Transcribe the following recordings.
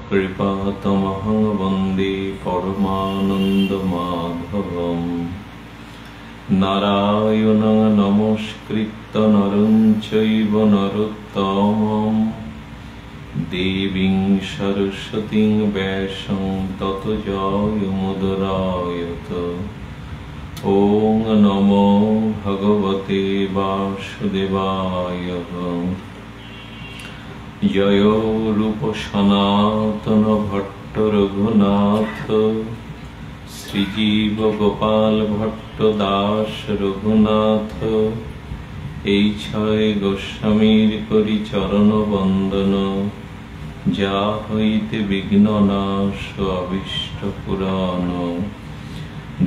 कृपातमहं वन्दे परमानन्दमाधवम् नारायणं नमस्कृत्य नरं चैव नरोत्तमं देवीं सरस्वतीं व्यासं ततो जयमुदीरयेत्। ॐ नमो भगवते वासुदेवाय। जय रूप सनातन भट्ट रघुनाथ श्रीजीव गोपाल भट्ट दास रघुनाथ এই ছয় গোস্বামীর করি চরণ বন্দন যা হইতে বিঘ্ন নাশ অভীষ্ট পুরাণ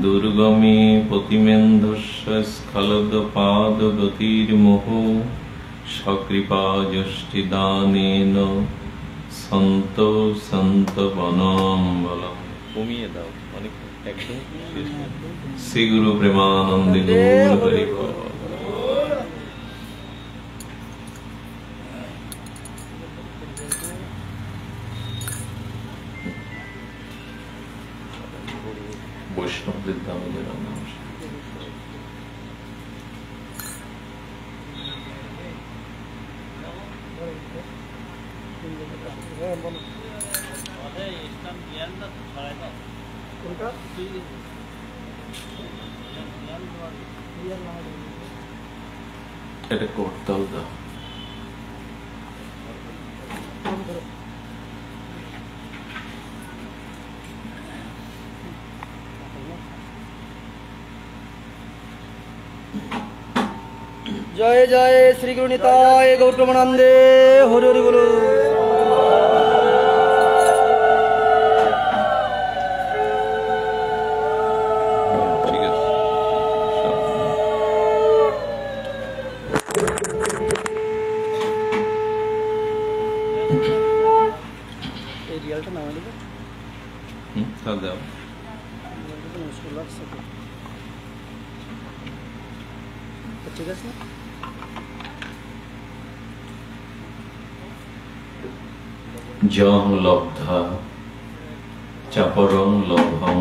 দুর্গমে পতিমেন্ধস্য স্খলদ পাদ গতির্মোহ সকৃপা যষ্টিদানেন সন্ত সন্ত বনম্বলম। কমিয়ে দাও অনেক একদম শ্রী গুরু প্রেমানন্দে গৌর হরি বল। বৈষ্ণবদের দামোদর নমস্কার। এটা করতাল দাও। जय जय श्री गुरु निताय गौर प्रेमानंदे हरि हरि बोलो। जं लब्धा चापरं लभं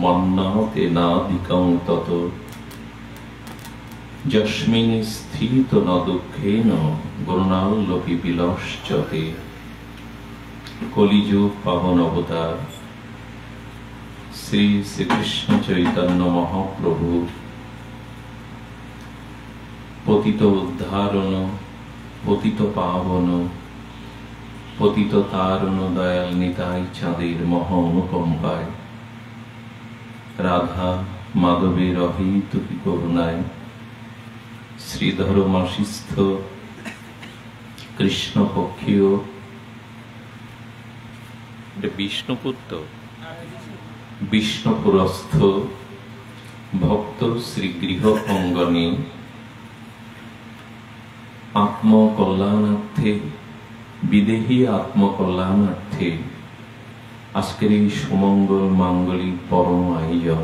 मन्नाते नादिकं ततो यस्मिन् स्थितो न दुःखेन गुरुणाल्लोपि विलश्यते। कलिजुग पावन अवतार श्री श्री कृष्ण चैतन्य महाप्रभु पतित उद्धारण पतित पावन पतित तारुण दयाल निताई चाँदेर महा अनुकम्पाय राधा माधवेर अहेतुकी करुणाय श्रीधर मासिस्थ कृष्ण पक्षीय विष्णुपुत्र विष्णुपुरस्थ भक्त श्री गृह अंगने आत्मकल्याणार्थे विदेही आत्मकल्याणार्थे आजकेर এই সুমঙ্গল মাঙ্গলিক পরম আয়োজন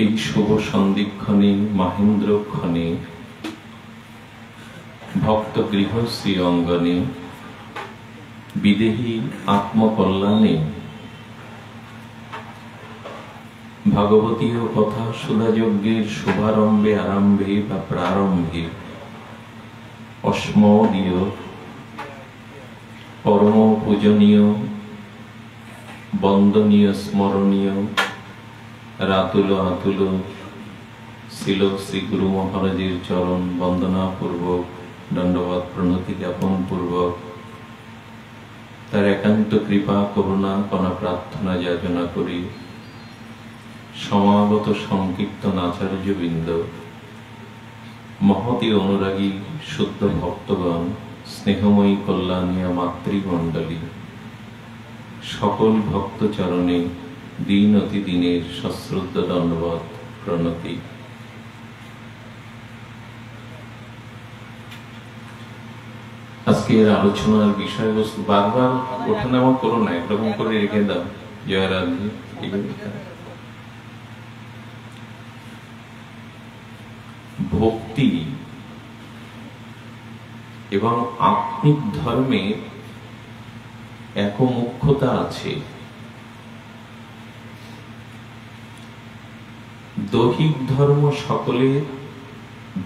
এই শুভ সন্ধিক্ষণে মহেন্দ্রক্ষণে ভক্ত গৃহশ্রী অঙ্গনে विदेही आत्मकल्याणे भागवतीय कथा सुधा यज्ञेर शुभारम्भे आरम्भे बा प्रारम्भे अस्मदीय परम पूजनीय वंदनीय स्मरणीय रातुल आतुल शिल श्री गुरु महाराजेर चरण वंदना पूर्वक दंडवत प्रणति ज्ञापन पूर्वक तार एकांत कृपा करुणा कणा प्रार्थना याचना करी समागत संकीर्तन आचार्यबृंद महती अनुरागी शुद्ध भक्तगण स्नेहमयी कल्याणिया मातृमंडली सकल भक्त चरणे दिन अति दिनेर सश्रद्ध दंडवत प्रणति। আজকের আলোচনার বিষয়বস্তু বারবার ওঠানামা করো না, একরকম করে রেখে দাও। জয় রাধে। ভক্তি এবং আত্মিক ধর্মে একমুখ্যতা আছে। দৈহিক ধর্ম সকলের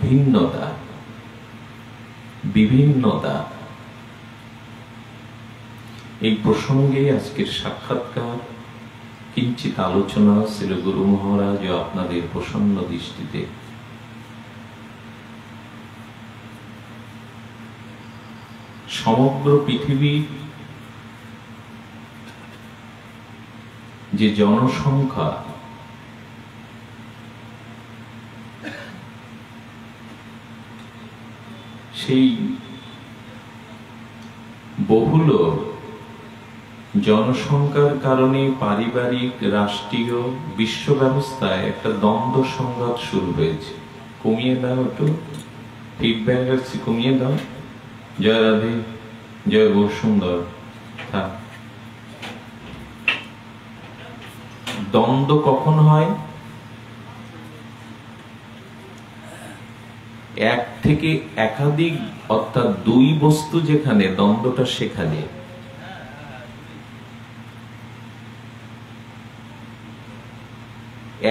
ভিন্নতা, বিভিন্নতা। এই প্রসঙ্গে আজকের সাক্ষাৎকার, কিঞ্চিত আলোচনা শ্রী গুরু মহারাজ ও আপনাদের প্রসন্ন দৃষ্টিতে। সমগ্র পৃথিবীর যে জনসংখ্যা, সেই বহুল জনসংখ্যার কারণে পারিবারিক, রাষ্ট্রীয়, বিশ্ব ব্যবস্থায় একটা দ্বন্দ্ব সংঘাত শুরু হয়েছে। কমিয়ে দাও একটু, ফিডব্যাক আসছে, কমিয়ে দাও। জয় রাধে, জয় গো সুন্দর। দ্বন্দ্ব কখন হয়? এক থেকে একাধিক, অর্থাৎ দুই বস্তু যেখানে, দ্বন্দ্বটা সেখানে।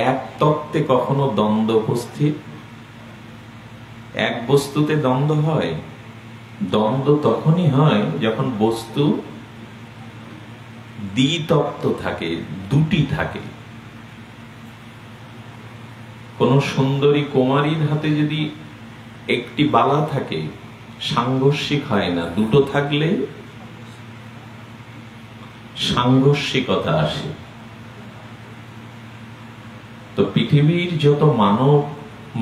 এক তত্ত্বে কখনো দ্বন্দ্ব উপস্থিত? এক বস্তুতে দ্বন্দ্ব হয়? দ্বন্দ্ব তখনই হয় যখন বস্তু দ্বিতত্ত্ব থাকে, দুটি থাকে। কোন সুন্দরী কুমারীর হাতে যদি একটি বালা থাকে, সাংঘর্ষিক হয় না। দুটো থাকলে সাংঘর্ষিকতা আসে। তো পৃথিবীর যত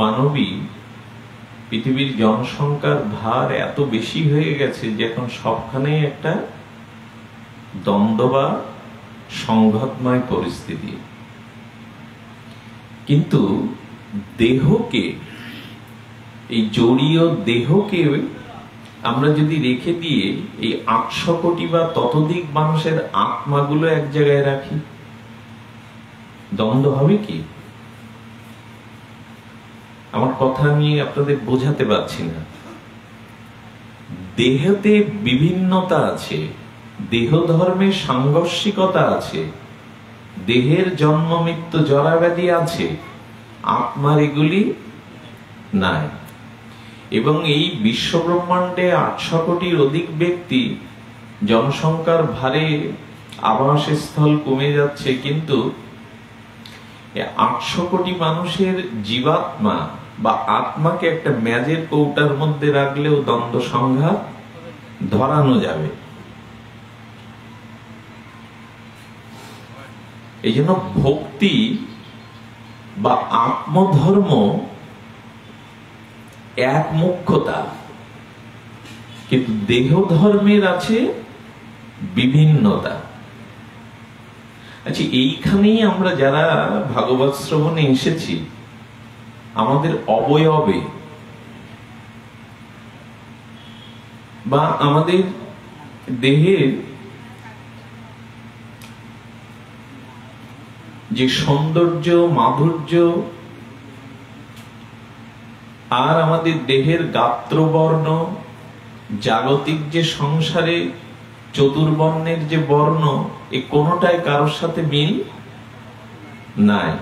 মানবী, পৃথিবীর জনসংখ্যার ভার এত বেশি হয়ে গেছে যে এখন সবখানে একটা দ্বন্দ্ব বা সংঘাতময় পরিস্থিতি। কিন্তু দেহকে, এই জড়ীয় দেহকে আমরা যদি রেখে দিয়ে এই 800 কোটি বা ততোধিক মানুষের আত্মাগুলো এক জায়গায় রাখি, দ্বন্দ্ব হবে কি? আমার কথা নিয়ে আপনাদের বোঝাতে পারছি না। দেহতে বিভিন্নতা আছে, দেহ ধর্মে সাংঘর্ষিকতা আছে, দেহের জন্ম মৃত্যু জরাব্যাধি আছে, আত্মার এগুলি নাই। এবং এই বিশ্ব ব্রহ্মাণ্ডে 800 কোটির অধিক ব্যক্তি, জনসংখ্যার ভারে আবাসস্থল কমে যাচ্ছে, কিন্তু 800 কোটি মানুষের জীবাত্মা বা আত্মাকে একটা ম্যাজের কৌটার মধ্যে রাখলেও দ্বন্দ্ব সংঘাত ধরানো যাবে। এই জন্য ভক্তি বা আত্মধর্ম এক মুখ্যতা, কিন্তু দেহ ধর্মের আছে বিভিন্নতা। আচ্ছা, এইখানেই আমরা যারা ভাগবত শ্রবণে এসেছি, আমাদের অবয়বে বা আমাদের দেহের যে সৌন্দর্য, মাধুর্য, আর আমাদের দেহের গাত্রবর্ণ, জাগতিক যে সংসারে চতুর্বর্ণের যে বর্ণ, এই কোনটাই কারোর সাথে মিল নাই।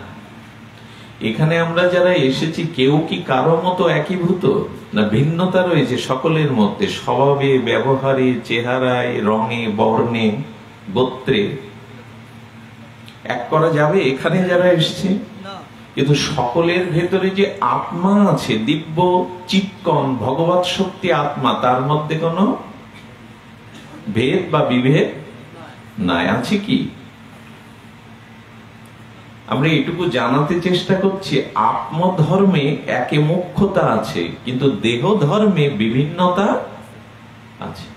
এখানে আমরা যারা এসেছি, কেউ কি কারো মতো একীভূত? না, ভিন্নতা রয়েছে সকলের মধ্যে, স্বভাবে, ব্যবহারে, চেহারায়, রঙে, বর্ণে, গোত্রে। এক করা যাবে এখানে যারা এসছে? কিন্তু সকলের ভেতরে যে আত্মা আছে, দিব্য চিৎকন ভগবৎ শক্তি আত্মা, তার মধ্যে কোনো ভেদ বা বিভেদ নাই। আছে কি? আমরা এটুকু জানাতে চেষ্টা করছি, আত্মধর্মে একে মুখ্যতা আছে, কিন্তু দেহ ধর্মে বিভিন্নতা আছে।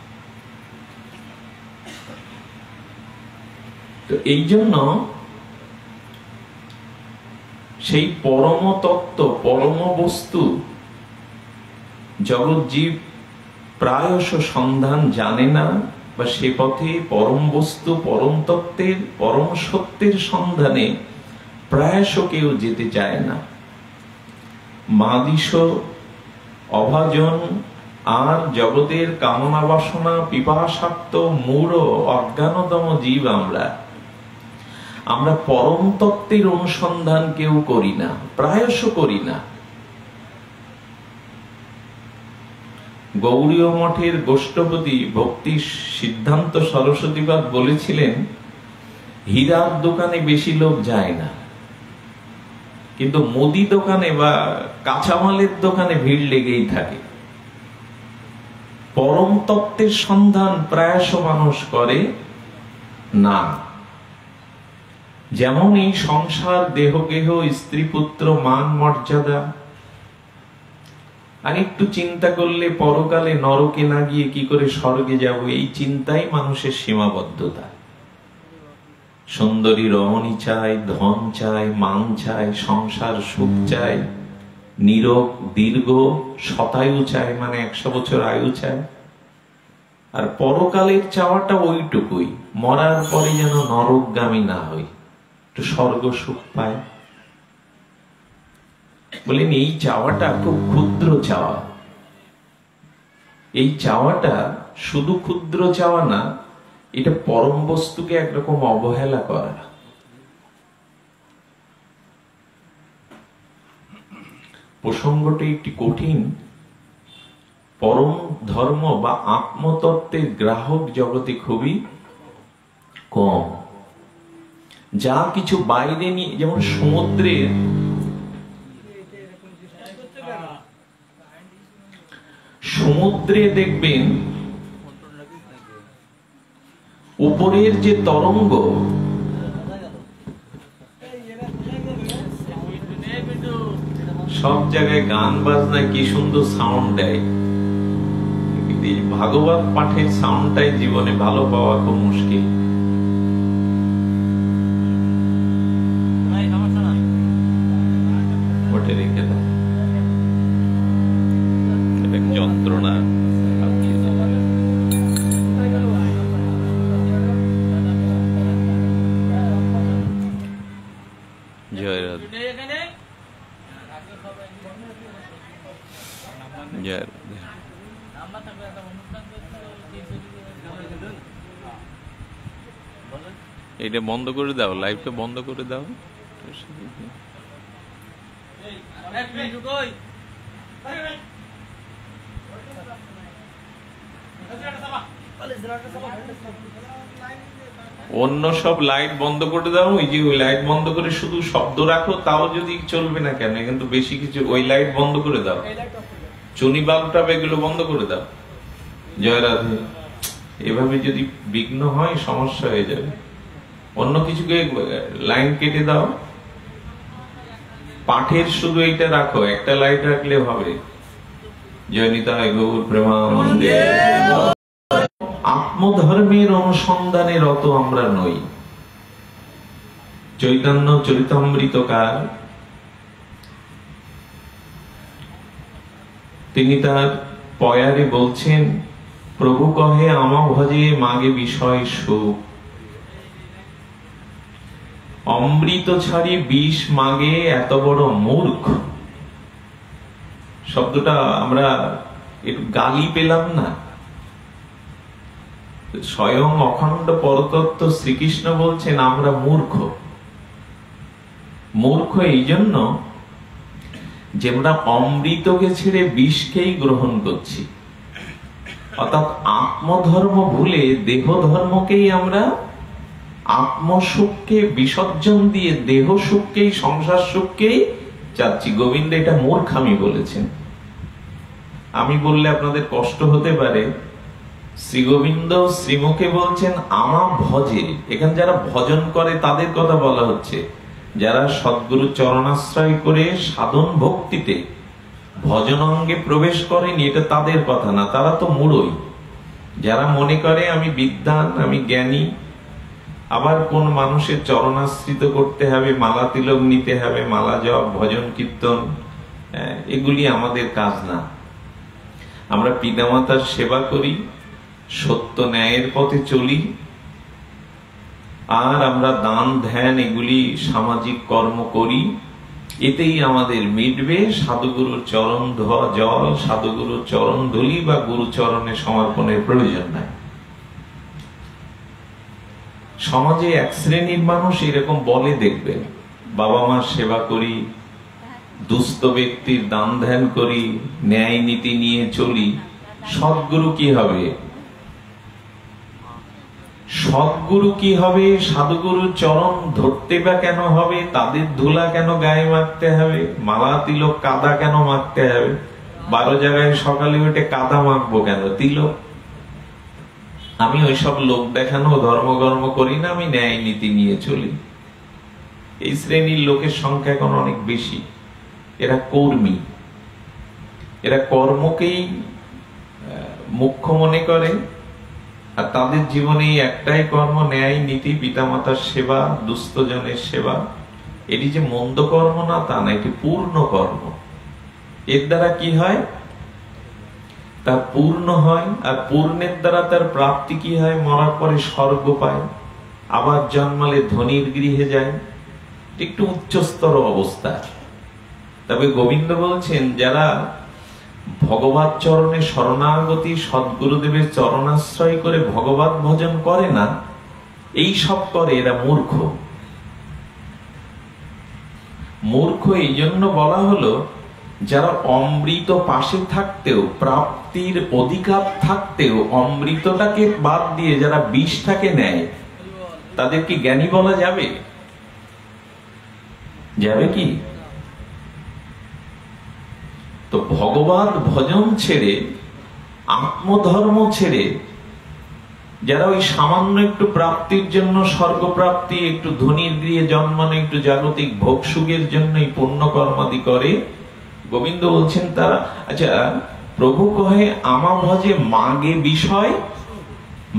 তো এই জন্য সেই পরম তত্ত্ব, পরম বস্তু জগৎ জীব প্রায়শ সন্ধান জানে না, বা সে পথে পরম বস্তু, পরম তত্ত্বের, পরম সত্যের সন্ধানে প্রায়শ কেউ যেতে চায় না। মাদিশ, অভাজন, আর জগতের কামনা বাসনা পিপাসাক্ত মূঢ় অজ্ঞানতম জীব আমরা পরম তত্ত্বের অনুসন্ধান কেউ করি না, প্রায়শ করি না। গৌড়ীয় মঠের গোষ্ঠপতি ভক্তি সিদ্ধান্ত সরস্বতীপাদ বলেছিলেন, হীরার দোকানে বেশি লোক যায় না, কিন্তু মুদি দোকানে বা কাঁচামালের দোকানে ভিড় লেগেই থাকে। পরম তত্ত্বের সন্ধান প্রায়শ মানুষ করে না। যেমন এই সংসার, দেহ গেহ, স্ত্রী পুত্র, মান মর্যাদা, আর একটু চিন্তা করলে পরকালে নরকে না গিয়ে কি করে স্বর্গে যাব, এই চিন্তাই মানুষের সীমাবদ্ধতা। সুন্দরী রমণী চাই, ধন চাই, মান চাই, সংসার সুখ চাই, নিরোগ দীর্ঘ শতায়ু চাই, মানে 100 বছর আয়ু চাই। আর পরকালের চাওয়াটা ওইটুকুই, মরার পরে যেন নরকগামী না হই, একটু স্বর্গ সুখ পায়। বলেন এই চাওয়াটা খুব ক্ষুদ্র চাওয়া। এই চাওয়াটা শুধু ক্ষুদ্র চাওয়া না, এটা পরম বস্তুকে একরকম অবহেলা করা। প্রসঙ্গটি একটি কঠিন। পরম ধর্ম বা আত্মতত্ত্বের গ্রাহক জগতে খুবই কম। যা কিছু বাইরে নিয়ে, যেমন সমুদ্রে দেখবেন উপরের যে তরঙ্গ, সব জায়গায় গান বাজনা কি সুন্দর সাউন্ড দেয়, ভাগবত পাঠের সাউন্ডটাই জীবনে ভালো পাওয়া খুব মুশকিল। ওটা রেখে দাও, যন্ত্রণা। জয় রাধে, জয় রাধে। এটা বন্ধ করে দাও, লাইভটা বন্ধ করে দাও। অন্য সব লাইট বন্ধ করে দাও। ওই যে ওই লাইট বন্ধ করে শুধু শব্দ রাখো, তাও যদি চলবে না কেন, কিন্তু বেশি কিছু, ওই লাইট বন্ধ করে দাও, চুনি বাল্বটা এগুলো বন্ধ করে দাও। জয় রাধে। এভাবে যদি বিঘ্ন হয় সমস্যা হয়ে যাবে। অন্য কিছুকে লাইন কেটে দাও, পাঠের শুধু এইটা রাখো, একটা লাইট রাখলে হবে। জয় নিতাই গৌর প্রেমানন্দে। আত্মধর্মের অনুসন্ধানে রত আমরা নই। চৈতন্য চরিতামৃতকার তিনি তার পয়ারে বলছেন, প্রভু কহে আমা ভজে মাগে বিষয় সুখ, অমৃত ছাড়ি বিষ মাগে এত বড় মূর্খ। শব্দটা আমরা একটু গালি পেলাম না? স্বয়ং অখণ্ড পরতত্ত্ব শ্রীকৃষ্ণ বলছেন আমরা মূর্খ। মূর্খ এই জন্য যে আমরা অমৃতকে ছেড়ে বিষকেই গ্রহণ করছি, অর্থাৎ আত্মধর্ম ভুলে দেহ ধর্মকেই আমরা, আত্মসুখকে বিসর্জন দিয়ে দেহ সুখকেই, সংসার সুখকেই চাচ্ছি। গোবিন্দ এটা মূর্খামি বলেছেন। আমি বললে আপনাদের কষ্ট হতে পারে, শ্রী গোবিন্দ শ্রীমুখে বলছেন আমা ভজে। এখানে যারা ভজন করে তাদের কথা বলা হচ্ছে, যারা সদ্গুরু চরণাশ্রয় করে সাধন ভক্তিতে ভজন অঙ্গে প্রবেশ করেনি, এটা তাদের কথা না, তারা তো মূঢ়ই। যারা মনে করে আমি বিদ্বান, আমি জ্ঞানী, আবার কোন মানুষের চরণাশ্রিত করতে হবে, মালা তিলক নিতে হবে, মালা জপ, ভজন কীর্তন, এগুলি আমাদের কাজ না। আমরা পিতামাতার সেবা করি, সত্য ন্যায়ের পথে চলি, আর আমরা দান ধ্যান এগুলি সামাজিক কর্ম করি, এতেই আমাদের মিটবে সাধুগুরুর চরণ ধোয়া জল, সাধুগুরুর চরণ ধুলি বা গুরু চরণে সমর্পণের প্রয়োজন নাই। সমাজে এক শ্রেণীর মানুষ এরকম বলে, দেখবেন, বাবা মার সেবা করি, দুস্থ ব্যক্তির দান ধ্যান করি, ন্যায় নীতি নিয়ে চলি, সদ্গুরু কি হবে? সদ্গুরু কি হবে? সাধুগুরুর চরণ ধরতে বা কেন হবে? তাদের ধুলা কেন গায়ে মাখতে হবে? মালা তিলক কাদা কেন মাখতে হবে? 12 জায়গায় সকালে উঠে কাদা মাখবো কেন? তিলক। আমি ওইসব লোক দেখানো ধর্মকর্ম করি না, আমি ন্যায় নীতি নিয়ে চলি। এই শ্রেণীর লোকের সংখ্যা এখন অনেক বেশি। এরা কর্মী, এরা কর্মকেই মুখ্য মনে করে, আর তাদের জীবনে একটাই কর্ম, ন্যায় নীতি, পিতামাতার সেবা, দুস্থজনের সেবা। এটি যে মন্দ কর্ম না তা না, এটি পূর্ণ কর্ম। এর দ্বারা কি হয়? তার পূর্ণ হয়, আর পূর্ণের দ্বারা তার প্রাপ্তি কি হয়? মরার পরে স্বর্গ পায়, আবার জন্মালে ধনীর গৃহে যায়, একটু উচ্চস্তর অবস্থা। তবে গোবিন্দ বলছেন, যারা ভগবত চরণে শরণাগতি, সদ্গুরুদেবের চরণাশ্রয় করে ভগবত ভজন করে না, এই সব করে, এরা মূর্খ। মূর্খ এই জন্য বলা হলো, যারা অমৃত পাশে থাকতেও, প্রাপ্তির অধিকার থাকতেও অমৃতটাকে বাদ দিয়ে যারা বিষটাকে নেয়, তাদের কি জ্ঞানী বলা যাবে? যাবে কি? তো ভগবত ভজন ছেড়ে, আত্মধর্ম ছেড়ে যারা ওই সামান্য একটু প্রাপ্তির জন্য, স্বর্গপ্রাপ্তি, একটু ধনীর গৃহে জন্মানো, একটু জাগতিক ভোগ সুখের জন্য এই পুণ্য কর্মাদি করে, গোবিন্দ বলছেন তারা, আচ্ছা প্রভু কহে আমা ভজে মাগে বিষয়।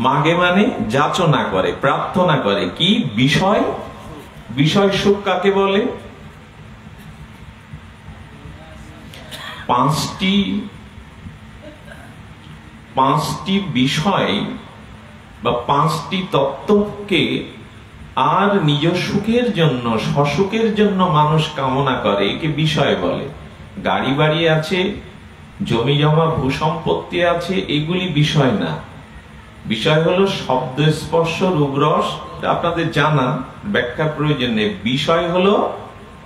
মাগে মানে যাচনা করে, প্রার্থনা করে কি বিষয়? বিষয় সুখ কাকে বলে? পাঁচটি বিষয় বা 5টি তত্ত্বকে আর নিজ সুখের জন্য, স্বসুখের জন্য মানুষ কামনা করে, একে বিষয় বলে। গাড়ি বাড়ি আছে, জমি জমা ভূসম্পত্তি আছে, এগুলি বিষয় না। বিষয় হলো শব্দ, স্পর্শ, রূপ, রস। আপনাদের জানা, ব্যাখ্যার প্রয়োজন নেই। বিষয় হলো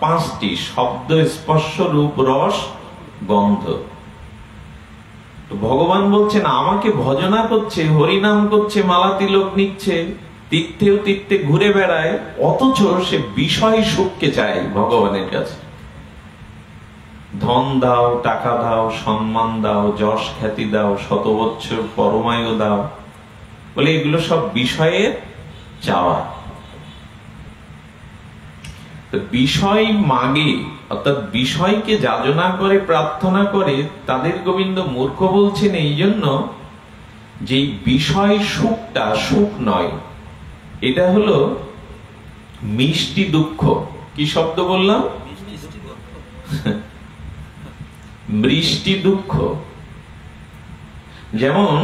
5টি: শব্দ, স্পর্শ, রূপ, রস, গন্ধ। তো ভগবান বলছেন, আমাকে ভজনা করছে, হরিনাম করছে, মালা তিলক নিচ্ছে, তীর্থেও তীর্থে ঘুরে বেড়ায়, অথচ সে বিষয় সুখকে চায় ভগবানের কাছে। ধন দাও, টাকা দাও, সম্মান দাও, যশ খ্যাতি দাও, 100 বছর পরমায়ু দাও, বলে এগুলো সব বিষয়ের চাওয়া। বিষয় মাগে, অর্থাৎ বিষয়কে যাচনা করে, প্রার্থনা করে, তাদের গোবিন্দ মূর্খ বলছেন এই জন্য যে বিষয় সুখটা সুখ নয়, এটা হলো মিষ্টি দুঃখ। কি শব্দ বললাম? মিষ্টি দুঃখ। যেমন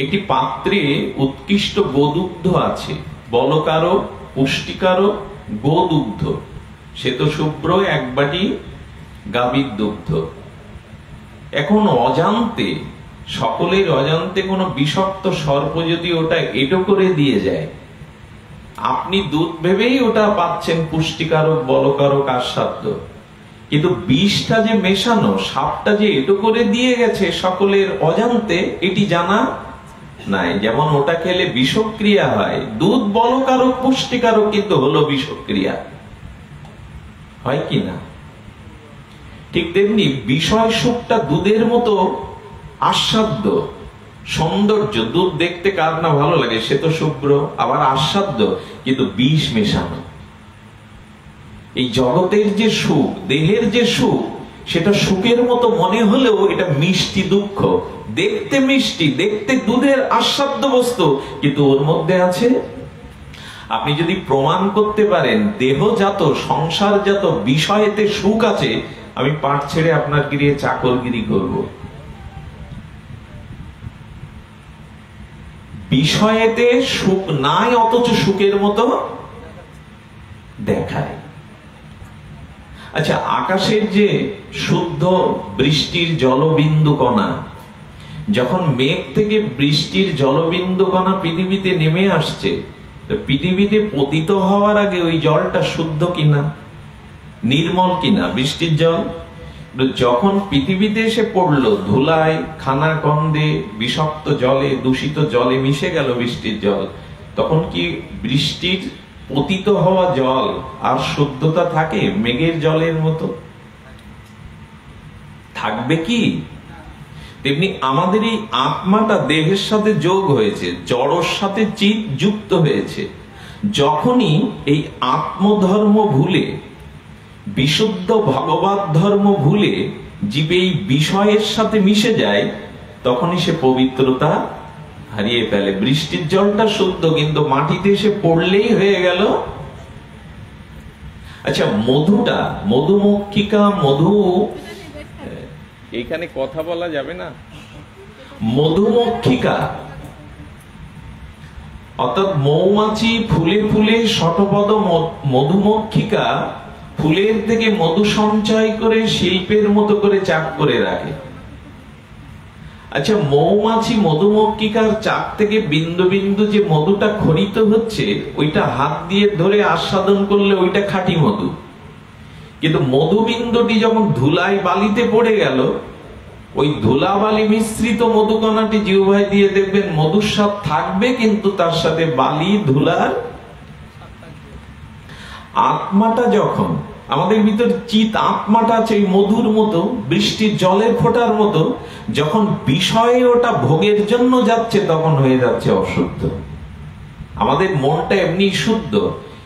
একটি পাত্রে উৎকৃষ্ট গোদুগ্ধ আছে, বলকারক, পুষ্টিকারক গোদুগ্ধ, সে তো শুভ্র এক বাটি গাভীর দুগ্ধ। এখন অজান্তে, সকলের অজান্তে কোনো বিষাক্ত সর্প যদি ওটা এটো করে দিয়ে যায়, আপনি দুধ ভেবেই ওটা পাচ্ছেন পুষ্টিকারক, বলকারক, আস্বাদ্য, কিন্তু বিষটা যে মেশানো, সাপটা যে এটো করে দিয়ে গেছে সকলের অজান্তে, এটি জানা নাই। যেমন ওটা খেলে বিষক্রিয়া হয়, দুধ বলকারক, পুষ্টিকারক, কিন্তু হলো বিষক্রিয়া, হয় কি না? ঠিক তেমনি বিষয় সুখটা দুধের মতো আস্বাদ্য, সৌন্দর্য। দুধ দেখতে কার না ভালো লাগে? সে তো শুভ্র, আবার আস্বাদ্য, কিন্তু বিষ মেশানো। এই জগতের যে সুখ, দেহের যে সুখ, সেটা সুখের মতো মনে হলেও এটা মিষ্টি দুঃখ। দেখতে মিষ্টি, দেখতে দুধের আস্বাদ্য বস্তু, কিন্তু ওর মধ্যে আছে, আপনি যদি প্রমাণ করতে পারেন দেহজাত, সংসারজাত বিষয়েতে সুখ আছে, আমি পাঠ ছেড়ে আপনার গৃহে চাকরগিরি করব। বিষয়েতে সুখ নাই, অথচ সুখের মতো দেখায়। আচ্ছা, আকাশের যে শুদ্ধ বৃষ্টির জলবিন্দু কণা, যখন মেঘ থেকে বৃষ্টির জলবিন্দু কণা পৃথিবীতে নেমে আসছে, পৃথিবীতে পতিত হওয়ার আগে ওই জলটা শুদ্ধ কিনা, নির্মল কিনা বৃষ্টির জল? যখন পৃথিবীতে এসে পড়লো, ধুলায়, খানা গন্ধে, বিষাক্ত জলে, দূষিত জলে মিশে গেল বৃষ্টির জল, তখন কি বৃষ্টির পতিত হওয়া জল আর শুদ্ধতা থাকে মেঘের জলের মতো? থাকবে কি? তেমনি আমাদের এই আত্মাটা দেহের সাথে যোগ হয়েছে, জড়র সাথে চিৎ যুক্ত হয়েছে। যখনই এই আত্মধর্ম ভুলে, বিশুদ্ধ ভগবত ধর্ম ভুলে জীবে এই বিষয়ের সাথে মিশে যায়, তখনই সে পবিত্রতা হারিয়ে ফেলে। বৃষ্টির জলটা শুদ্ধ, কিন্তু মাটিতে এসে পড়লেই হয়ে গেল। আচ্ছা, মধুটা, মধুমক্ষিকা, মধু, এখানে কথা বলা যাবে না। মধুমক্ষিকা অর্থাৎ মৌমাছি, ফুলে ফুলে শতপদ মধুমক্ষিকা ফুলের থেকে মধু সঞ্চয় করে শিল্পের মতো করে চাক করে রাখে। আচ্ছা, মৌমাছি মধুমক্ষিকার চাক থেকে বিন্দু বিন্দু যে মধুটা খরিত হচ্ছে, ওইটা হাত দিয়ে ধরে আস্বাদন করলে ওইটা খাঁটি মধু। কিন্তু মধুবিন্দুটি যখন ধুলাই বালিতে পড়ে গেল, ওই ধুলাবালি মিশ্রিত মধুকণাটি জিহ্বায় দিয়ে দেখবেন মধুর স্বাদ থাকবে, কিন্তু তার সাথে বালি, ধুলার। আত্মাটা যখন আমাদের ভিতর চিত আত্মাটা আছে ওই মধুর মতো, বৃষ্টির জলের ফোঁটার মতো, যখন বিষয়ে ওটা ভোগের জন্য যাচ্ছে, তখন হয়ে যাচ্ছে অশুদ্ধ। আমাদের মনটা এমনি শুদ্ধ,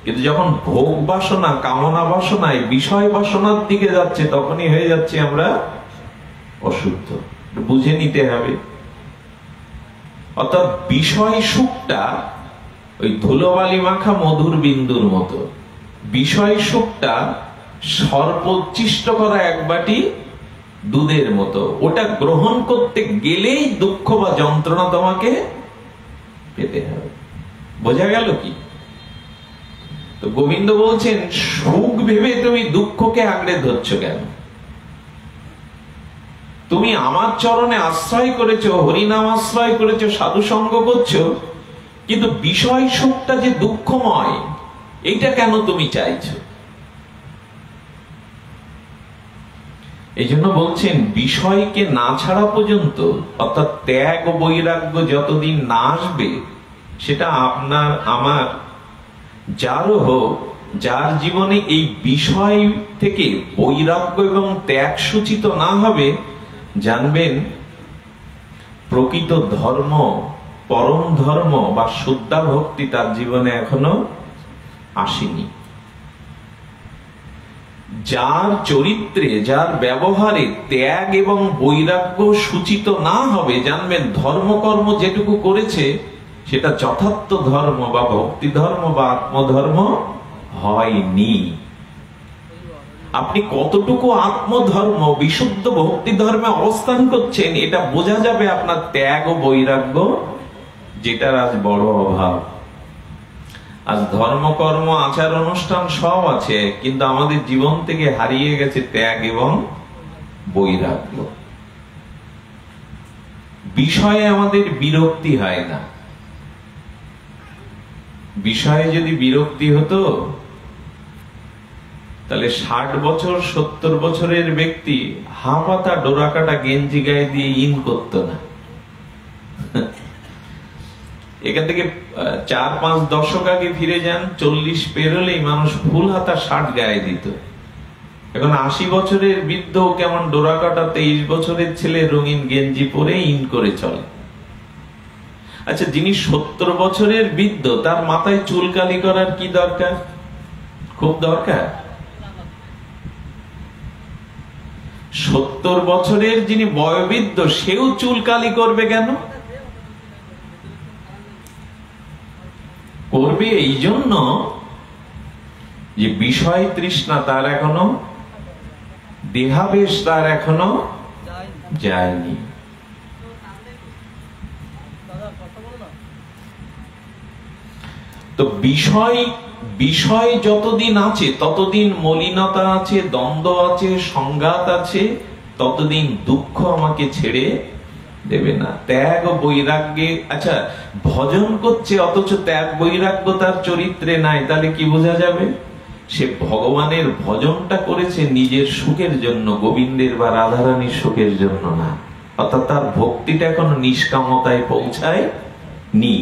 কিন্তু যখন ভোগ বাসনা, কামনা বাসনায়, বিষয় বাসনার দিকে যাচ্ছে, তখনই হয়ে যাচ্ছে আমরা অশুদ্ধ। বুঝে নিতে হবে। অর্থাৎ বিষয় সুখটা ওই ধুলোবালি মাখা মধুর বিন্দুর মতো, বিষয় সুখটা সর্বোচ্ছিষ্ট করা এক বাটি দুধের মতো। ওটা গ্রহণ করতে গেলেই দুঃখ বা যন্ত্রণা তোমাকে পেতে হবে। বোঝা গেল কি? তো গোবিন্দ বলছেন, সুখ ভেবে তুমি দুঃখকে আঁকড়ে ধরছো কেন? তুমি আমার চরণে আশ্রয় করেছো, হরিনাম আশ্রয় করেছো, সাধু সঙ্গ করছো, কিন্তু বিষয় সুখটা যে দুঃখময়, এইটা কেন তুমি চাইছো? এই জন্য বলছেন, বিষয়কে না ছাড়া পর্যন্ত, অর্থাৎ ত্যাগ ও বৈরাগ্য যতদিন না আসবে, সেটা আপনার আমার যারও হোক, যার জীবনে এই বিষয় থেকে বৈরাগ্য এবং ত্যাগ সূচিত না হবে, জানবেন প্রকৃত ধর্ম, পরম ধর্ম বা শুদ্ধা ভক্তি তার জীবনে এখনো আসেনি। যার চরিত্রে, যার ব্যবহারে ত্যাগ এবং বৈরাগ্য সূচিত না হবে, জানবেন ধর্মকর্ম যেটুকু করেছে সেটা যথার্থ ধর্ম বা ভক্তি ধর্ম বা আত্মধর্ম হয়নি। আপনি কতটুকু আত্মধর্ম, বিশুদ্ধ ভক্তি ধর্মে অবস্থান করছেন, এটা বোঝা যাবে আপনার ত্যাগ ও বৈরাগ্য, যেটার আজ বড় অভাব। আজ ধর্মকর্ম, আচার অনুষ্ঠান সব আছে, কিন্তু আমাদের জীবন থেকে হারিয়ে গেছে ত্যাগ এবং বৈরাগ্য। বিষয়ে আমাদের বিরক্তি হয় না। বিষয়ে যদি বিরক্তি হতো, তাহলে 60 বছর 70 বছরের ব্যক্তি হাফাতা ডোরাকাটা গেঞ্জি গায়ে দিয়ে ইন করতো না। এখান থেকে 4-5 দশক আগে ফিরে যান, 40 পেরোলেই মানুষ ফুল হাতা শার্ট গায়ে দিত। এখন 80 বছরের বৃদ্ধ কেমন ডোরাকাটা 23 বছরের ছেলে রঙিন গেঞ্জি পরে ইন করে চলে। আচ্ছা, যিনি 70 বছরের বৃদ্ধ, তার মাথায় চুল কালি করার কি দরকার? খুব দরকার। 70 বছরের যিনি বয়োবৃদ্ধ, সেও চুল কালি করবে কেন? করবে এই জন্য যে বিষয় তৃষ্ণা তার এখনো, দেহাবেশ তার এখনো যায়নি। তো বিষয় বিষয় যতদিন আছে ততদিন মলিনতা আছে, দ্বন্দ্ব আছে, সংঘাত আছে, ততদিন দুঃখ আমাকে ছেড়ে দেবে না। ত্যাগ ও বৈরাগ্যে, আচ্ছা ভজন করছে অথচ ত্যাগ বৈরাগ্য তার চরিত্রে নাই, তাহলে কি বোঝা যাবে? সে ভগবানের ভজনটা করেছে নিজের সুখের জন্য, গোবিন্দের বা রাধারানীর সুখের জন্য না। অর্থাৎ তার ভক্তিটা এখনো নিষ্কামতায় পৌঁছায় নি।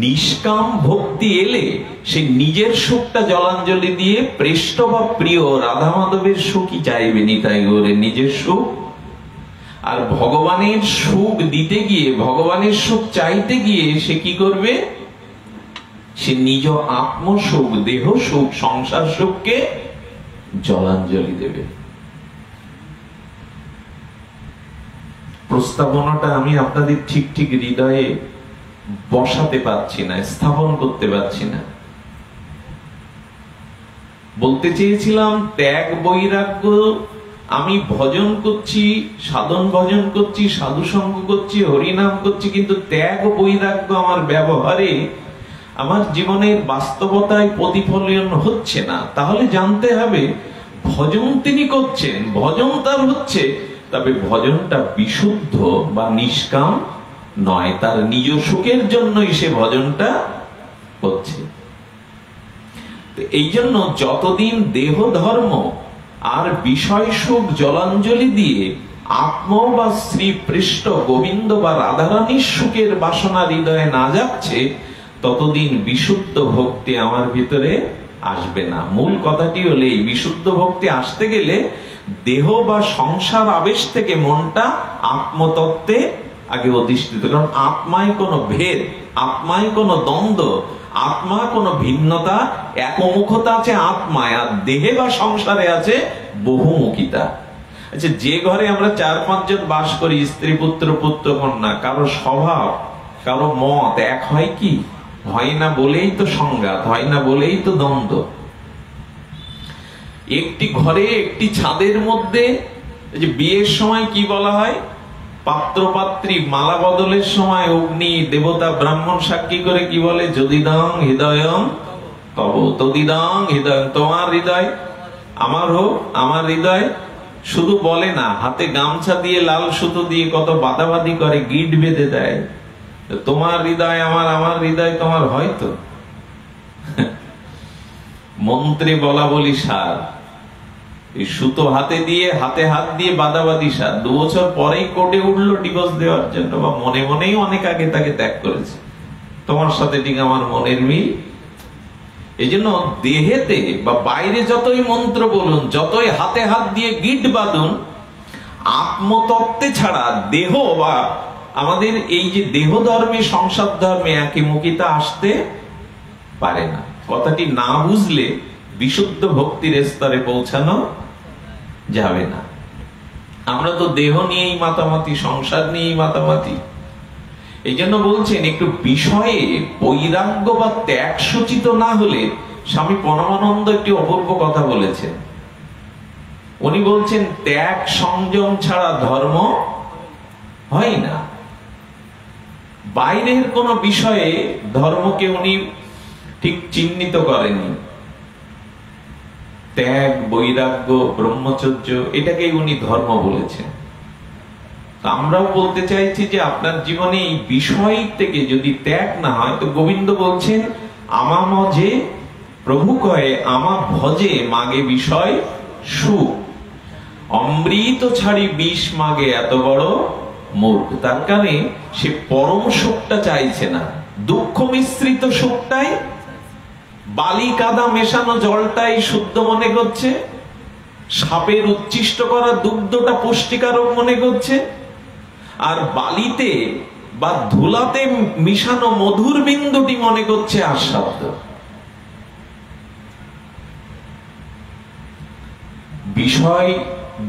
নিষ্কাম ভক্তি এলে সে নিজের সুখটা জলাঞ্জলি দিয়ে প্রেষ্ট বা প্রিয় রাধা মাধবের সুখই চাইবে, নিতাই গৌরের নিজের সুখ। আর ভগবানের সুখ দিতে গিয়ে, ভগবানের সুখ চাইতে গিয়ে সে কি করবে? সে নিজ আত্মসুখ, দেহ সুখ, সংসার সুখকে জলাঞ্জলি দেবে। প্রস্তাবনাটা আমি আপনাদের ঠিক ঠিক হৃদয়ে বসাতে পারছি না, স্থাপন করতে পারছি না। বলতে চেয়েছিলাম ত্যাগ বৈরাগ্য, আমি ভজন করছি, সাধন ভজন করছি, সাধু সঙ্গ করছি, হরিনাম করছি, কিন্তু ত্যাগ বৈরাগ্য আমার ব্যবহারে, আমার জীবনের বাস্তবতায় প্রতিফলন হচ্ছে না। তাহলে জানতে হবে ভজন তিনি করছেন, ভজন তার হচ্ছে, তবে ভজনটা বিশুদ্ধ বা নিষ্কাম নয়, তার নিজ সুখের জন্যই সে ভজনটা করছে। এই জন্য যতদিন দেহ ধর্ম আর বিষয় সুখ জলাঞ্জলি দিয়ে আত্ম বা শ্রী পৃষ্ঠ গোবিন্দ বা রাধারানীর সুখের বাসনা হৃদয়ে না যাচ্ছে, ততদিন বিশুদ্ধ ভক্তি আমার ভিতরে আসবে না। মূল কথাটি হলে এই বিশুদ্ধ ভক্তি আসতে গেলে দেহ বা সংসার আবেশ থেকে মনটা আত্মতত্ত্বে আগে অধিষ্ঠিত। কারণ আত্মায় কোনো ভেদ, আত্মায় কোনো দ্বন্দ্ব, আত্মা কোনো ভিন্নতা, একমুখতা আছে আত্মায়, আর দেহে বা সংসারে আছে বহুমুখিতা। আচ্ছা, যে ঘরে আমরা 4-5 জন বাস করি, স্ত্রী পুত্র পুত্র কন্যা, কারো স্বভাব, কারো মত এক হয় কি? হয় না বলেই তো সংঘাত, হয় না বলেই তো দ্বন্দ্ব। একটি ঘরে একটি ছাদের মধ্যে যে বিয়ের সময় কি বলা হয়? পাত্র পাত্রী মালা বদলের সময় অগ্নি দেবতা ব্রাহ্মণ সাক্ষী করে কি বলে? যদিদং হৃদয়ং তব, তদিদং হৃদয়, তোমার হৃদয় আমার হোক, আমার হৃদয়। শুধু বলে না, হাতে গামছা দিয়ে লাল সুতো দিয়ে কত বাদাবাদি করে, গিট বেঁধে দেয়, তোমার হৃদয় আমার, আমার হৃদয় তোমার। হয়তো মন্ত্রে বলা বলি সার, এই সুতো হাতে দিয়ে, হাতে হাত দিয়ে বাদাবাদি সার। 2 বছর পরেই কোর্টে উঠলো ডিভোর্স দেওয়ার জন্য, বা মনে মনেই অনেক আগে তাকে ত্যাগ করেছে। তোমার সাথে ঠিক আমার মনের মিল। এই জন্য দেহেতে বা বাইরে যতই মন্ত্র বলুন, যতই হাতে হাত দিয়ে গিট বাঁধুন, আত্মতত্ত্বে ছাড়া দেহ বা আমাদের এই যে দেহ ধর্মে, সংসার ধর্মে একমুখিতা আসতে পারে না। কথাটি না বুঝলে বিশুদ্ধ ভক্তির স্তরে পৌঁছানো যাবে না। আমরা তো দেহ নিয়েই মাতামাতি, সংসার নিয়েই মাতামাতি। এই জন্য বলছেন একটু বিষয়ে বৈরাগ্য বা ত্যাগ সূচিত না হলে, স্বামী পরমানন্দ একটি অপূর্ব কথা বলেছেন। উনি বলছেন ত্যাগ সংযম ছাড়া ধর্ম হয় না। বাইরের কোন বিষয়ে ধর্মকে উনি ঠিক চিহ্নিত করেননি। ত্যাগ, বৈরাগ্য, ব্রহ্মচর্য, এটাকেই উনি ধর্ম বলেছেন। আমরাও বলতে চাইছি যে আপনার জীবনে এই বিষয় থেকে যদি ত্যাগ না হয়, তো গোবিন্দ বলছেন আমা মজে প্রভু কয়ে, আমা ভজে মাগে বিষয় সুখ, অমৃত ছাড়ি বিষ মাগে এত বড় মূর্খ। তার কারণে সে পরম সুখটা চাইছে না, দুঃখ মিশ্রিত সুখটাই, বালি কাদা মেশানো জলটাই শুদ্ধ মনে করছে, সাপের উচ্ছিষ্ট করা দুগ্ধটা পুষ্টিকারক মনে করছে, আর বালিতে বা ধুলাতে মিশানো মধুর বিন্দুটি মনে করছে আস্বাদ্য।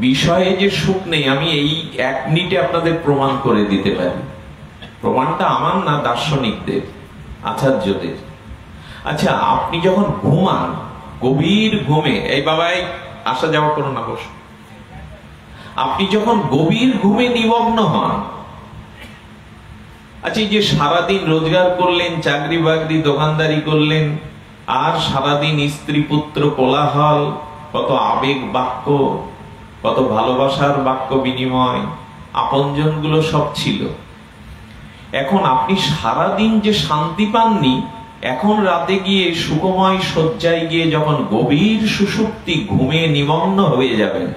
বিষয়ে যে সুখ নেই, আমি এই 1 মিনিটে আপনাদের প্রমাণ করে দিতে পারি। প্রমাণটা আমার না, দার্শনিকদের, আচার্যদের। আচ্ছা, আপনি যখন ঘুমান, গভীর ঘুমে, এই বাবাই আসা যাওয়া করো না, বস। আপনি যখন গভীর ঘুমে নিমগ্ন হন, আচ্ছা এই যে সারাদিন রোজগার করলেন, চাকরি বাকরি দোকানদারি করলেন, আর সারাদিন স্ত্রী পুত্র কোলাহল, কত আবেগ বাক্য, কত ভালোবাসার বাক্য বিনিময়, আপনজন গুলো সব ছিল। এখন আপনি সারাদিন যে শান্তি পাননি, এখন রাতে গিয়ে সুখময় শয্যায় গিয়ে যখন গভীর সুষুপ্তি ঘুমে নিমগ্ন হয়ে যাবেন,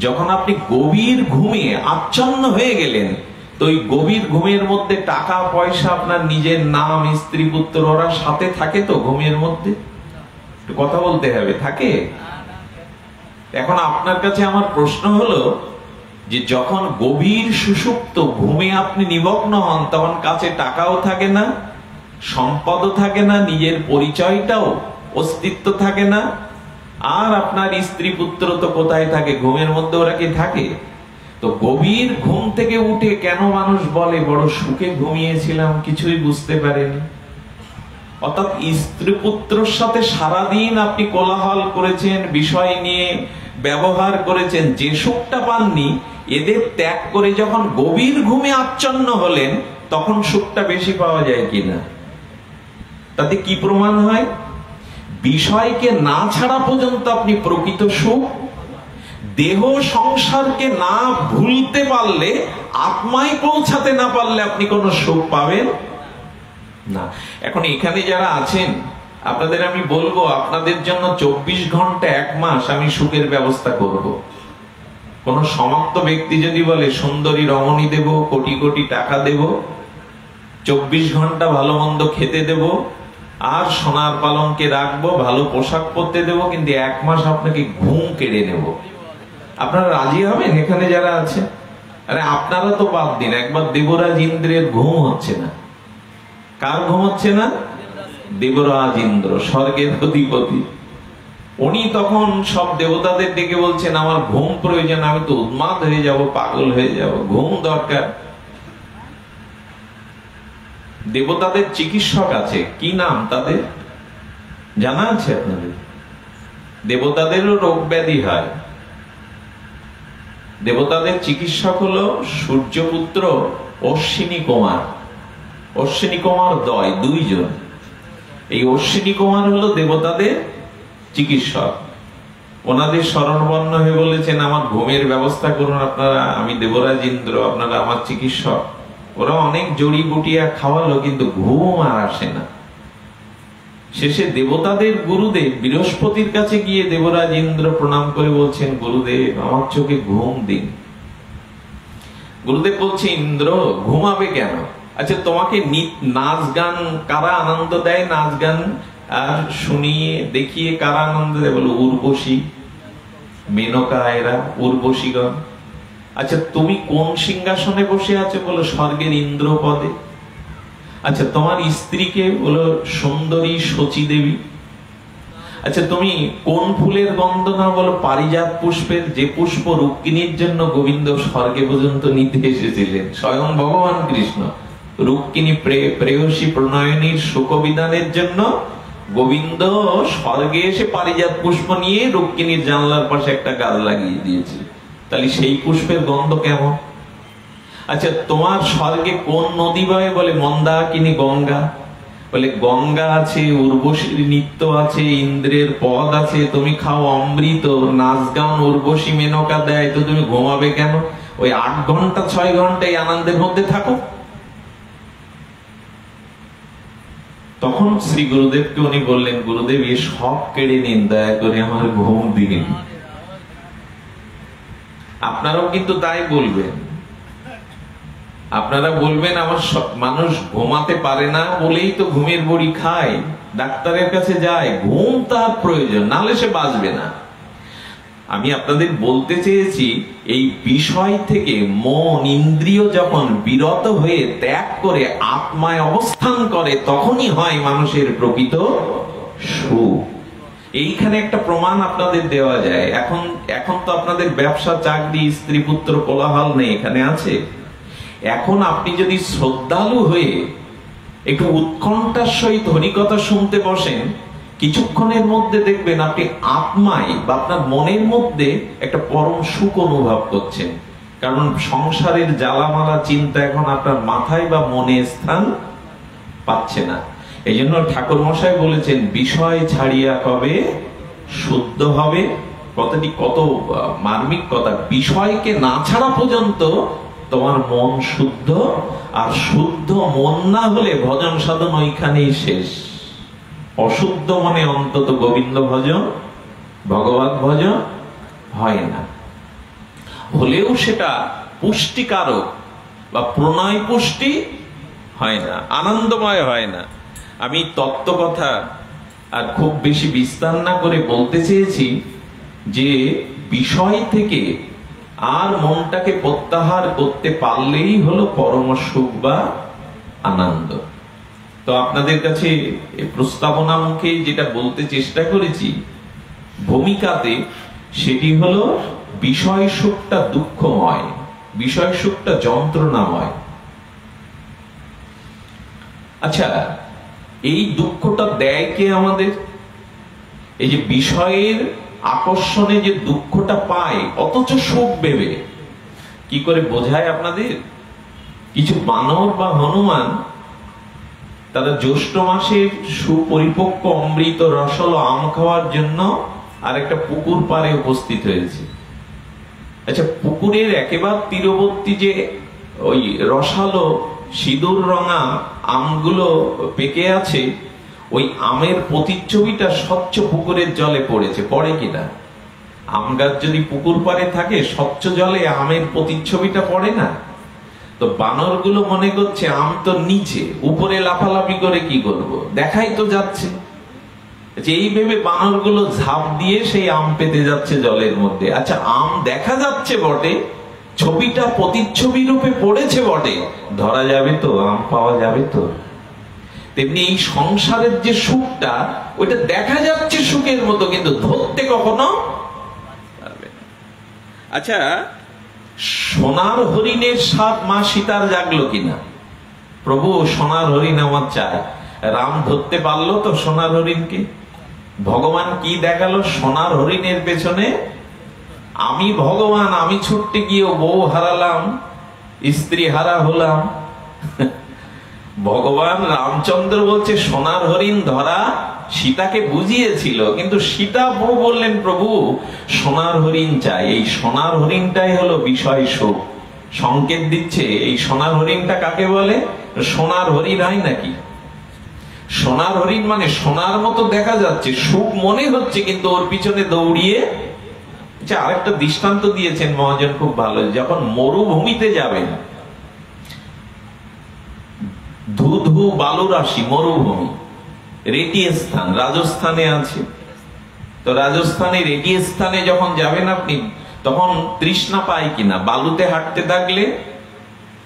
যখন আপনি গভীর ঘুমে আচ্ছন্ন হয়ে গেলেন, তো ওই গভীর ঘুমের মধ্যে টাকা পয়সা, আপনার নিজের নাম, স্ত্রী পুত্র, ওরা সাথে থাকে তো ঘুমের মধ্যে? কথা বলতে হবে, থাকে? এখন আপনার কাছে আমার প্রশ্ন হলো যে যখন গভীর সুষুপ্ত ঘুমে আপনি নিমগ্ন হন, তখন কাছে টাকাও থাকে না, সম্পদও থাকে না, নিজের পরিচয়টাও, অস্তিত্ব থাকে না, আর আপনার স্ত্রী পুত্র তো কোথায় থাকে? ঘুমের মধ্যে ওরা কি থাকে? তো গভীর ঘুম থেকে উঠে কেন মানুষ বলে বড় সুখে ঘুমিয়েছিলাম, কিছুই বুঝতে পারেনি? অর্থাৎ স্ত্রী পুত্রর সাথে সারাদিন আপনি কোলাহল করেছেন, বিষয় নিয়ে ব্যবহার করেছেন, যে সুখটা পাননি, এদের ত্যাগ করে যখন গভীর ঘুমে আচ্ছন্ন হলেন, তখন সুখটা বেশি পাওয়া যায় কিনা? তাতে কি প্রমাণ হয়? বিষয়কে না ছাড়া পর্যন্ত আপনি প্রকৃত সুখ, দেহ সংসারকে না ভুলতে পারলে, আত্মায় পৌঁছাতে না পারলে আপনি কোনো সুখ পাবেন না। এখন এখানে যারা আছেন, আপনাদের আমি বলবো, আপনাদের জন্য 24 ঘন্টা 1 মাস আমি সুখের ব্যবস্থা করব। কোন সমাপ্ত ব্যক্তি যদি বলে সুন্দরী রমণী দেব, কোটি কোটি টাকা দেব, 24 ঘন্টা ভালো মন্দ খেতে দেব, আর সোনার পালঙ্কে রাখবো, ভালো পোশাক পরতে দেব, কিন্তু 1 মাস আপনাকে ঘুম কেড়ে নেব, আপনারা রাজি হবেন? এখানে যারা আছে, আরে আপনারা তো বাদ দিন, একবার দেবরাজ ইন্দ্রের ঘুম হচ্ছে না। কার ঘুম হচ্ছে না? দেবরাজ ইন্দ্র, স্বর্গের অধিপতি। উনি তখন সব দেবতাদের ডেকে বলছেন, আমার ঘুম প্রয়োজন, আমি তো উন্মাদ হয়ে যাব, পাগল হয়ে যাব, ঘুম দরকার। দেবতাদের চিকিৎসক আছে, কি নাম তাদের জানা আছে আপনাদের? দেবতাদেরও রোগ ব্যাধি হয়। দেবতাদের চিকিৎসক হলো সূর্যপুত্র অশ্বিনী কুমার। অশ্বিনী কুমার দ্বয়, 2 জন। এই অশ্বিনী কুমার হলো দেবতাদের চিকিৎসক। ওনাদের শরণাপন্ন হয়ে বলেছেন, আমার ঘুমের ব্যবস্থা করুন আপনারা, আমি দেবরাজ ইন্দ্র, আপনারা আমার চিকিৎসক। ওরা অনেক জড়িবুটিয়া খাওয়ালো, কিন্তু ঘুম আর আসে না। শেষে দেবতাদের গুরুদেব বৃহস্পতির কাছে গিয়ে দেবরাজ ইন্দ্র প্রণাম করে বলছেন, গুরুদেব আমার চোখে ঘুম দিন। গুরুদেব বলছে, ইন্দ্র ঘুমাবে কেন? আচ্ছা, তোমাকে নাচ গান কারা আনন্দ দেয়? নাচ গান আর শুনিয়ে দেখিয়ে কারা আনন্দ দেয়? বলো উর্বশী, মেনকা, এরা উর্বশীগণ। আচ্ছা, তুমি কোন সিংহাসনে বসে আছো? বলো স্বর্গের ইন্দ্র পদে। আচ্ছা, তোমার স্ত্রীকে বলো সুন্দরী শচী দেবী। আচ্ছা, তুমি কোন ফুলের গন্ধ নাও? বলো পারিজাত পুষ্পের, যে পুষ্প রুক্মিণীর জন্য গোবিন্দ স্বর্গে পর্যন্ত নিতে এসেছিলেন। স্বয়ং ভগবান কৃষ্ণ রুক্মিণী প্রেয়সী প্রণয়নীর সুখবিধানের জন্য গোবিন্দ স্বর্গে এসে পারিজাত পুষ্প নিয়ে রুক্মিণীর জানলার পাশে একটা গাছ লাগিয়ে দিয়েছে। তাহলে সেই পুষ্পের গন্ধ কেমন? আচ্ছা, তোমার স্বর্গে কোন নদী বয়? বলে মন্দাকিনী গঙ্গা। বলে গঙ্গা আছে, উর্বশীর নৃত্য আছে, ইন্দ্রের পদ আছে, তুমি খাও অমৃত, নাচ গান উর্বশী মেনকা দেয়, তো তুমি ঘুমাবে কেন? ওই 8 ঘন্টা 6 ঘন্টা এই আনন্দের মধ্যে থাকো। তখন শ্রী গুরুদেবকে উনি বললেন, গুরুদেব এ সব কেড়ে নিন, দয়া করে আমার ঘুম দিন। আপনারাও কিন্তু তাই বলবেন। আপনারা বলবেন, আমার মানুষ ঘুমাতে পারে না বলেই তো ঘুমের বড়ি খায়, ডাক্তারের কাছে যায়, ঘুম তার প্রয়োজন, নাহলে সে বাঁচবে না। আমি আপনাদের বলতে চেয়েছি, এই বিষয় থেকে মন ইন্দ্রিয় যখন বিরত হয়ে ত্যাগ করে আত্মায় অবস্থান করে, তখনই হয় মানুষের প্রকৃত সুখ। এইখানে একটা প্রমাণ আপনাদের দেওয়া যায়। এখন তো আপনাদের ব্যবসা, চাকরি, স্ত্রী পুত্র, কোলাহল নেই, এখানে আছে। এখন আপনি যদি শ্রদ্ধালু হয়ে একটু উৎকণ্ঠার সহিত হরিকথা শুনতে বসেন, কিছুক্ষণের মধ্যে দেখবেন আপনি আত্মায় বা আপনার মনের মধ্যে একটা পরম সুখ অনুভব করছেন। কারণ সংসারের জ্বালামালা চিন্তা এখন আপনার মাথায় বা মনে স্থান পাচ্ছে না। এই জন্য ঠাকুর মশাই বলেছেন, বিষয় ছাড়িয়া কবে শুদ্ধ হবে। কথাটি কত মার্মিক কথা। বিষয়কে না ছাড়া পর্যন্ত তোমার মন শুদ্ধ, আর শুদ্ধ মন না হলে ভজন সাধন ওইখানেই শেষ। অশুদ্ধ মনে অন্তত গোবিন্দ ভজন, ভগবত ভজন হয় না। হলেও সেটা পুষ্টিকারক বা প্রণয় পুষ্টি হয় না, আনন্দময় হয় না। আমি তত্ত্ব কথা আর খুব বেশি বিস্তার না করে বলতে চেয়েছি যে বিষয় থেকে আর মনটাকে প্রত্যাহার করতে পারলেই হলো পরম সুখ বা আনন্দ। তো আপনাদের কাছে প্রস্তাবনা মুখে যেটা বলতে চেষ্টা করেছি ভূমিকাতে, সেটি হলো বিষয় সুখটা দুঃখময়, বিষয় সুখটা যন্ত্রণাময়। আচ্ছা, এই দুঃখটা দেয় কে আমাদের? এই যে বিষয়ের আকর্ষণে যে দুঃখটা পায় অথচ সুখ ভেবে, কি করে বোঝায় আপনাদের? কিছু বানর বা হনুমান তারা জ্যৈষ্ঠ মাসের সুপরিপক্ক অমৃত রসালো আম খাওয়ার জন্য আর একটা পুকুর পাড়ে উপস্থিত হয়েছে। আচ্ছা, পুকুরের একেবারে তীরবর্তী যে ওই রসালো সিঁদুর রঙা আমগুলো পেকে আছে, ওই আমের প্রতিচ্ছবিটা স্বচ্ছ পুকুরের জলে পড়েছে। পড়ে কিনা? আম গাছ যদি পুকুর পাড়ে থাকে স্বচ্ছ জলে আমের প্রতিচ্ছবিটা পড়ে না? তো বানরগুলো মনে করছে আম তো নিচে, উপরে লাফালাফি করে কি করবো, দেখাই তো যাচ্ছে। এই ভেবে বানরগুলো ঝাঁপ দিয়ে সেই আম পেতে যাচ্ছে জলের মধ্যে। আচ্ছা, আম দেখা যাচ্ছে বটে, ছবিটা প্রতিচ্ছবি রূপে পড়েছে বটে, ধরা যাবে তো, আম পাওয়া যাবে তো? তেমনি এই সংসারের যে সুখটা, ওইটা দেখা যাচ্ছে সুখের মতো, কিন্তু ধরতে কখনো পারবে না। আচ্ছা, সোনার হরিণের স্বাদ মা সীতার জাগলো কিনা? প্রভু সোনার হরিণ আমার চাই। রাম ধরতে পারলো তো সোনার হরিণকে? ভগবান কি দেখালো সোনার হরিণের পেছনে? আমি ভগবান, আমি ছুটতে গিয়ে বউ হারালাম, স্ত্রী হারা হলাম। ভগবান রামচন্দ্র বলছে সোনার হরিণ ধরা সীতাকে বুঝিয়েছিল, কিন্তু সীতা বউ বললেন প্রভু সোনার হরিণ চাই। এই সোনার হরিণটাই হলো বিষয় সুখ। সংকেত দিচ্ছে এই সোনার হরিণটা কাকে বলে? সোনার হরিণ হয় নাকি? সোনার হরিণ মানে সোনার মতো দেখা যাচ্ছে, সুখ মনে হচ্ছে, কিন্তু ওর পিছনে দৌড়িয়ে। আরেকটা দৃষ্টান্ত দিয়েছেন মহাজন খুব ভালো। যখন মরুভূমিতে যাবেন, ধু ধু বালু রাশি মরুভূমি, রেটি স্থান রাজস্থানে আছে। তো রাজস্থানে রেটি স্থানে যখন যাবেন আপনি, তখন তৃষ্ণা পায় কিনা? বালুতে হাঁটতে থাকলে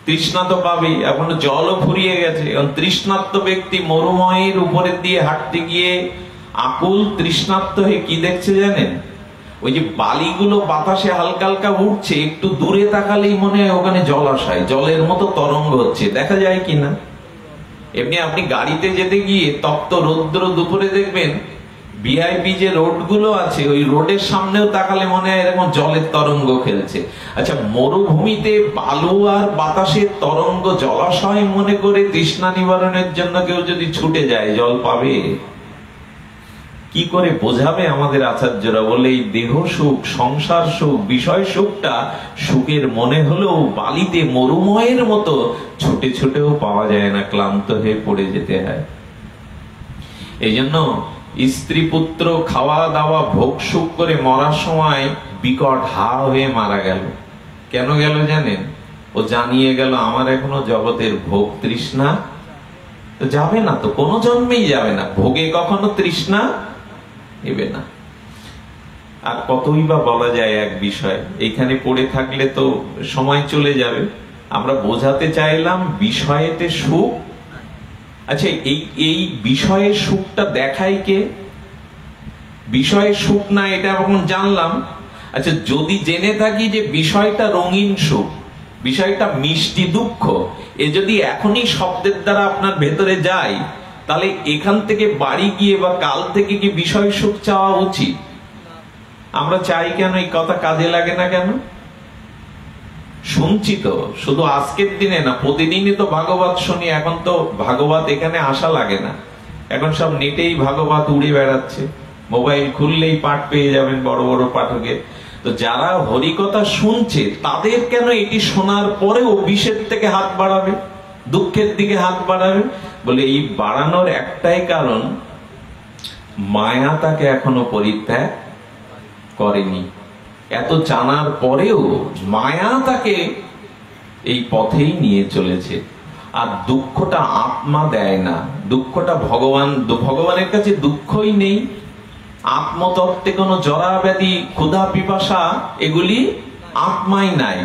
তৃষ্ণা তো পাবে, এখন জলও ফুরিয়ে গেছে। এখন তৃষ্ণার্ত ব্যক্তি মরুময়ের উপরে দিয়ে হাঁটতে গিয়ে আকুল তৃষ্ণার্ত হয়ে কি দেখছে জানেন? ওই যে বালিগুলো বাতাসে হালকা হালকা উঠছে, একটু দূরে তাকালেই মনে হয় ওখানে জলাশয়, জলের মতো তরঙ্গ হচ্ছে, দেখা যায় কিনা? এমনি আপনি গাড়িতে যেতে গিয়ে তপ্ত রৌদ্র দুপুরে দেখবেন ভিআইপি যে রোড গুলো আছে, ওই রোডের সামনেও তাকালে মনে হয় এরকম জলের তরঙ্গ খেলছে। আচ্ছা, মরুভূমিতে বালু আর বাতাসের তরঙ্গ জলাশয় মনে করে তৃষ্ণা নিবারণের জন্য কেউ যদি ছুটে যায়, জল পাবে? কি করে বোঝাবে আমাদের আচার্যরা? বলে এই দেহ সুখ, সংসার সুখ, বিষয় সুখটা সুখের মনে হলেও বালিতে মরুময়ের মতো ছুটে ছুটেও পাওয়া যায় না, ক্লান্ত হয়ে পড়ে যেতে হয়। এই জন্য স্ত্রী পুত্র খাওয়া দাওয়া ভোগ সুখ করে মরার সময় বিকট হা হয়ে মারা গেল। কেন গেল জানেন? ও জানিয়ে গেল আমার এখনো জগতের ভোগ তৃষ্ণা তো যাবে না, তো কোনো জন্মেই যাবে না, ভোগে কখনো তৃষ্ণা নেবে না। আর কতই বা বলা যায় এক বিষয়, এইখানে পড়ে থাকলে তো সময় চলে যাবে। আমরা বোঝাতে চাইলাম বিষয়েতে সুখ। আচ্ছা, এই বিষয়ের সুখটা দেখায় কে? বিষয়ের সুখ না এটা এখন জানলাম। আচ্ছা, যদি জেনে থাকি যে বিষয়টা রঙিন সুখ, বিষয়টা মিষ্টি দুঃখ, এ যদি এখনই শব্দের দ্বারা আপনার ভেতরে যায়, তাহলে এখান থেকে বাড়ি গিয়ে বা কাল থেকে কি বিষয় সুখ চাওয়া উচিত? আমরা চাই কেন? এই কথা কাজে লাগে না কেন? শুনছি তো শুধু আজকের দিনে না, প্রতিদিনই তো ভাগবত শুনি। এখন তো ভাগবত এখানে আসা লাগে না, এখন সব নেটেই ভাগবত উড়ে বেড়াচ্ছে, মোবাইল খুললেই পাঠ পেয়ে যাবেন বড় বড় পাঠকে। তো যারা হরিকথা শুনছে তাদের কেন এটি শোনার পরেও বিষের থেকে হাত বাড়াবে, দুঃখের দিকে হাত বাড়াবে? বলে এই বাড়ানোর একটাই কারণ, মায়া তাকে এখনো পরিত্যাগ করেনি। এত জানার পরেও মায়া তাকে এই পথেই নিয়ে চলেছে। আর দুঃখটা আত্মা দেয় না, দুঃখটা ভগবানের কাছে দুঃখই নেই। আত্মতত্ত্বে কোনো জরা ব্যাধি, ক্ষুধা পিপাসা এগুলি আত্মাই নাই।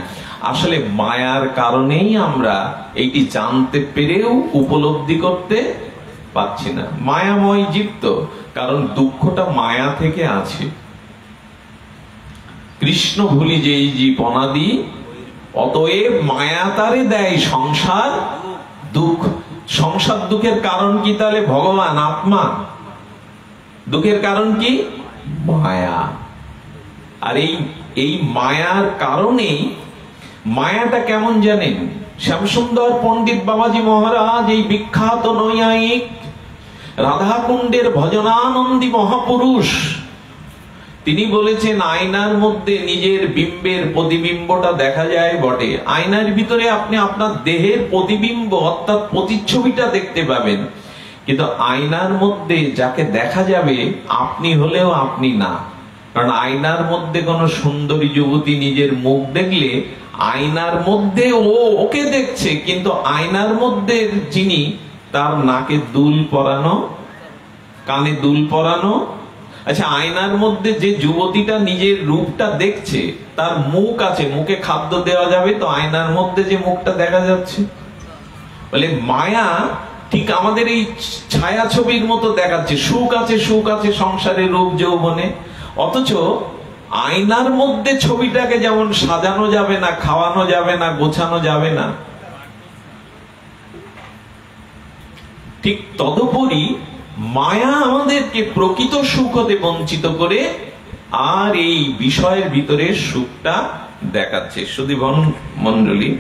আসলে মায়ার কারণেই আমরা এইটি জানতে পেরেও উপলব্ধি করতে পারছি না। মায়াময় জীব তো, কারণ দুঃখটা মায়া থেকে আছে। কৃষ্ণ ভুলি যেই জীব অনাদি, অতএব মায়া তারে দেয় সংসার দুঃখ। সংসার দুঃখের কারণ কি তাহলে? ভগবান, আত্মা। দুঃখের কারণ কি? মায়া। আর এই মায়ার কারণেই, মায়াটা কেমন জানেন? শ্যামসুন্দর পণ্ডিত বাবাজি মহারাজ, এই বিখ্যাত নৈয়ায়িক, রাধাকুণ্ডের ভজনানন্দী মহাপুরুষ, তিনি বলেছেন আয়নার মধ্যে নিজের বিম্বের প্রতিবিম্বটা দেখা যায় বটে, আয়নার ভিতরে আপনি আপনার দেহের প্রতিবিম্ব অর্থাৎ প্রতিচ্ছবিটা দেখতে পাবেন, কিন্তু আয়নার মধ্যে যাকে দেখা যাবে আপনি হলেও আপনি না। কারণ আয়নার মধ্যে কোন সুন্দরী যুবতী নিজের মুখ দেখলে আয়নার মধ্যে ওকে দেখছে, কিন্তু আয়নার মধ্যে যিনি, তার নাকে দুল পরানো, কানে দুল পরানো। আচ্ছা, আয়নার মধ্যে যে যুবতীটা নিজের রূপটা দেখছে, তার মুখ আছে, মুখে খাদ্য দেওয়া যাবে, তো আয়নার মধ্যে যে মুখটা দেখা যাচ্ছে। বলে মায়া ঠিক আমাদের এই ছায়া ছবির মতো দেখাচ্ছে, সুখ আছে, সুখ আছে সংসারে, রূপ যৌবনে, অথচ আয়নার মধ্যে ছবিটাকে যেমন সাজানো যাবে না, খাওয়ানো যাবে না, গোছানো যাবে না, ঠিক তদুপরি মায়া আমাদেরকে প্রকৃত সুখ হতে বঞ্চিত করে আর এই বিষয়ের ভিতরে সুখটা দেখাচ্ছে। শুধু মন্ডলী,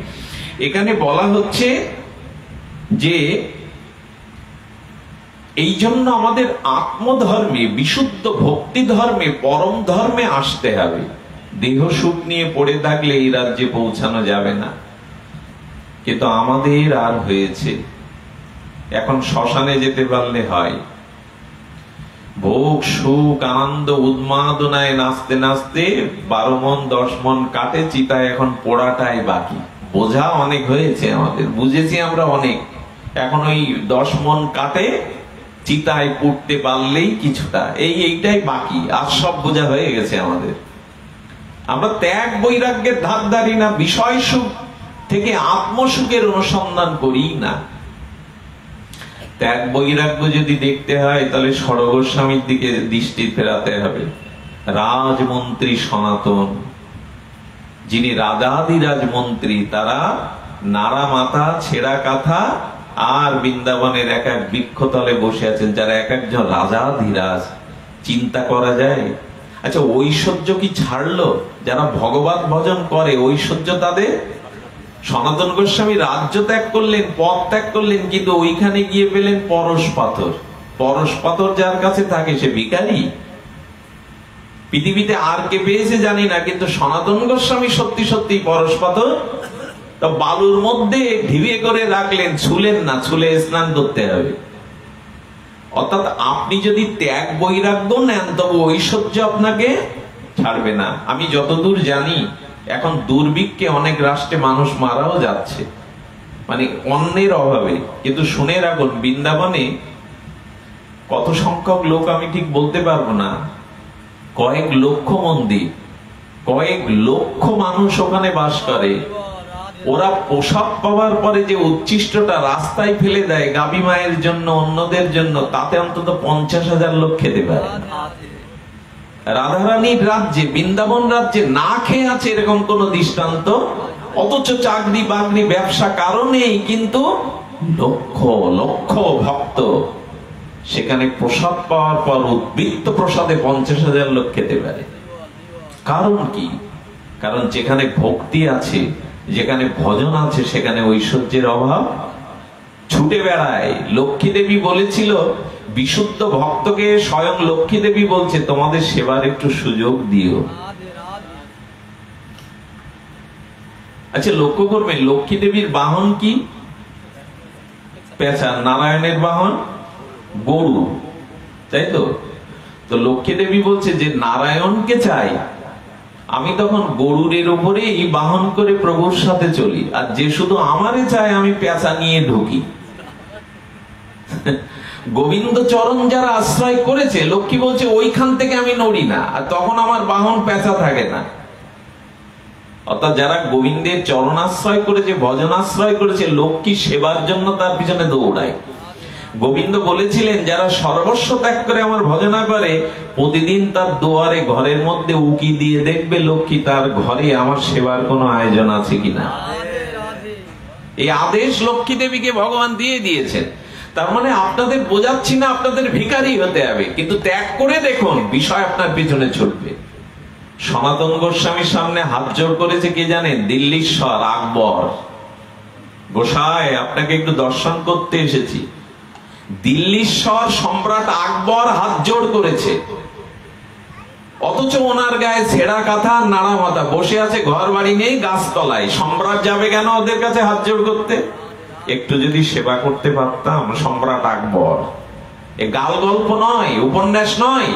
এখানে বলা হচ্ছে যে এই জন্য আমাদের আত্মধর্মে, বিশুদ্ধ ভক্তি ধর্মে, পরম ধর্মে আসতে হবে। দেহ সুখ নিয়ে পড়ে থাকলে এই রাজ্যে পৌঁছানো যাবে না। কিন্তু আমাদের আর হয়েছে, এখন শ্মশানে যেতে পারলে হয়। ভোগ সুখ আনন্দ উন্মাদনায় নাচতে নাচতে 12 মন 10 মন কাটে, চিতায় এখন পোড়াটাই বাকি। বোঝা অনেক হয়েছে আমাদের, বুঝেছি আমরা অনেক, এখন ওই 10 মন কাটে চিতায় পুড়তে পারলেই কিছুটা, এইটাই বাকি, আর সব বোঝা হয়ে গেছে আমাদের। আমরা ত্যাগ বৈরাগ্যের ধার ধারি না, বিষয় সুখ থেকে আত্মসুখের অনুসন্ধান করি না। ত্যাগ বৈরাগ্য যদি দেখতে হয় তাহলে সরগোস্বামীর দিকে দৃষ্টি ফেরাতে হবে। রাজমন্ত্রী সনাতন, যিনি রাজাধিরাজ মন্ত্রী, তারা নাড়া মাথা, ছেঁড়া কাঁথা আর বৃন্দাবনের এক এক বৃক্ষতলে বসে আছেন, যারা এক একজন রাজাধিরাজ। চিন্তা করা যায়? আচ্ছা, ঐশ্বর্য কি ছাড়লো? যারা ভগবত ভজন করে ঐশ্বর্য তাদের। সনাতন গোস্বামী রাজ্য ত্যাগ করলেন, পদ ত্যাগ করলেন, কিন্তু ওইখানে গিয়ে পেলেন পরশ পাথর। পরশ পাথর যার কাছে থাকে সে ভিখারি। পৃথিবীতে আর কে পেয়েছে জানি না, কিন্তু সনাতন গোস্বামী সত্যি সত্যি পরশ পাথর তো বালুর মধ্যে ঢিবে করে রাখলেন, ছুলেন না, ছুলে স্নান করতে হবে। অর্থাৎ আপনি যদি ত্যাগ বৈরাগ্য নেন তবে ঐশ্বর্য আপনাকে ছাড়বে না। আমি যতদূর জানি এখন দুর্ভিক্ষে অনেক রাষ্ট্রে মানুষ মারাও যাচ্ছে, মানে অন্নের অভাবে। কিন্তু শুনে রাখুন, বৃন্দাবনে কত সংখ্যক লোক আমি ঠিক বলতে পারবো না, কয়েক লক্ষ মন্দির, কয়েক লক্ষ মানুষ ওখানে বাস করে। ওরা পোশাক পাওয়ার পরে যে উচ্ছিষ্টটা রাস্তায় ফেলে দেয় গাবি মায়ের জন্য, অন্যদের জন্য, তাতে অন্তত 50,000 লোক খেতে পারে। রাধারানীর রাজ্যে, বৃন্দাবন রাজ্যে না খেয়ে আছে এরকম কোন দৃষ্টান্ত, অথচ চাকরি বাকরি ব্যবসা কারণেই কিন্তু লক্ষ লক্ষ ভক্ত সেখানে প্রসাদ পাওয়ার পর উদ্বৃত্ত প্রসাদে 50,000 লোক খেতে পারে। কারণ কি? কারণ যেখানে ভক্তি আছে, যেখানে ভজন আছে, সেখানে ঐশ্বর্যের অভাব ছুটে বেড়ায়। লক্ষ্মী দেবী বলেছিল, বিশুদ্ধ ভক্তকে স্বয়ং লক্ষ্মী দেবী বলছে তোমাদের সেবার একটু সুযোগ দিও। আচ্ছা, লক্ষ্য করবেন লক্ষ্মী দেবীর বাহন কি? পেঁচা। নারায়ণের বাহন গরু, তাই তো? তো লক্ষ্মী দেবী বলছে যে নারায়ণকে চাই, আমি তখন গরুরের উপরে এই বাহন করে প্রভুর সাথে চলি, আর যে শুধু আমারে চায় আমি পেঁচা নিয়ে ঢুকি। গোবিন্দ চরণ যারা আশ্রয় করেছে, লক্ষ্মী বলছে ওইখান থেকে আমি নড়ি না, আর তখন আমার বাহন পেঁচা থাকে না। অর্থাৎ যারা গোবিন্দের চরণ আশ্রয় করেছে, ভজন আশ্রয় করেছে, লক্ষ্মী সেবার জন্য তার পিছনে দৌড়ায়। গোবিন্দ বলেছিলেন যারা সর্বস্ব ত্যাগ করে আমার ভজনা করে, প্রতিদিন তার দুয়ারে ঘরের মধ্যে উকি দিয়ে দেখবে লক্ষ্মী তার ঘরে আমার সেবার কোনো আয়োজন আছে কিনা। এই আদেশ লক্ষ্মী দেবীকে ভগবান দিয়ে দিয়েছেন। তার মানে আপনাদের বোঝাচ্ছি না আপনাদের ভিখারি হতে হবে, কিন্তু ত্যাগ করে দেখুন বিষয় আপনার পিছনে ছুটবে। সনাতন গোস্বামীর সামনে হাত জোড় করেছে কে জানেন? দিল্লীশ্বর আকবর। গোসাই আপনাকে একটু দর্শন করতে এসেছি। দিল্লীশ্বর সম্রাট আকবর হাত জোড় করেছে, অথচ ওনার গায়ে ছেঁড়া কাঁথা, নাড়া মাথা, বসে আছে, ঘর বাড়ি নেই, গাছতলায়। সম্রাট যাবে কেন ওদের কাছে হাত জোড় করতে? একটু যদি সেবা করতে পারতাম। সম্রাট আকবর, এ গাল গল্প নয়, উপন্যাস নয়।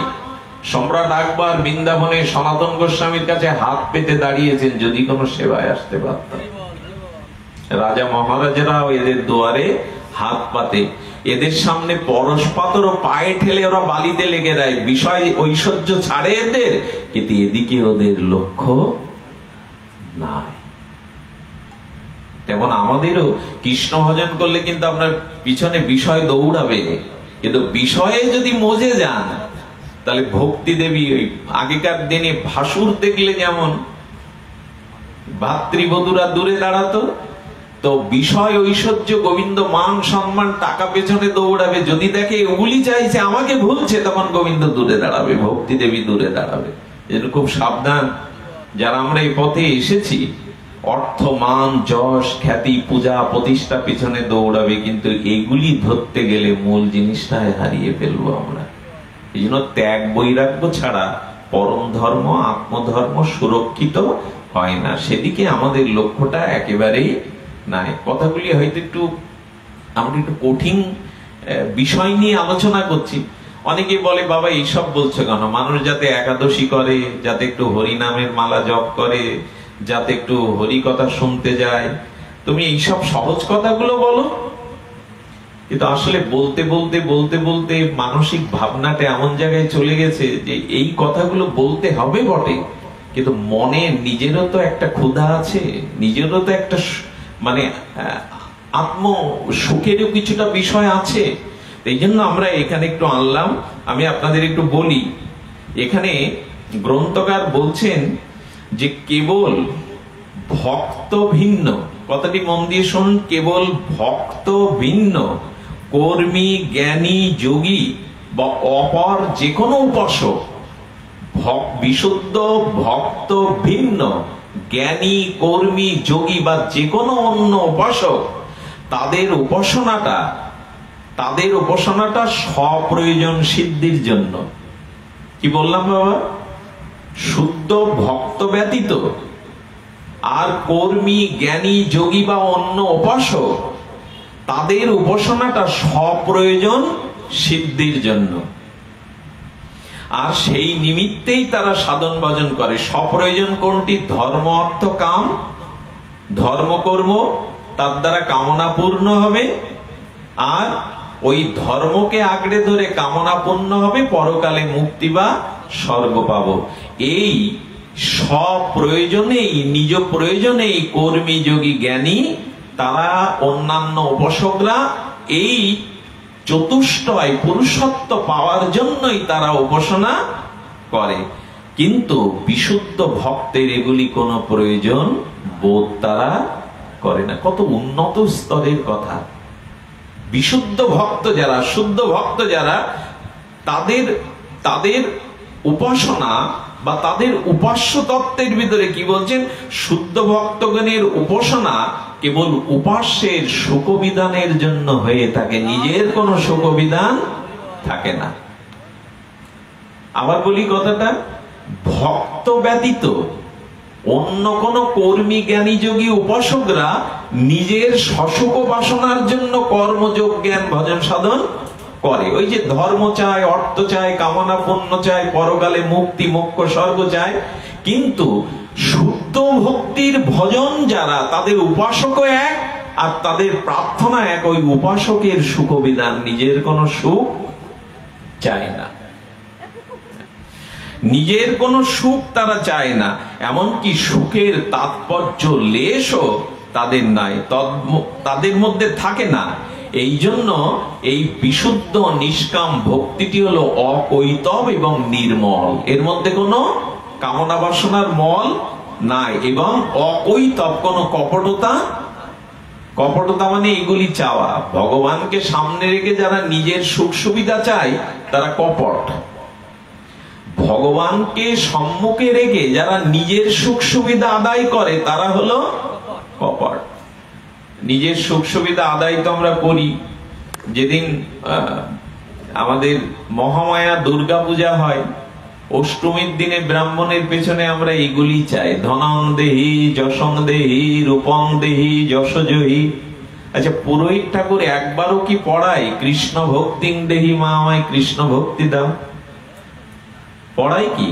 সম্রাট আকবর বৃন্দাবনে সনাতন গোস্বামীর কাছে হাত পেতে দাঁড়িয়েছেন, যদি কোনো সেবায় আসতে পারতাম। রাজা মহারাজেরাও এদের দুয়ারে হাত পাতে, এদের সামনে পরশ পাথর ও পায়ে ঠেলে ওরা বালিতে লেগে দেয়। বিষয় ঐশ্বর্য ছাড়ে এদের, কিন্তু এদিকে ওদের লক্ষ্য নাই। তেমন আমাদেরও কৃষ্ণ ভজন করলে কিন্তু আপনার পিছনে বিষয় দৌড়াবে, কিন্তু বিষয়ে যদি মজে যান তাহলে ভক্তি দেবী। ওই আগেকার দিনে ভাসুর দেখলে যেমন ভাতৃবধূরা দূরে দাঁড়াতো, তো বিষয় ঐশ্বর্য গোবিন্দ মান সম্মান টাকা পেছনে দৌড়াবে। যদি দেখে ওগুলি চাইছে, আমাকে ভুলছে, তখন গোবিন্দ দূরে দাঁড়াবে, ভক্তি দেবী দূরে দাঁড়াবে। এজন্য খুব সাবধান যারা আমরা এই পথে এসেছি। অর্থ, মান, যশ, খ্যাতি, পূজা, প্রতিষ্ঠা পিছনে দৌড়াবে, কিন্তু এগুলি ধরতে গেলে মূল জিনিসটাই হারিয়ে ফেলবো আমরা। এই জন্য ত্যাগ বৈরাগ্য ছাড়া পরম ধর্ম, আত্মধর্ম সুরক্ষিত হয় না। সেদিকে আমাদের লক্ষ্যটা একেবারেই নাই। কথাগুলি হয়তো একটু আমরা একটু কঠিন বিষয় নিয়ে আলোচনা করছি। অনেকে বলে বাবা এইসব বলছো কেন? মানুষ যাতে একাদশী করে, যাতে একটু হরি নামের মালা জপ করে, যাতে একটু হরি কথা শুনতে যায়, তুমি এইসব সহজ কথাগুলো বলো। কিন্তু আসলে বলতে বলতে বলতে বলতে মানসিক ভাবনাটা এমন জায়গায় চলে গেছে যে এই কথাগুলো বলতে হবে বটে, কিন্তু মনে নিজেরও তো একটা ক্ষুধা আছে, নিজেরও তো একটা মানে আত্ম সুখেরও কিছুটা বিষয় আছে। এই জন্য আমরা এখানে একটু আনলাম। আমি আপনাদের একটু বলি, এখানে গ্রন্থকার বলছেন যে কেবল ভক্ত ভিন্ন, কথাটি মন দিয়ে শুনুন, কেবল ভক্ত ভিন্ন কর্মী, জ্ঞানী, যোগী বা অপর যে কোনো উপাসক, বিশুদ্ধ ভক্ত ভিন্ন জ্ঞানী, কর্মী, যোগী বা যে কোনো অন্য উপাসক, তাদের উপাসনাটা স্বপ্রয়োজন সিদ্ধির জন্য। কি বললাম বাবা? শুদ্ধ ভক্ত ব্যতীত আর কর্মী, জ্ঞানী, যোগী বা অন্য উপাসক, তাদের উপাসনাটা স্বপ্রয়োজন সিদ্ধির জন্য। আর সেই নিমিত্তেই তারা সাধন ভজন করে। স্বপ্রয়োজন কোনটি? ধর্ম, অর্থ, কাম। ধর্ম কর্ম তার দ্বারা কামনা পূর্ণ হবে, আর ওই ধর্মকে আঁকড়ে ধরে কামনা পূর্ণ হবে, পরকালে মুক্তি বা স্বর্গ পাবো। এই স্বপ্রয়োজনেই, নিজ প্রয়োজনেই কর্মী, যোগী, জ্ঞানী, তারা অন্যান্য উপাসকরা এই চতুষ্টয় পুরুষত্ব পাওয়ার জন্যই তারা উপাসনা করে। কিন্তু বিশুদ্ধ ভক্তের এগুলি কোনো প্রয়োজন বোধ তারা করে না। কত উন্নত স্তরের কথা! বিশুদ্ধ ভক্ত যারা, শুদ্ধ ভক্ত যারা, তাদের উপাসনা বা তাদের উপাস্য তত্ত্বের ভিতরে কি বলছেন? শুদ্ধ ভক্তগণের উপাসনা কেবল উপাস্যের সুখবিধানের জন্য হয়ে থাকে, নিজের কোনো সুখবিধান থাকে না। আবার বলি কথাটা, ভক্ত ব্যতীত অন্য কোন কর্মী জ্ঞানী যোগী উপাসকরা নিজের শশুক বাসনার জন্য কর্মযোগ জ্ঞান ভজন সাধন করে। ওই যে ধর্ম চায়, অর্থ চায়, কামনা পূর্ণ চায়, পরকালে মুক্তি, মোক্ষ, স্বর্গ চায়, কিন্তু শুদ্ধ ভক্তির ভজন যারা, তাদের উপাসকও এক আর তাদের প্রার্থনা এক। ওই উপাসকের সুখ বিধান, নিজের কোন সুখ চায় না, নিজের কোন সুখ তারা চায় না, এমনকি সুখের তাৎপর্য লেশও তাদের নাই, তাদের মধ্যে থাকে না। এই জন্য এই বিশুদ্ধ নিষ্কাম ভক্তিটি হলো অকৈতব এবং নির্মল, এর মধ্যে কোনো কামনা বাসনার মল নাই, এবং অকৈতব, কোনো কপটতা। কপটতা মানে এগুলি চাওয়া, ভগবানকে সামনে রেখে যারা নিজের সুখ সুবিধা চায় তারা কপট। ভগবানকে সম্মুখে রেখে যারা নিজের সুখ সুবিধা আদায় করে তারা হলো কপট। নিজের সুখ সুবিধা আদায় তো আমরা করি। যেদিন আমাদের মহামায়া দুর্গা পূজা হয়, অষ্টমীর দিনে ব্রাহ্মণের পেছনে আমরা এগুলি চাই, ধনং দেহি, যশং দেহি, রূপং দেহি, যশোজহি। আচ্ছা, পুরোহিত ঠাকুর একবারও কি পড়ায় কৃষ্ণ ভক্তিং দেহি মা, আমায় কৃষ্ণ ভক্তি দাও? পড়ায় কি?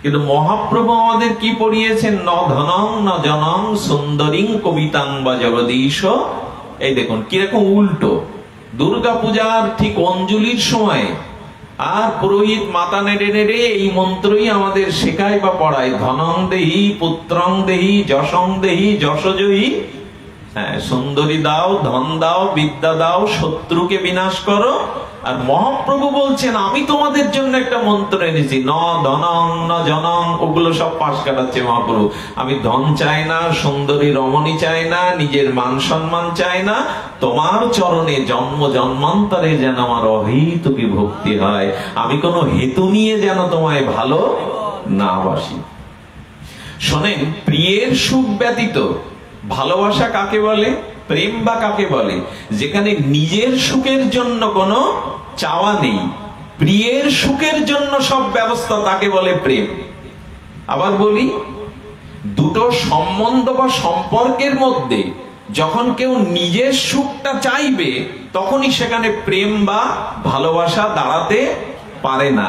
কিন্তু মহাপ্রভু আমাদের কি পড়িয়েছেন? ন ধনং ন জনং সুন্দরীং কবিতাং বা জগদীশ। এই দেখুন কিরকম উল্টো। দুর্গা পূজার ঠিক অঞ্জলির সময় আর পুরোহিত মাথা নেড়ে নেড়ে এই মন্ত্রই আমাদের শেখায় বা পড়ায়, ধনং দেহি, পুত্রং দেহি, যশং দেহি, যশোজহি। হ্যাঁ, সুন্দরী দাও, ধন দাও, বিদ্যা দাও, শত্রুকে বিনাশ করো। আর মহাপ্রভু বলছেন আমি তোমাদের জন্য একটা মন্ত্র এনেছি, ন ধনং ন জনং। ওগুলো সব পাশ কাটাচ্ছে মহাপ্রভু। আমি ধন চাই না, সুন্দরী রমণী চাই না, নিজের মান সম্মান চাই না, তোমার চরণে জন্ম জন্মান্তরে যেন আমার অহেতুকী ভক্তি হয়, আমি কোনো হেতু নিয়ে যেন তোমায় ভালো না বাসি। শোনেন, প্রিয়ের সুখ ব্যতীত ভালোবাসা কাকে বলে? প্রেম বা কাকে বলে? যেখানে নিজের সুখের জন্য কোনো চাওয়া নেই, প্রিয়ের সুখের জন্য সব ব্যবস্থা, তাকে বলে প্রেম। আবার বলি, দুটো সম্বন্ধ বা সম্পর্কের মধ্যে যখন কেউ নিজের সুখটা চাইবে তখনই সেখানে প্রেম বা ভালোবাসা দাঁড়াতে পারে না।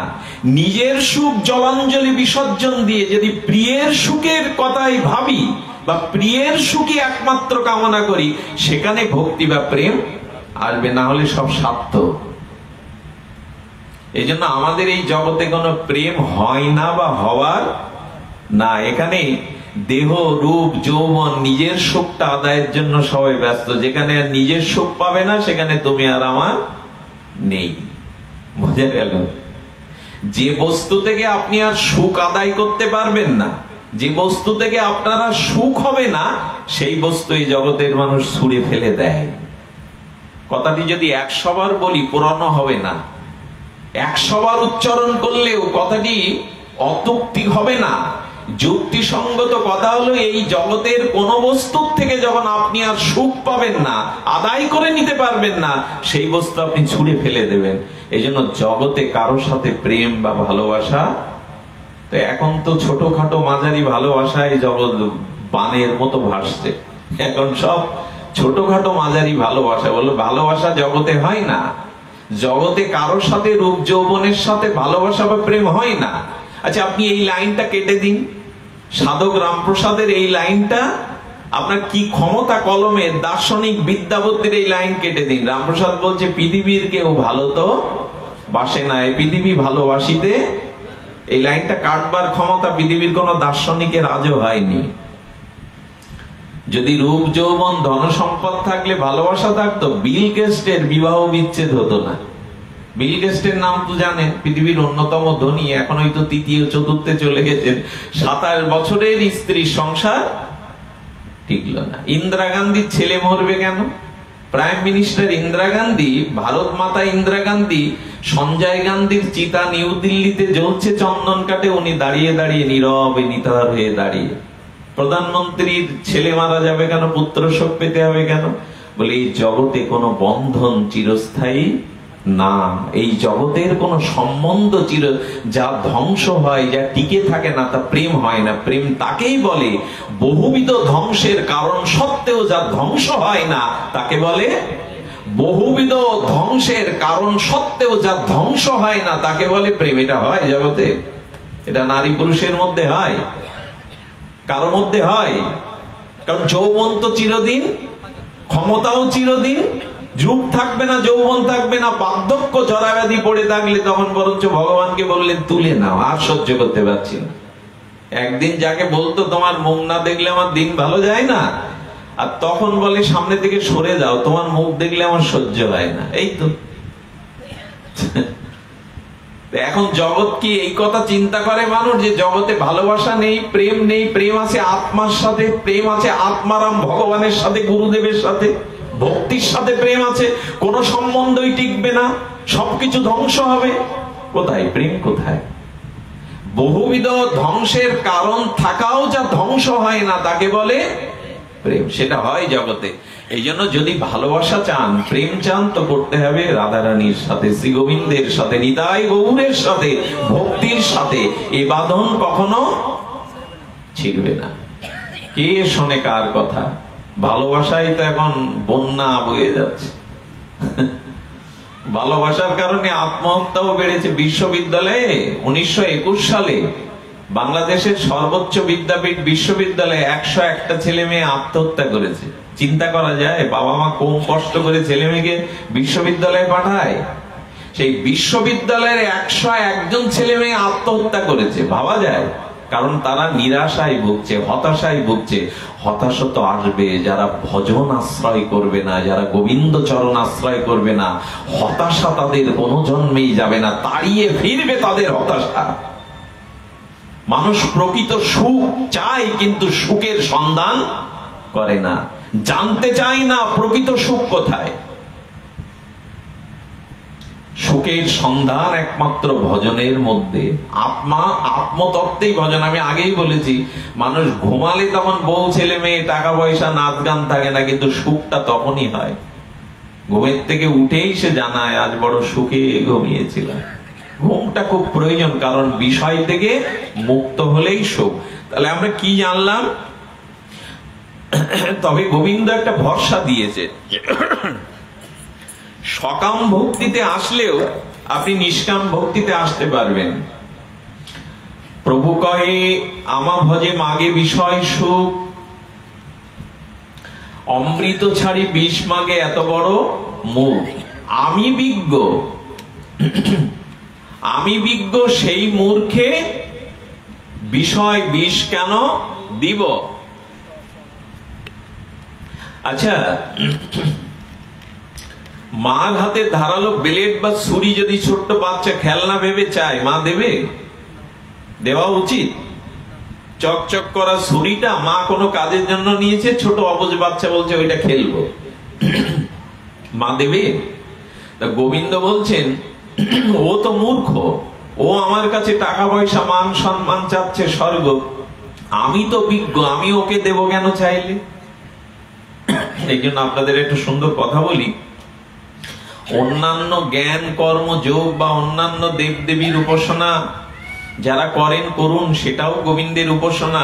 নিজের সুখ জলাঞ্জলি বিসর্জন দিয়ে যদি প্রিয়ের সুখের কথাই ভাবি বা প্রিয়ের সুখী একমাত্র কামনা করি, সেখানে ভক্তি বা প্রেম আসবে, না হলে সব স্বার্থ। এই জন্য আমাদের এই জগতে কোনো প্রেম হয় না বা হওয়ার না। এখানে দেহ, রূপ, যৌবন, নিজের সুখটা আদায়ের জন্য সবাই ব্যস্ত। যেখানে আর নিজের সুখ পাবে না সেখানে তুমি আর আমার নেই। বুঝে গেল? যে বস্তু থেকে আপনি আর সুখ আদায় করতে পারবেন না, যে বস্তু থেকে আপনারা সুখ হবে না, সেই বস্তু এই জগতের মানুষ ছুঁড়ে ফেলে দেয়। কথাটি যদি 100 বার বলি পুরানো হবে না, 100 বার উচ্চারণ করলেও কথাটি অযৌক্তি হবে না। যুক্তিসঙ্গত কথা হলো, এই জগতের কোন বস্তুর থেকে যখন আপনি আর সুখ পাবেন না, আদায় করে নিতে পারবেন না, সেই বস্তু আপনি ছুঁড়ে ফেলে দেবেন। এই জন্য জগতে কারোর সাথে প্রেম বা ভালোবাসা, তো এখন তো ছোটখাটো মাঝারি ভালোবাসা এই জগৎ বানের মতো ভাসছে। এখন সব ছোটখাটো মাঝারি ভালোবাসা, বলো ভালোবাসা জগতে হয় না। জগতে কারোর সাথে রূপ যৌবনের সাথে ভালোবাসা বা প্রেম হয় না। আচ্ছা, আপনি এই লাইনটা কেটে দিন, সাধক রামপ্রসাদের এই লাইনটা, আপনার কি ক্ষমতা কলমে, দার্শনিক বিদ্যাপতির এই লাইন কেটে দিন। রামপ্রসাদ বলছে পৃথিবীর কেউ ভালো তো বাসে না, পৃথিবী ভালোবাসিতে। এই লাইনটা কাটবার ক্ষমতা পৃথিবীর কোন দার্শনিকের আজও হয়নি। যদি রূপ যৌবন ধন সম্পদ থাকলে, ভালোবাসা থাকতো, বিল গেটসের বিবাহ বিচ্ছেদ হতো না। বিল গেটসের নাম তো জানেন, পৃথিবীর অন্যতম ধনী, এখন হয়তো তৃতীয় চতুর্থে চলে গেছেন। 27 বছরের স্ত্রীর সংসার টিকলো না। ইন্দিরা গান্ধীর ছেলে মরবে কেন? প্রাইম মিনিস্টার ইন্দিরা গান্ধী, ভারত মাতা ইন্দিরা গান্ধী, সঞ্জয় গান্ধীর চিতা নিউ দিল্লিতে জ্বলছে চন্দন কাটে, উনি দাঁড়িয়ে দাঁড়িয়ে নীরবে নিথর হয়ে দাঁড়িয়ে। প্রধানমন্ত্রীর ছেলে মারা যাবে কেন? পুত্র শোক পেতে হবে কেন? বলে এই জগতে কোনো বন্ধন চিরস্থায়ী না, এই জগতের কোন সম্বন্ধ যা ধ্বংস হয়, যা টিকে থাকে না, তা প্রেম হয় না। প্রেম তাকেই বলে বহুবিধ ধ্বংসের কারণ সত্ত্বেও যা ধ্বংস হয় না তাকে বলে বহুবিধ ধ্বংসের কারণ সত্ত্বেও যা ধ্বংস হয় না তাকে বলে প্রেম। এটা হয় জগতে? এটা নারী পুরুষের মধ্যে হয়? কারোর মধ্যে হয়? কারণ যৌবন তো চিরদিন, ক্ষমতাও চিরদিন, যুগ থাকবে না, যৌবন থাকবে না, বার্ধক্য জরাব্যাধি পড়ে থাকলে তখন বরঞ্চ ভগবানকে বললেন তুলে নাও, আর সহ্য করতে পারছি না। একদিন যাকে বলতো তোমার মুখ না দেখলে আমার দিন ভালো যায় না, আর তখন বলে সামনে থেকে সরে যাও, তোমার মুখ দেখলে আমার সহ্য হয় না। এই তো এখন জগৎ কি এই কথা চিন্তা করে মানুষ যে জগতে ভালোবাসা নেই, প্রেম নেই? প্রেম আছে আত্মার সাথে, প্রেম আছে আত্মারাম ভগবানের সাথে, গুরুদেবের সাথে, ভক্তির সাথে প্রেম আছে। কোন সম্বন্ধই টিকবে না, সবকিছু ধ্বংস হবে। কোথায় প্রেম? কোথায়? বহুবিধ ধ্বংসের কারণ থাকাও যা ধ্বংস হয় না তাকে বলে প্রেম। সেটা হয় জগতে। এই জন্য যদি ভালোবাসা চান, প্রেম চান, তো করতে হবে রাধারানীর সাথে, শ্রী গোবিন্দের সাথে, নিতাই গৌরের সাথে, ভক্তির সাথে। এ বাঁধন কখনো ছিড়বে না। কে শোনে কার কথা? ভালোবাসাই তো এখন বন্যা বয়ে যাচ্ছে। ভালোবাসার কারণে আত্মহত্যাও বেড়েছে। বিশ্ববিদ্যালয়ে 1921 সালে বাংলাদেশের সর্বোচ্চ বিদ্যাপীঠ বিশ্ববিদ্যালয়ে 101টা ছেলে মেয়ে আত্মহত্যা করেছে। চিন্তা করা যায় বাবা মা কম কষ্ট করে ছেলে মেয়েকে বিশ্ববিদ্যালয়ে পাঠায়, সেই বিশ্ববিদ্যালয়ের 101 জন ছেলে মেয়ে আত্মহত্যা করেছে। ভাবা যায়? কারণ তারা নিরাশায় ভুগছে, হতাশায় ভুগছে। হতাশা তো আসবে যারা ভজন আশ্রয় করবে না, যারা গোবিন্দ চরণ আশ্রয় করবে না। হতাশা তাদের কোনো জন্মেই যাবে না, তাড়িয়ে ফিরবে তাদের হতাশা। মানুষ প্রকৃত সুখ চায় কিন্তু সুখের সন্ধান করে না, জানতে চায় না প্রকৃত সুখ কোথায়। সুখের সন্ধান একমাত্র ভজনের মধ্যে। আত্মতত্ত্বেই ভজন। আমি আগেই বলেছি, মানুষ ঘুমালে তখন বউ ছেলে মেয়ে টাকা পয়সা নাচ গান থাকে না, কিন্তু সুখটা তখনই হয় ঘুমের থেকে উঠেই সে জানায় আজ বড় সুখে ঘুমিয়েছিলাম। ঘুমটা খুব প্রয়োজন, কারণ বিষয় থেকে মুক্ত হলেই সুখ। তাহলে আমরা কি জানলাম? তবে গোবিন্দ একটা ভরসা দিয়েছে, সকাম ভক্তিতে আসলেও আপনি নিষ্কাম ভক্তিতে আসতে পারবেন। প্রভু কহে আমা ভজে মাগে বিষয় সুখ, অমৃত ছাড়ি বিষ মাগে এত বড় মুখ। আমি বিজ্ঞ, আমি বিজ্ঞ সেই মূর্খে বিষয় বিষ কেন দিব। আচ্ছা, মার হাতে ধারালো ব্লেড বা ছুরি যদি ছোট্ট বাচ্চা খেলনা ভেবে চায়, মা দেবে? দেওয়া উচিত? চকচক করা ছুরিটা মা কোনো কাজের জন্য নিয়েছে, ছোট অবুঝ বাচ্চা বলছে ওইটা খেলবো, মা দেবে? তা গোবিন্দ বলছেন ও তো মূর্খ, ও আমার কাছে টাকা পয়সা মান সম্মান চাচ্ছে, স্বর্গ। আমি তো বিজ্ঞ, আমি ওকে দেব কেন চাইলে? এই জন্য আপনাদের একটু সুন্দর কথা বলি। অন্যান্য জ্ঞান কর্ম যোগ বা অন্যান্য দেবদেবীর উপাসনা যারা করেন করুন, সেটাও গোবিন্দের উপাসনা,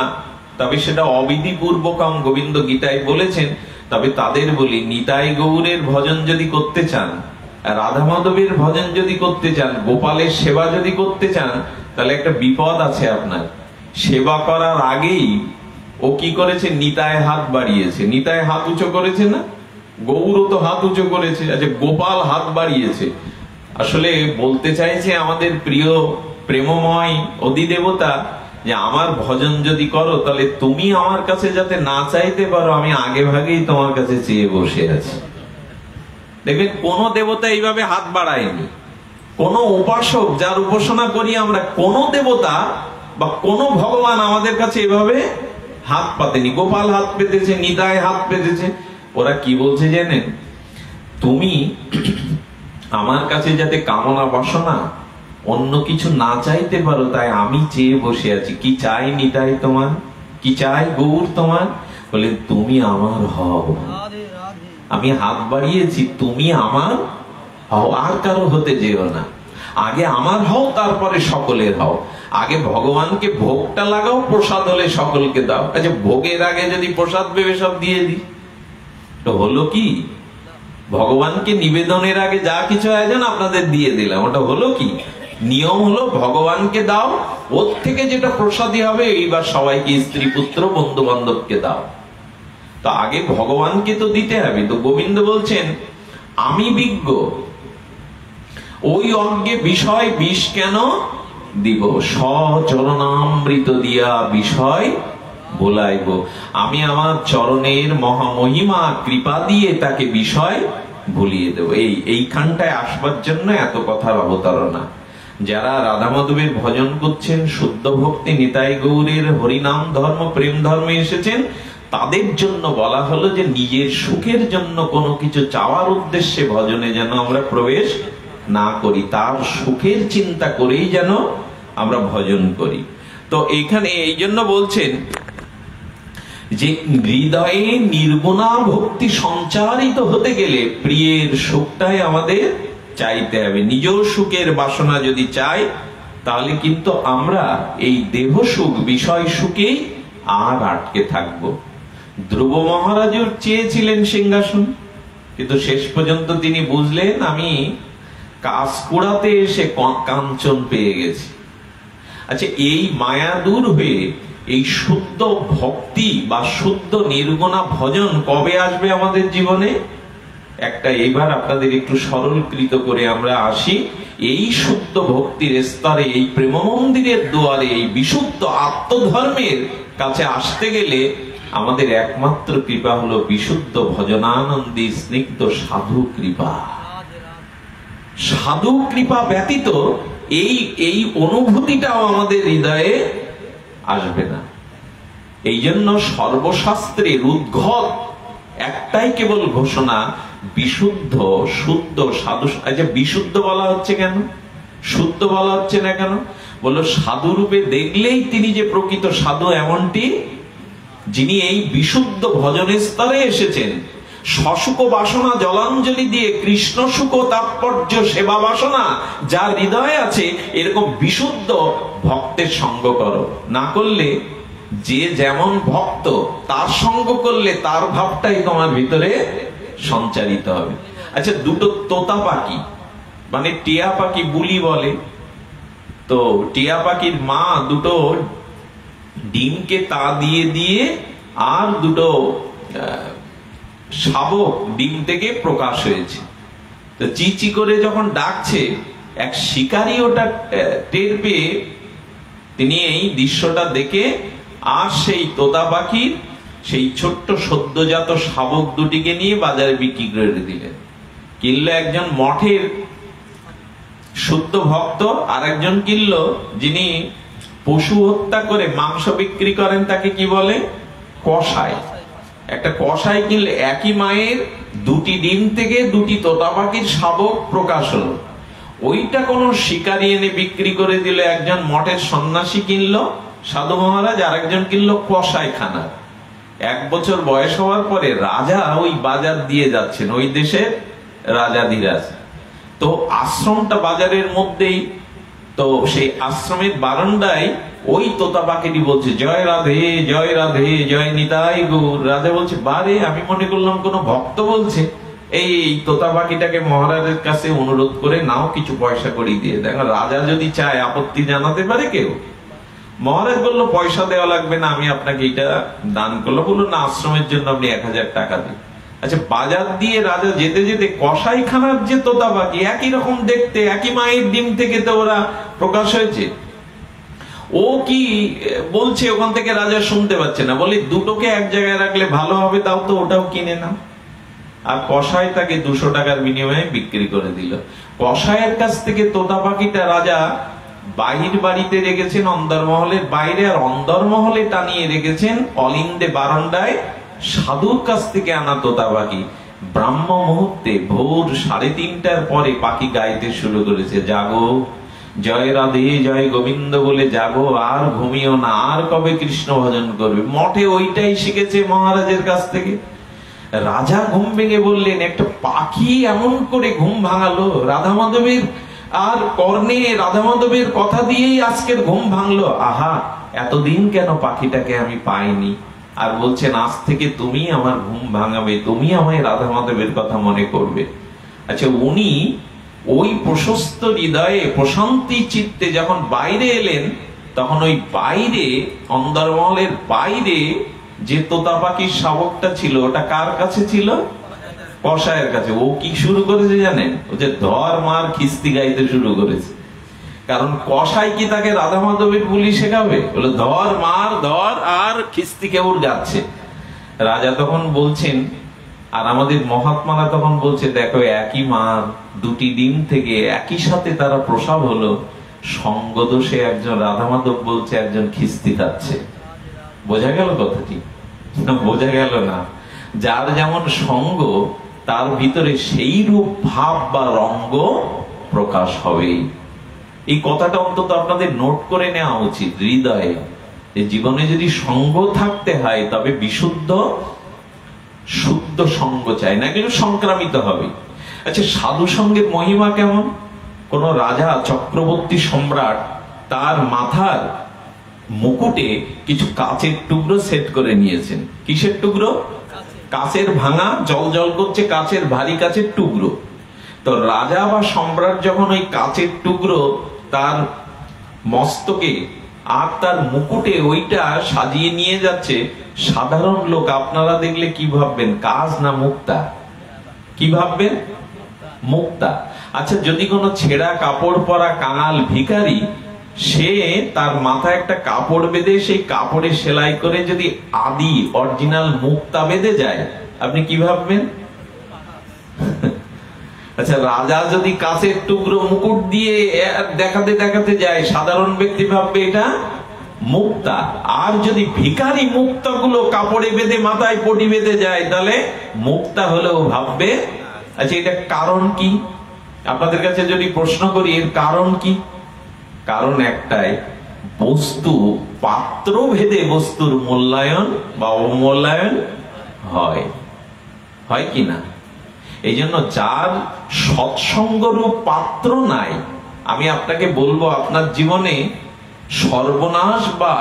তবে সেটা অবিধিপূর্বকম গোবিন্দ গীতায় বলেছেন। তবে তাদের বলি, নিতাই গৌরের ভজন যদি করতে চান, রাধা মাধবের ভজন যদি করতে চান, গোপালের সেবা যদি করতে চান, তাহলে একটা বিপদ আছে আপনার। সেবা করার আগেই ও কি করেছে? নিতায় হাত বাড়িয়েছে। নিতায় হাত উঁচু করেছে না? গৌরও তো হাত উঁচু করেছে। আচ্ছা, গোপাল হাত বাড়িয়েছে। আসলে বলতে চাইছে আমাদের প্রিয় প্রেমময় অধিদেবতা যে আমার ভজন যদি করো, তাহলে তুমি আমার কাছে যাতে না চাইতে পারো, আমি আগে ভাগেই তোমার কাছে চেয়ে বসে আছি। দেখবেন কোন দেবতা এইভাবে হাত বাড়ায়নি। কোন উপাসক যার উপাসনা করি আমরা, কোন দেবতা বা কোন ভগবান আমাদের কাছে এভাবে হাত পাতেনি। গোপাল হাত পেতেছে, নিতাই হাত পেতেছে। ওরা কি বলছে জানেন? তুমি আমার কাছে যাতে কামনা বাসনা অন্য কিছু না চাইতে পারো, তাই আমি চেয়ে বসে আছি। কি চাই নিতাই তোমার? কি চাই গৌর তোমার? বলে তুমি আমার হও। আমি হাত বাড়িয়েছি, তুমি আমার হও, আর কারো হতে যেও না। আগে আমার হও, তারপরে সকলের হও। আগে ভগবানকে ভোগটা লাগাও, প্রসাদ হলে সকলকে দাও। আচ্ছা, ভোগের আগে যদি প্রসাদ ভেবে সব দিয়ে দিই তো হলো কি? ভগবানকে নিবেদনের আগে যা কিছু আয়োজন আপনাদের দিয়ে দিলাম, ওটা হলো কি? নিয়ম হলো ভগবানকে দাও, ওর থেকে যেটা প্রসাদী হবে এইবার সবাইকে, স্ত্রী পুত্র বন্ধু বান্ধবকে দাও। তো আগে ভগবানকে তো দিতে হবে। তো গোবিন্দ বলছেন আমি বিজ্ঞ, ওই অজ্ঞে বিষয় বিষ কেন দিব, সচরণামৃত দিয়া বিষয় বলাইব। আমি আমার চরণের মহামহিমা কৃপা দিয়ে তাকে বিষয় ভুলিয়ে দেব। এইখানটায় আসবার জন্য এত কথার অবতারণা। যারা রাধা মাধবের ভজন করছেন, শুদ্ধ ভক্তি নিতাই গৌরের হরিনাম ধর্ম প্রেম ধর্মে এসেছেন, তাদের জন্য বলা হলো যে নিজের সুখের জন্য কোনো কিছু চাওয়ার উদ্দেশ্যে ভজনে যেন আমরা প্রবেশ না করি, তার সুখের চিন্তা করেই যেন আমরা ভজন করি। তো এখানে এই জন্য বলছেন যে হৃদয়ে নির্গুণা ভক্তি সঞ্চারিত হতে গেলে প্রিয়ের সুখটাই আমাদের চাইতে হবে। নিজ সুখের বাসনা যদি চাই তাহলে কিন্তু আমরা এই দেহ সুখ বিষয় সুখেই আর আটকে থাকবো। ধ্রুব মহারাজও চেয়েছিলেন সিংহাসন, কিন্তু শেষ পর্যন্ত তিনি বুঝলেন আমি কাশকুড়াতে এসে কাঞ্চন পেয়ে গেছি। আচ্ছা, এই মায়া দূর হয়ে এই শুদ্ধ ভক্তি বা শুদ্ধ নির্গুণা ভজন কবে আসবে আমাদের জীবনে? একটা এবার আপনাদের একটু সরলীকৃত করে আমরা আসি। এই শুদ্ধ ভক্তির স্তরে, এই প্রেম মন্দিরের দুয়ারে, এই বিশুদ্ধ আত্মধর্মের কাছে আসতে গেলে আমাদের একমাত্র কৃপা হলো বিশুদ্ধ ভজনানন্দী স্নিগ্ধ সাধু কৃপা। সাধু কৃপা ব্যতীত এই অনুভূতিটাও আমাদের হৃদয়ে আসবে না। এই জন্য সর্বশাস্ত্রের উদ্ঘট একটাই কেবল ঘোষণা, বিশুদ্ধ শুদ্ধ সাধু। আচ্ছা, বিশুদ্ধ বলা হচ্ছে কেন, শুদ্ধ বলা হচ্ছে না কেন? বললো সাধু রূপে দেখলেই তিনি যে প্রকৃত সাধু এমনটি, যিনি এই বিশুদ্ধ ভজনের স্তরে এসেছেন। সশুক বাসনা জলাঞ্জলি দিয়ে কৃষ্ণ সুখ তাৎপর্য সেবা বাসনা যার হৃদয়ে আছে, এরকম বিশুদ্ধ ভক্তের সঙ্গ করো। না করলে যে যেমন ভক্ত তার সঙ্গ করলে তার ভাবটাই তোমার ভিতরে সঞ্চারিত হবে। আচ্ছা, দুটো তোতা পাখি মানে টিয়া পাখি বুলি বলে, তো টিয়া পাখির মা দুটো ডিমকে তা দিয়ে দিয়ে আর দুটো শাবক ডিম থেকে প্রকাশ হয়েছে। তো চিচি করে যখন ডাকছে, এক শিকারী ওটা টের পেয়ে তিনি এই দৃশ্যটা দেখে আর সেই তোতা পাখির সেই ছোট্ট সদ্যজাত শাবক দুটিকে নিয়ে বাজারে বিক্রি করে দিলেন। কিনলো একজন মঠের শুদ্ধ ভক্ত, আর একজন কিনলো যিনি পশু হত্যা করে মাংস বিক্রি করেন, তাকে কি বলে? কসাই। একটা কসাই কিনলে একই মায়ের দুটি ডিম থেকে দুটি তোতা পাখির শাবক প্রকাশ হলো। ওইটা কোন শিকারী এনে বিক্রি করে দিল, একজন মঠের সন্ন্যাসী কিনলো সাধু মহারাজ, আর একজন কিনলো কসাইখানা। 1 বছর বয়স হওয়ার পরে রাজা ওই বাজার দিয়ে যাচ্ছেন, ওই দেশের রাজাধিরাজ। তো আশ্রমটা বাজারের মধ্যেই, তো সেই আশ্রমের বারান্দায় ওই তোতা পাখিটি বলছে জয় রাধে জয় রাধে জয় নিতাই গৌর। রাজা বলছে বারে, আমি মনে করলাম কোন ভক্ত বলছে। এই তোতা পাখিটাকে মহারাজের কাছে অনুরোধ করে নাও, কিছু পয়সা করে দিয়ে। দেখো, রাজা যদি চায় আপত্তি জানাতে পারে কেউ। মহারাজ বললো পয়সা দেওয়া লাগবে না, আমি আপনাকে এটা দান করলো। বললো না, আশ্রমের জন্য আপনি 1000 টাকা দিন। আচ্ছা, বাজার দিয়ে রাজা যেতে যেতে কসাইখানার যে তোতা পাখি একই রকম দেখতে, একই মায়ের ডিম থেকে তো ওরা প্রকাশ হয়েছে, ও কি বলছে ওখান থেকে রাজা শুনতে পাচ্ছে না। বলে দুটোকে এক জায়গায় রাখলে ভালো হবে, দাও তো ওটাও কিনে নাও। আর কসাই তাকে 200 টাকার বিনিময়ে বিক্রি করে দিল। কসাইয়ের কাছ থেকে তোতা পাখিটা রাজা বাহির বাড়িতে রেখেছেন, অন্দরমহলের বাইরে, আর অন্দরমহলে টানিয়ে রেখেছেন অলিন্দে বারান্দায় সাধুর কাছ থেকে আনা তোতা পাখি। ব্রাহ্ম মুহূর্তে ভোর 3:30টার পরে পাখি গাইতে শুরু করেছে, জাগো জয় রাধে জয় গোবিন্দ বলে জাগো, আর ঘুমিও না, আর কবে কৃষ্ণ ভজন করবে। মঠে ওইটাই শিখেছে মহারাজের কাছ থেকে। রাজা ঘুম ভেঙে বললেন, একটা পাখি এমন করে ঘুম ভাঙালো রাধা মাধবের, আর কর্ণে রাধা মাধবের কথা দিয়েই আজকের ঘুম ভাঙলো। আহা, এতদিন কেন পাখিটাকে আমি পাইনি। আর বলছেন, আজ থেকে তুমি আমার ঘুম ভাঙাবে, তুমি আমায় রাধা মাধবের কথা মনে করবে। আচ্ছা, উনি ওই প্রশস্ত হৃদয়ে প্রশান্তি চিত্তে যখন বাইরে এলেন, তখন ওই বাইরে অন্দরমহলের বাইরে যে তোতা পাখির শাবকটা ছিল, ওটা কার কাছে ছিল? কসাইয়ের কাছে। ও কি শুরু করেছে জানেন? ও যে ধর মার খিস্তি গাইতে শুরু করেছে। কারণ কসাই কি তাকে রাধা মাধবের বুলি শেখাবে? বলে ধর মার ধর, আর খিস্তি কেবল যাচ্ছে। রাজা তখন বলছেন, আর আমাদের মহাত্মারা তখন বলছে, দেখো একই মার দুটি ডিম থেকে একই সাথে তারা প্রসব হলো, সঙ্গ দোষে একজন রাধা মাধব বলছে, একজন খিস্তি খাচ্ছে। বোঝা গেল কথাটি? বোঝা গেল না? যার যেমন সঙ্গ, তার ভিতরে সেই রূপ ভাব বা রঙ্গ প্রকাশ হবে। এই কথাটা অন্তত আপনাদের নোট করে নেওয়া উচিত হৃদয়ে। জীবনে যদি সঙ্গ থাকতে হয়, তবে বিশুদ্ধ শুদ্ধ সঙ্গ চাই না, কিন্তু সংক্রামিত হবে। আচ্ছা, সাধু সঙ্গের মহিমা কেমন? কোন রাজা, চক্রবর্তী সম্রাট, তার মাথার মুকুটে কিছু কাচের টুকরো সেট করে নিয়েছেন। কিসের টুকরো? কাচের ভাঙা, জল জল করছে কাচের, ভারী কাচের টুকরো। তো রাজা বা সম্রাট যখন ওই কাচের টুকরো তার মস্তকে আর তার মুকুটে ওইটা সাজিয়ে নিয়ে যাচ্ছে, সাধারণ লোক আপনারা দেখলে কি ভাববেন? কাজ না মুক্তা? কি ভাববেন? মুক্তা। আচ্ছা, যদি কোনো ছেঁড়া কাপড় পরা কাঙাল ভিখারি, সে তার মাথায় একটা কাপড় বেঁধে সেই কাপড়ে সেলাই করে যদি আদি অরিজিনাল মুক্তা বেঁধে যায়, আপনি কি ভাববেন? আচ্ছা, রাজা যদি কাচের টুকরো মুকুট দিয়ে দেখাতে দেখাতে যায়, সাধারণ ব্যক্তি ভাববে এটা মুক্তা। আর যদি ভিখারি মুক্তাগুলো কাপড়ে বেঁধে মাথায় পটি বেঁধে যায়, তাহলে মুক্তা হলেও ভাববে। আচ্ছা, এটা কারণ কি? আপনাদের কাছে যদি প্রশ্ন করি, এর কারণ কি? কারণ একটাই, বস্তু পাত্র ভেদে বস্তুর মূল্যায়ন বা অবমূল্যায়ন হয়, হয় কি না? এই জন্য যার সৎসঙ্গরূপ পাত্র নাই, আমি আপনাকে বলবো, আপনার জীবনে সর্বনাশ বা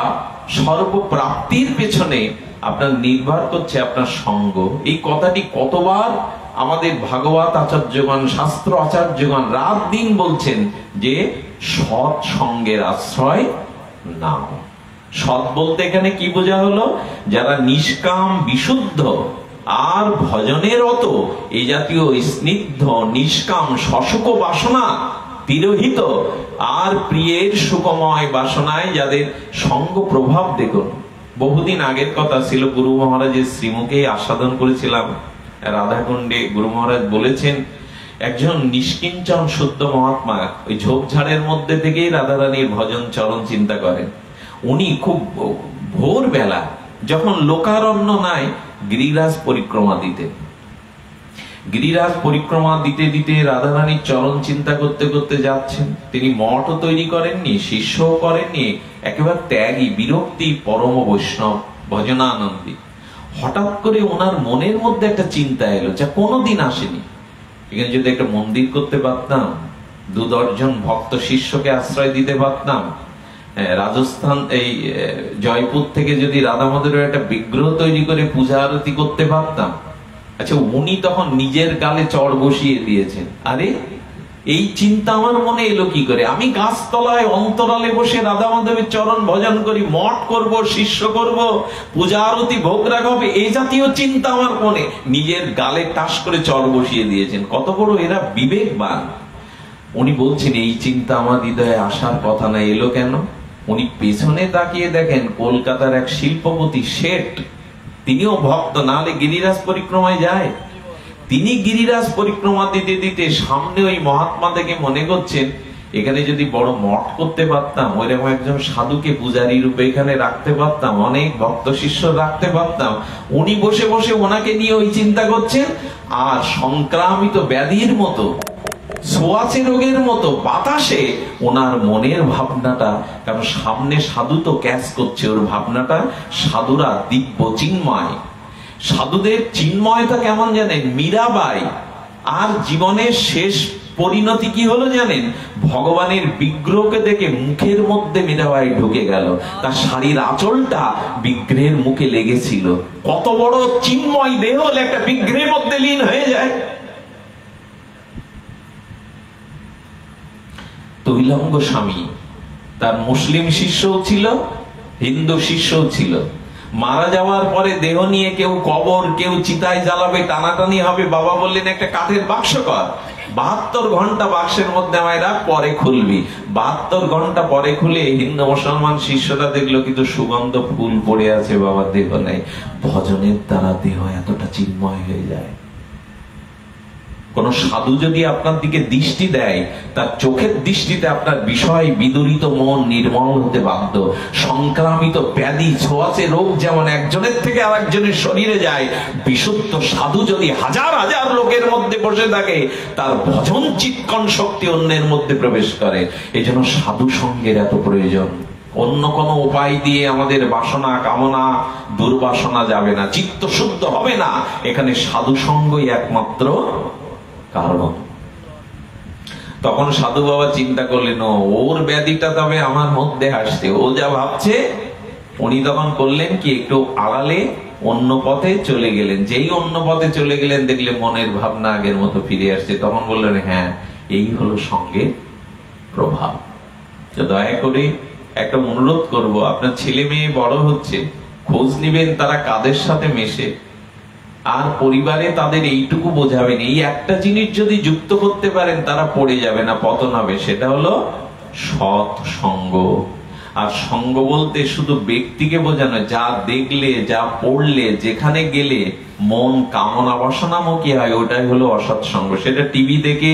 সর্বপ্রাপ্তির পেছনে আপনার নির্ভর করছে আপনার সঙ্গ। এই কথাটি কতবার আমাদের ভাগবত আচার্যগণ, শাস্ত্র আচার্যগণ রাত দিন বলছেন যে সৎ সঙ্গের আশ্রয় নাও। সৎ বলতে এখানে কি বোঝা হলো? যারা নিষ্কাম, বিশুদ্ধ আর ভজনের অত এই জাতীয় স্নিগ্ধ নিষ্কাম শশক বাসনা তিরোহিত আর প্রিয়ের সুখময় বাসনায় যাদের সঙ্গ প্রভাব। দেখুন, বহুদিন আগের কথা ছিল, গুরু মহারাজের শ্রীমুখে আস্বাদন করেছিলাম রাধাকুণ্ডে। গুরু মহারাজ বলেছেন, একজন নিষ্কিঞ্চন শুদ্ধ মহাত্মা ওই ঝোপঝাড়ের মধ্যে থেকেই রাধারানীর ভজন চরণ চিন্তা করেন। উনি খুব ভোরবেলা, যখন লোকারণ্য নাই, গিরিরাজ পরিক্রমা দিতেন। গিরিরাজ পরিক্রমা দিতে দিতে রাধারানীর চরণ চিন্তা করতে করতে যাচ্ছেন। তিনি মঠও তৈরি করেননি, শিষ্যও করেননি, একেবারে ত্যাগী, বিরক্তি, পরম বৈষ্ণব, ভজনানন্দী। হঠাৎ করে ওনার মনের মধ্যে একটা চিন্তা এলো, যা কোনোদিন আসেনি। এখানে যদি একটা মন্দির করতে পারতাম, 2 দর্জন ভক্ত শিষ্যকে আশ্রয় দিতে পারতাম, রাজস্থান এই জয়পুর থেকে যদি রাধা মাধবের একটা বিগ্রহ তৈরি করে পূজা আরতি করতে পারতাম। আচ্ছা, উনি তখন নিজের গালে চড় বসিয়ে দিয়েছেন। আরে, এই চিন্তা আমার মনে এলো কি করে? আমি গাছতলায় অন্তরালে বসে রাধা মাধবের চরণ ভজন করি, মঠ করব, শিষ্য করব, পূজা আরতি ভোগ রাখবে, এই জাতীয় চিন্তা আমার মনে। নিজের গালে টাস করে চড় বসিয়ে দিয়েছেন। কত বড় এরা বিবেকবান! উনি বলছেন, এই চিন্তা আমার হৃদয়ে আসার কথা না, এলো কেন? উনি পেছনে তাকিয়ে দেখেন, কলকাতার এক শিল্পপতি শেঠ, তিনিও ভক্ত, নাহলে গিরিরাজ পরিক্রমায় যায়। তিনি গিরিরাজ পরিক্রমা দিতে দিতে সামনে ওই মহাত্মা থেকে মনে করছেন, এখানে যদি বড় মঠ করতে পারতাম, ওইরকম একজন সাধুকে পূজারী রূপে এখানে রাখতে পারতাম, অনেক ভক্ত শিষ্য রাখতে পারতাম। উনি বসে বসে ওনাকে নিয়ে ওই চিন্তা করছেন, আর সংক্রামিত ব্যাধির মতো, ছোঁয়াচে রোগের মতো বাতাসে ওনার মনের ভাবনাটা, কারণ সামনে সাধু তো ক্যাচ করছে ওর ভাবনাটা, সাধুরা দিব্য চিন্ময়, সাধুদের চিন্ময়তা কেমন জানেন? মীরাবাই আর জীবনের শেষ পরিণতি কি হলো জানেন? ভগবানের বিগ্রহকে দেখে মুখের মধ্যে মীরাবাই ঢুকে গেল, তার শাড়ির আঁচলটা বিগ্রহের মুখে লেগেছিল। কত বড় চিন্ময় দেহ হলে একটা বিগ্রহের মধ্যে লীন হয়ে যায়। তৈলঙ্গ স্বামী, তার মুসলিম শিষ্যও ছিল, হিন্দু শিষ্যও ছিল। মারা যাওয়ার পরে দেহ নিয়ে কেউ কবর, কেউ চিতায় জ্বালাবে, টানাটানি হবে। বাবা বললেন একটা কাঠের বাক্স কর, 72 ঘন্টা বাক্সের মধ্যে আমায় রাখ, পরে খুলবি। 72 ঘন্টা পরে খুলে হিন্দু মুসলমান শিষ্যরা দেখলো কিন্তু সুগন্ধ ফুল পড়ে আছে, বাবার দেহ নেই। ভজনের দ্বারা দেহ এতটা চিন্ময় হয়ে যায়। কোন সাধু যদি আপনার দিকে দৃষ্টি দেয়, তার চোখের দৃষ্টিতে আপনার বিষয় বিদরিত মন নির্মল হতে বাধ্য। সংক্রামিত ব্যাধি, ছোঁয়াচে রোগ যেমন একজনের থেকে আরেকজনের শরীরে যায়, বিশুদ্ধ সাধু যদি হাজার হাজার লোকের মধ্যে বসে থাকে, তার ভজন চিৎকন শক্তি অন্যের মধ্যে প্রবেশ করে। এই জন্য সাধু সঙ্গের এত প্রয়োজন। অন্য কোনো উপায় দিয়ে আমাদের বাসনা কামনা দুর্বাসনা যাবে না, চিত্ত শুদ্ধ হবে না। এখানে সাধু সঙ্গই একমাত্র কারণ। তখন সাধু বাবা চিন্তা করলেন, ওর ব্যাধিটা তবে আমার মধ্যে আসছে, ও যা ভাবছে। উনি তখন করলেন কি, একটু আড়ালে অন্য পথে চলে গেলেন। যেই অন্য পথে চলে গেলেন, দেখলে মনের ভাবনা আগের মতো ফিরে আসছে। তখন বললেন, হ্যাঁ, এই হলো সঙ্গের প্রভাব। তো দয়া করে একটা অনুরোধ করব, আপনার ছেলে মেয়ে বড় হচ্ছে, খোঁজ নিবেন তারা কাদের সাথে মেশে, আর পরিবারে তাদের এইটুকু বোঝাবেন, এই একটা জিনিস যদি যুক্ত করতে পারেন তারা পড়ে যাবে না, পতন হবে। সেটা হলো সৎ সঙ্গ। আর সঙ্গ বলতে শুধু ব্যক্তিকে বোঝানো, যা দেখলে, যা পড়লে, যেখানে গেলে মন কামনা বাসনামুখী হয়, ওটাই হলো অসৎ সঙ্গ। সেটা টিভি দেখে,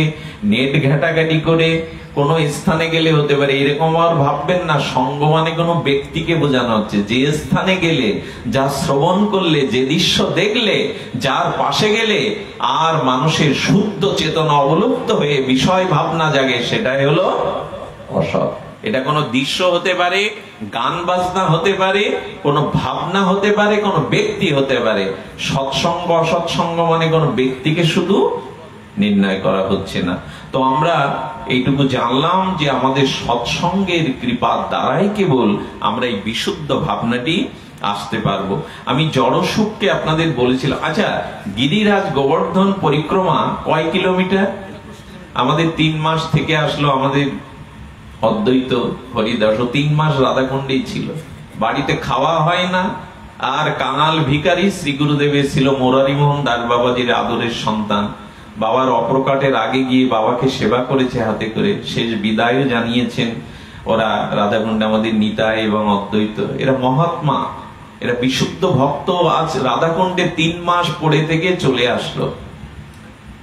নেট ঘাটাঘাটি করে কোন স্থানে গেলে হতে পারে। এরকম আর ভাববেন না সঙ্গ মানে কোনো ব্যক্তিকে বোঝানো হচ্ছে। যে স্থানে গেলে, যা শ্রবণ করলে, যে দৃশ্য দেখলে, যার পাশে গেলে আর মানুষের শুদ্ধ চেতনা অবলুপ্ত হয়ে বিষয় ভাবনা জাগে, সেটাই হলো অসৎ। এটা কোনো দৃশ্য হতে পারে, গান বাজনা হতে পারে, কোনো ভাবনা হতে পারে, কোনো ব্যক্তি হতে পারে। সৎসঙ্গ অসৎসঙ্গ মানে কোনো ব্যক্তিকে শুধু নির্ণয় করা হচ্ছে না। তো আমরা এইটুকু জানলাম যে আমাদের সৎসঙ্গের কৃপার দ্বারাই কেবল আমরা এই বিশুদ্ধ ভাবনাটি আসতে পারবো। আমি জড় সুখকে আপনাদের বলেছিলাম। আচ্ছা, গিরিরাজ গোবর্ধন পরিক্রমা কয় কিলোমিটার? আমাদের 3 মাস থেকে আসলো আমাদের অদ্বৈত হরিদাস, 3 মাস রাধাকুণ্ডেই ছিল, বাড়িতে খাওয়া হয় না। আর কাঙাল ভিখারি শ্রী গুরুদেবের ছিল মুরারি মোহন দাস বাবাজির আদরের সন্তান। বাবার অপ্রকাটের আগে গিয়ে বাবাকে সেবা করেছে হাতে করে, শেষ বিদায়ও জানিয়েছেন। ওরা রাধাকুণ্ডে আমাদের নিতাই এবং অদ্বৈত, এরা মহাত্মা, এরা বিশুদ্ধ ভক্ত। আজ রাধাকুণ্ডে 3 মাস পড়ে থেকে চলে আসলো।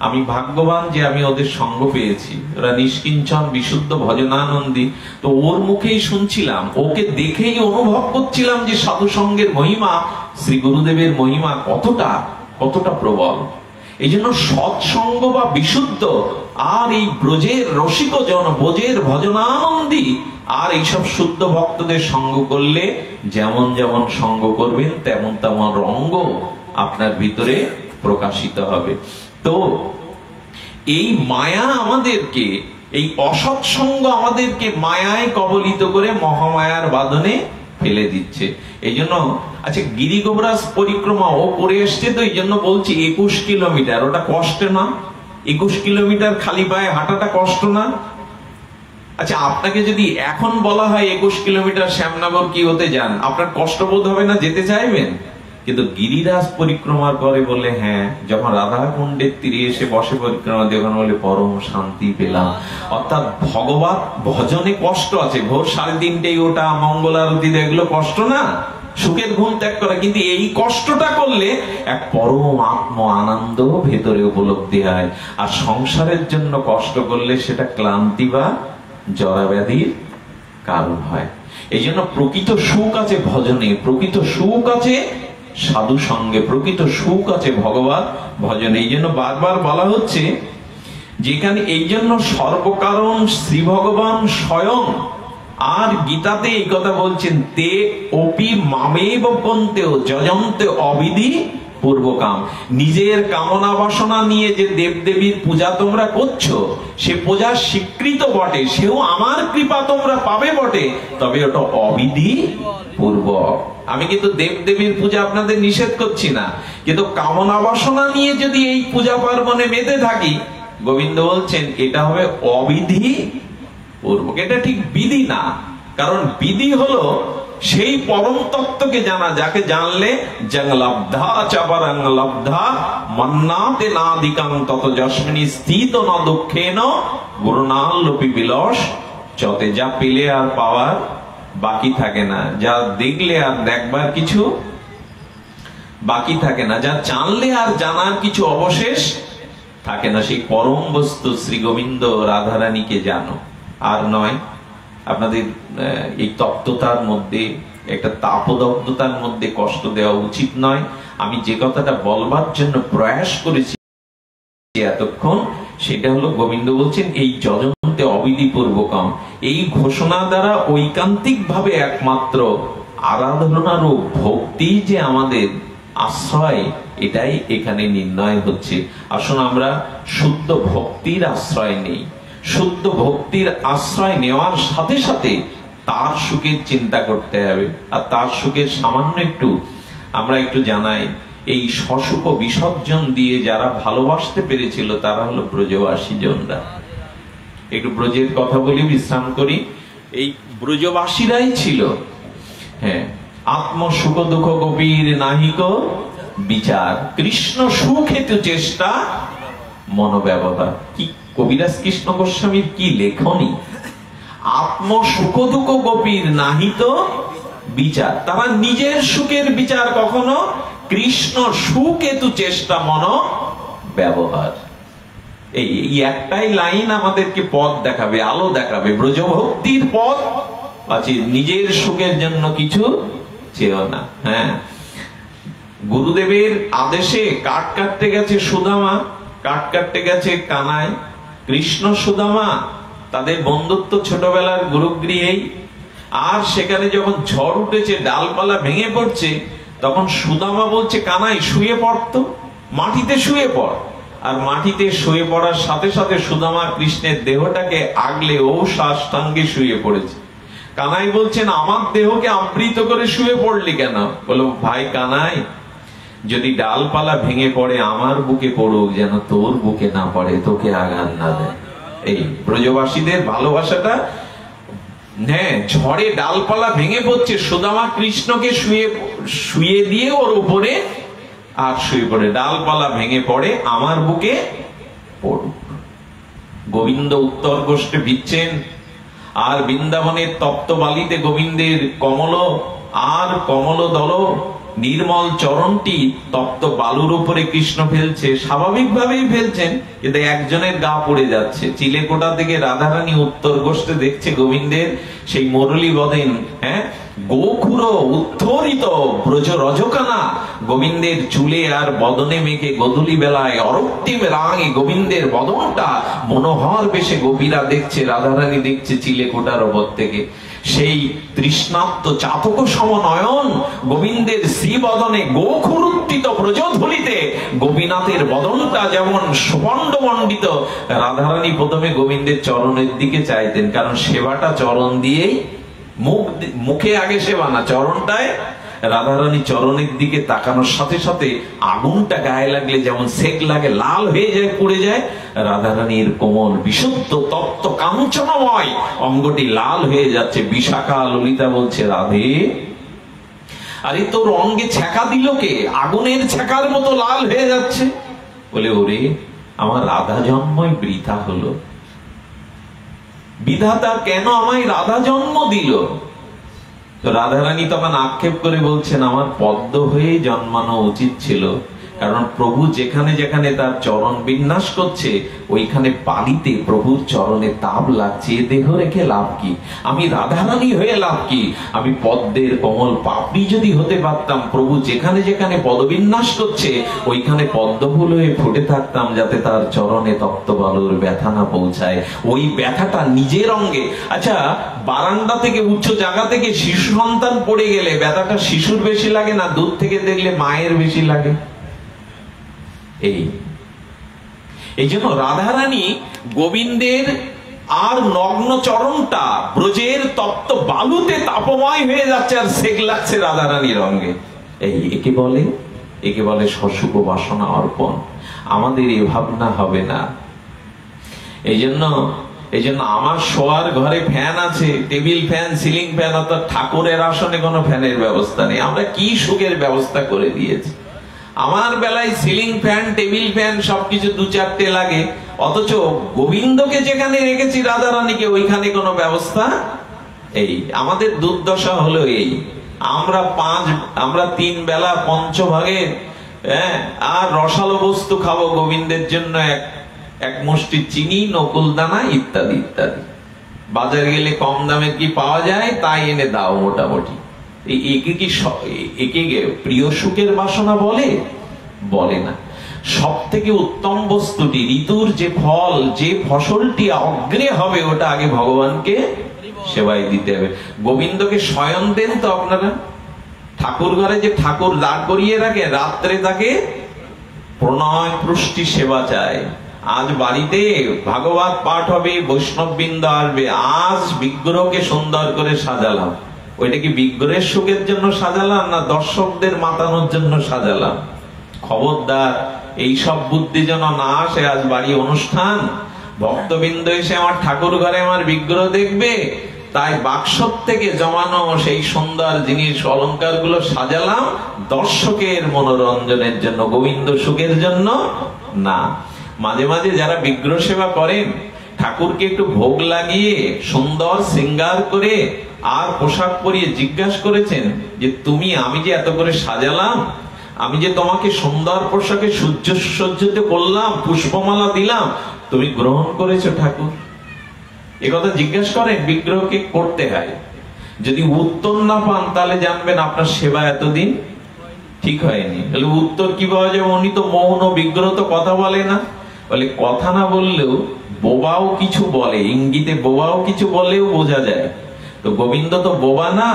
আমি ভাগ্যবান যে আমি ওদের সঙ্গ পেয়েছি। ওরা নিষ্কিঞ্চন বিশুদ্ধ ভজনানন্দী। তো ওর মুখেই শুনছিলাম, ওকে দেখেই অনুভব করছিলাম যে সাধু সঙ্গের মহিমা, শ্রী গুরুদেবের মহিমা কতটা কতটা প্রবল। এই জন্য সৎসঙ্গ বা বিশুদ্ধ আর এই ব্রজের রসিক জন, ব্রজের ভজনানন্দী আর এইসব শুদ্ধ ভক্তদের সঙ্গ করলে যেমন যেমন সঙ্গ করবেন তেমন তেমন রঙ্গ আপনার ভিতরে প্রকাশিত হবে। তো এই মায়া আমাদেরকে, এই অসৎসঙ্গ আমাদেরকে মায়ায় কবলিত করে মহামায়ার বাঁধনে ফেলে দিচ্ছে। এই জন্য আচ্ছা, গিরি গোবরাজ পরিক্রমা ও করে এসছে, তো এই জন্য বলছি 21 কিলোমিটার। ওটা কষ্ট না? 21 কিলোমিটার খালি পায়ে হাঁটাটা কষ্ট না? আচ্ছা, আপনাকে যদি এখন বলা হয় 21 কিলোমিটার শ্যামনগর কি হতে যান, আপনার কষ্ট বোধ হবে না? যেতে চাইবেন? কিন্তু গিরিরাজ পরিক্রমার পরে বলে, হ্যাঁ, যখন রাধাকুণ্ডের তীরে এসে বসে পরিক্রমা দিয়ে, ওখানে বলে পরম শান্তি পেলাম। অর্থাৎ ভগবত ভজনে কষ্ট আছে। ভোর 3:30 ওটা, মঙ্গল আরতি, এগুলো কষ্ট না? সুখের ঘুম ত্যাগ করা। কিন্তু এই কষ্টটা করলে এক পরম আত্ম আনন্দ ভেতরে উপলব্ধি হয়। আর সংসারের জন্য কষ্ট করলে সেটা ক্লান্তি বা জরাব্যাধির কারণ হয়। এই জন্য প্রকৃত সুখ আছে ভজনে, প্রকৃত সুখ আছে সাধু সঙ্গে, প্রকৃত সুখ আছে ভগবত ভজনে। এই জন্য বারবার বলা হচ্ছে যেখানে, এই জন্য সর্বকারণ শ্রী ভগবান স্বয়ং। আর গীতাতে এই কথা বলছেন, তে অপি মামেব পন্তেও যজন্তে অবিধি পূর্বকাম। নিজের কামনা বাসনা নিয়ে যে দেবদেবীর পূজা তোমরা করছো, সে পূজা স্বীকৃত বটে, সেও আমার কৃপা তোমরা পাবে বটে, তবে ওটা অবিধি পূর্বক। আমি কিন্তু দেবদেবীর পূজা আপনাদের নিষেধ করছি না, কিন্তু কামনা বাসনা নিয়ে যদি এই পূজা পার্বণে মেতে থাকি, গোবিন্দ বলছেন এটা হবে অবিধি পূর্বক। এটা ঠিক বিধি না, কারণ বিধি হলো সেই পরম তত্ত্বকে জানা, যাকে জানলে জং লব্ধা চাপরং লব্ধা মন্নাতে নাদিকাং তত যস্মিনী স্থিত ন দুঃখেন গুরুণাল্লোপি বিলস চতে। যা পেলে আর পাওয়ার বাকি থাকে না, যা দেখলে আর দেখবার কিছু বাকি থাকে না, যা জানলে আর জানার কিছু অবশেষ থাকে না, সেই পরম বস্তু শ্রী গোবিন্দ রাধারানীকে জানো। আর নয় আপনাদের এই তত্ত্বতার মধ্যে, একটা তাপদগ্ধতার মধ্যে কষ্ট দেওয়া উচিত নয়। আমি যে কথাটা বলবার জন্য প্রয়াস করেছি এতক্ষণ, সেটা হলো গোবিন্দ বলছেন এই যজন্তে অবিধি পূর্বকম। এই ঘোষণা দ্বারা ঐকান্তিক ভাবে একমাত্র আরাধনার ও ভক্তি যে আমাদের আশ্রয়, এটাই এখানে নির্ণয় হচ্ছে। আসুন আমরা শুদ্ধ ভক্তির আশ্রয় নেই। শুদ্ধ ভক্তির আশ্রয় নেওয়ার সাথে সাথে তার সুখের চিন্তা করতে হবে। আর তার সুখের সামান্য একটু আমরা একটু জানাই, এই সসুখ বিসর্জন দিয়ে যারা ভালোবাসতে পেরেছিল তারা হলো ব্রজবাসী জনরা। একটু ব্রজের কথা বলি, বিশ্রাম করি। এই ব্রজবাসীরাই ছিল, হ্যাঁ, আত্ম সুখ দুঃখ গোপীর নাহিক বিচার, কৃষ্ণ সুখ হেতু চেষ্টা মনোব্যবহার। কি কবিরাজ কৃষ্ণ গোস্বামীর কি লেখনী! আত্ম সুখ দুঃখ গোপীর নাহিত বিচার, তারা নিজের সুখের বিচার কখনো, কৃষ্ণ সুখ হেতু চেষ্টা মন ব্যবহার। এই একটাই লাইন আমাদেরকে পথ দেখাবে, আলো দেখাবে, ব্রজভক্তির পথ আছে। নিজের সুখের জন্য কিছু চেয়েও না। হ্যাঁ, গুরুদেবের আদেশে কাঠ কাটতে গেছে সুদামা, কাঠ কাটতে গেছে কানাই। কৃষ্ণ সুদামা তাদের বন্ধুত্ব ছোটবেলার গুরুগৃহেই। আর সেখানে যখন ঝড় উঠেছে, ডালপালা ভেঙে পড়ছে, তখন সুদামা বলছে কানাই শুয়ে পড়তো, মাটিতে শুয়ে পড়। আর মাটিতে শুয়ে পড়ার সাথে সাথে সুদামা কৃষ্ণের দেহটাকে আগলে ও সাষ্টাঙ্গে শুয়ে পড়েছে। কানাই বলছেন আমার দেহকে আবৃত করে শুয়ে পড়লি কেন? বলো ভাই কানাই, যদি ডালপালা ভেঙে পড়ে আমার বুকে পড়ুক, যেন তোর বুকে না পড়ে, তোকে আঘাত না দেয়। এই ব্রজবাসীদের ভালোবাসাটা, হ্যাঁ, ঝড়ে ডালপালা ভেঙে পড়ছে, সুদামা কৃষ্ণকে শুয়ে দিয়ে ওর উপরে আর শুয়ে পড়ে, ডালপালা ভেঙে পড়ে আমার বুকে পড়ুক। গোবিন্দ উত্তর গোষ্ঠে ভিজছেন, আর বৃন্দাবনের তপ্ত বালিতে গোবিন্দের কমল আর কমল দল নির্মল চরণটি তপ্ত বালুর উপরে কৃষ্ণ ফেলছে, স্বাভাবিকভাবেই ফেলছেন, কিন্তু একজনের গা পড়ে যাচ্ছে। চিলেকোটা থেকে রাধারানী উত্তর গোষ্ঠে দেখছে গোবিন্দের সেই মুরলী বদেন, হ্যাঁ, গোখুর উত্থরিত ব্রজ রজকানা গোবিন্দের চুলে আর বদনে মেখে গধূলি বেলায় অরক্তিম রাঙে গোবিন্দের বদনটা মনোহর বেশে গোপীরা দেখছে, রাধারানী দেখছে চিলেকোটার ওপর থেকে। সেই তৃষ্ণাপ্ত চাতক সমনয়ন গোবিন্দের শ্রীবদনে গোখুরুত্থিত ব্রজধূলিতে গোপীনাথের বদনটা যেমন সুবর্ণ মণ্ডিত। রাধারানী প্রথমে গোবিন্দের চরণের দিকে চাইতেন, কারণ সেবাটা চরণ দিয়েই, মুখে আগে সেবা না, চরণটায়। রাধারানী চরণের দিকে তাকানোর সাথে সাথে আগুনটা গায়ে লাগলে যেমন সেক লাগে, লাল হয়ে যায়, পুড়ে যায়, রাধারানীর কোমল বিশুদ্ধ তপ্ত কাঞ্চনময় অঙ্গটি লাল হয়ে যাচ্ছে। বিশাখা ললিতা বলছে রাধে, আরে তোর অঙ্গে ছ্যাঁকা দিল কে? আগুনের ছ্যাঁকার মতো লাল হয়ে যাচ্ছে। বলে ওরে, আমার রাধা জন্মই বৃথা হলো। বিধাতা কেন আমায় রাধা জন্ম দিল? তো রাধারানী তখন আক্ষেপ করে বলছেন, আমার পদ্ম হয়ে জন্মানো উচিত ছিল, কারণ প্রভু যেখানে যেখানে তার চরণ বিন্যাস করছে ওইখানে বালিতে প্রভুর চরণে তাপ লাগছে, দেহ রেখে লাভ কি? আমি রাধারানী হয়ে লাভ কি? আমি পদ্মের কমল পাপড়ি যদি হতে পারতাম, প্রভু যেখানে যেখানে পদবিন্যাস করছে ওইখানে পদ্মফুল হয়ে ফুটে থাকতাম, যাতে তার চরণে তপ্ত বালুর ব্যথা না পৌঁছায়। ওই ব্যথাটা নিজের অঙ্গে। আচ্ছা, বারান্দা থেকে উচ্চ জায়গা থেকে শিশু সন্তান পড়ে গেলে ব্যথাটা শিশুর বেশি লাগে না দূর থেকে দেখলে মায়ের বেশি লাগে? এই জন্য রাধারানী গোবিন্দের আর নগ্ন চরণটা ব্রজের তপ্ত বালুতে তাপময় হয়ে যাচ্ছে, আর সেক লাগছে রাধারানীর অঙ্গে। একে বলে সশুভ বাসনা অর্পণ। আমাদের এ ভাবনা হবে না। এই জন্য আমার শোয়ার ঘরে ফ্যান আছে, টেবিল ফ্যান, সিলিং ফ্যান, অর্থাৎ ঠাকুরের আসনে কোনো ফ্যানের ব্যবস্থা নেই। আমরা কি সুখের ব্যবস্থা করে দিয়েছি। আমার বেলায় সিলিং ফ্যান, টেবিল ফ্যান সবকিছু 2-4টে লাগে, অথচ গোবিন্দকে যেখানে রেখেছি রাধারানীকে ওইখানে কোনো ব্যবস্থা। আমাদের দুর্দশা হলো এই, আমরা 3 বেলা পঞ্চভাগের আর রসালো বস্তু খাবো গোবিন্দের জন্য, এক মুষ্টি চিনি, নকুল দানা ইত্যাদি ইত্যাদি। বাজারে গেলে কম দামে কি পাওয়া যায় তাই এনে দাও মোটামুটি। একে প্রিয় সুখের বাসনা বলে না। সব থেকে উত্তম বস্তুটি, ঋতুর যে ফল, যে ফসলটি অগ্রে হবে, ওটা আগে ভগবানকে সেবায় দিতে হবে। গোবিন্দকে শয়ন দেন তো আপনারা? ঠাকুর ঘরে যে ঠাকুর দাঁড় করিয়ে রাখে, রাত্রে তাকে প্রণয় পুষ্টি সেবা চায়। আজ বাড়িতে ভাগবত পাঠ হবে, বৈষ্ণববৃন্দ আসবে, আজ বিগ্রহকে সুন্দর করে সাজালাম। ওইটা কি বিগ্রহের সুখের জন্য সাজালাম না দর্শকদের মাতানোর জন্য সাজালাম? খবরদার, এইসব বুদ্ধি যেন না আসে। আজ বাড়ি অনুষ্ঠান, ভক্তবৃন্দ এসে আমার ঠাকুর ঘরে আমার বিগ্রহ দেখবে, তাই বাক্স থেকে জমানো সেই সুন্দর জিনিস অলংকার গুলো সাজালাম দর্শকের মনোরঞ্জনের জন্য, গোবিন্দ সুখের জন্য না। মাঝে মাঝে যারা বিগ্রহ সেবা করেন, ঠাকুরকে একটু ভোগ লাগিয়ে সুন্দর শৃঙ্গার করে আর পোশাক পরিয়ে জিজ্ঞাসা করেছেন যে আমি যে এত করে সাজালাম, আমি যে তোমাকে সুন্দর পোশাকে সজ্জিত করলাম, পুষ্পমালা দিলাম, তুমি গ্রহণ করেছো ঠাকুর? একথা জিজ্ঞাসা করেন। বিগ্রহকে করতে হয়। যদি উত্তর না পান তাহলে জানবেন আপনার সেবা এতদিন ঠিক হয়নি। তাহলে উত্তর কি পাওয়া যাবে? উনি তো মৌন, বিগ্রহ তো কথা বলে না। বলে কথা না বললেও বোবাও কিছু বলে, ইঙ্গিতে বোবাও কিছু বলেও বোঝা যায়। তো গোবিন্দ তো বোবা না,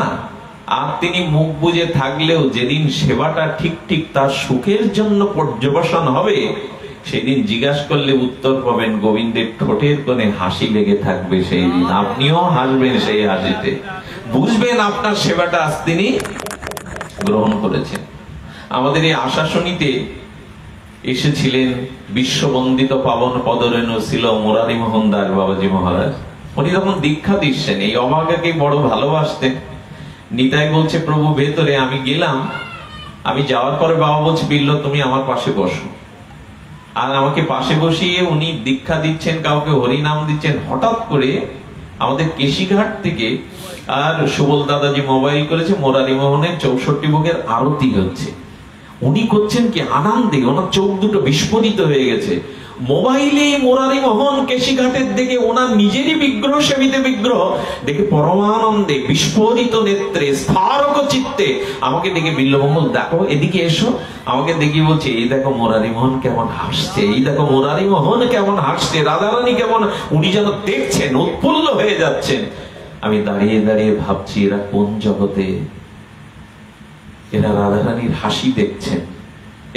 আর তিনি মুখ বুজে থাকলেও যেদিন সেবাটা ঠিক তার সুখের জন্য পর্যবেক্ষণ হবে, সেদিন জিজ্ঞাসা করলে উত্তর পাবেন। গোবিন্দের ঠোঁটের কোণে হাসি লেগে থাকবে, সেই দিন আপনিও হাসবেন, সেই হাসিতে বুঝবেন আপনার সেবাটা আজ তিনি গ্রহণ করেছেন। আমাদের এই আশাশনীতে এসেছিলেন বিশ্ববন্দিত পাবন পদরেণু ছিল মুরারি মোহন দাস বাবাজি মহারাজ। উনি তখন দীক্ষা দিচ্ছেন, এই অভাগাকে বড় ভালোবাসতেন। নিতাই বলছে প্রভু ভেতরে, আমি গেলাম, আমি যাওয়ার পরে বাবা বলছে বিল্ল তুমি আমার পাশে বসো। আর আমাকে পাশে বসিয়ে উনি দীক্ষা দিচ্ছেন, কাউকে হরিনাম দিচ্ছেন। হঠাৎ করে আমাদের কেশিঘাট থেকে আর সুবল দাদাজি মোবাইল করেছে, মুরারি মোহনের 64 ভোগের আরতি হচ্ছে। উনি করছেন কি আনন্দে, ওনার চোখ দুটো বিস্ফোরিত হয়ে গেছে। মোবাইলে মুরারি মোহন কেশিঘাটের দিকে ওনার নিজেরই বিগ্রহ, সেবিত বিগ্রহ দেখে পরমানন্দে বিস্ফোরিত নেত্রে স্থারক চিত্তে আমাকে দেখে বিল্লমঙ্গল দেখো এদিকে এসো, আমাকে দেখি বলছে এই দেখো মুরারি মোহন কেমন হাসছে, এই দেখো মুরারি মোহন কেমন হাসছে, রাধারানী কেমন, উনি যেন দেখছেন, উৎফুল্ল হয়ে যাচ্ছেন। আমি দাঁড়িয়ে দাঁড়িয়ে ভাবছি এরা কোন জগতে? এরা রাধারানীর হাসি দেখছেন,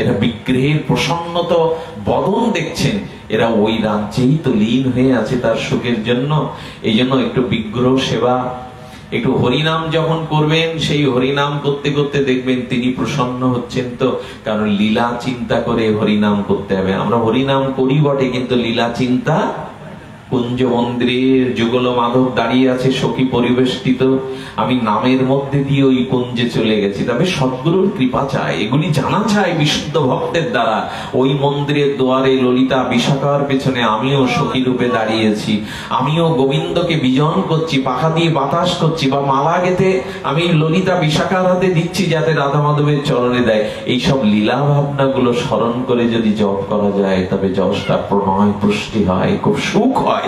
এরা বিগ্রহের প্রসন্নত বদন দেখছেন, এরা ওই রাজ্যেই তো লীন হয়ে আছে তার সুখের জন্য। এই জন্য একটু বিগ্রহ সেবা, একটু হরিনাম যখন করবেন, সেই হরিনাম করতে করতে দেখবেন তিনি প্রসন্ন হচ্ছেন। তো কারণ লীলা চিন্তা করে হরিনাম করতে হবে। আমরা হরিনাম করি বটে, কিন্তু লীলা চিন্তা। কুঞ্জ মন্দিরের যুগল মাধব দাঁড়িয়ে আছে সখী পরিবেষ্টিত, আমি নামের মধ্যে দিয়ে ওই কুঞ্জে চলে গেছি। তবে সদ্গুরুর কৃপা চাই, এগুলি জানা চাই বিশুদ্ধ ভক্তের দ্বারা। ওই মন্দিরের দুয়ারে ললিতা বিশাখার পেছনে আমিও সখী রূপে দাঁড়িয়েছি, আমিও গোবিন্দকে বিজন করছি, পাখা দিয়ে বাতাস করছি, বা মালা গেতে আমি ললিতা বিশাখার হাতে দিচ্ছি যাতে রাধা মাধবের চরণে দেয়। এইসব লীলা ভাবনা গুলো স্মরণ করে যদি জপ করা যায়, তবে যশটা প্রণয় পুষ্টি হয়, খুব সুখ হয়।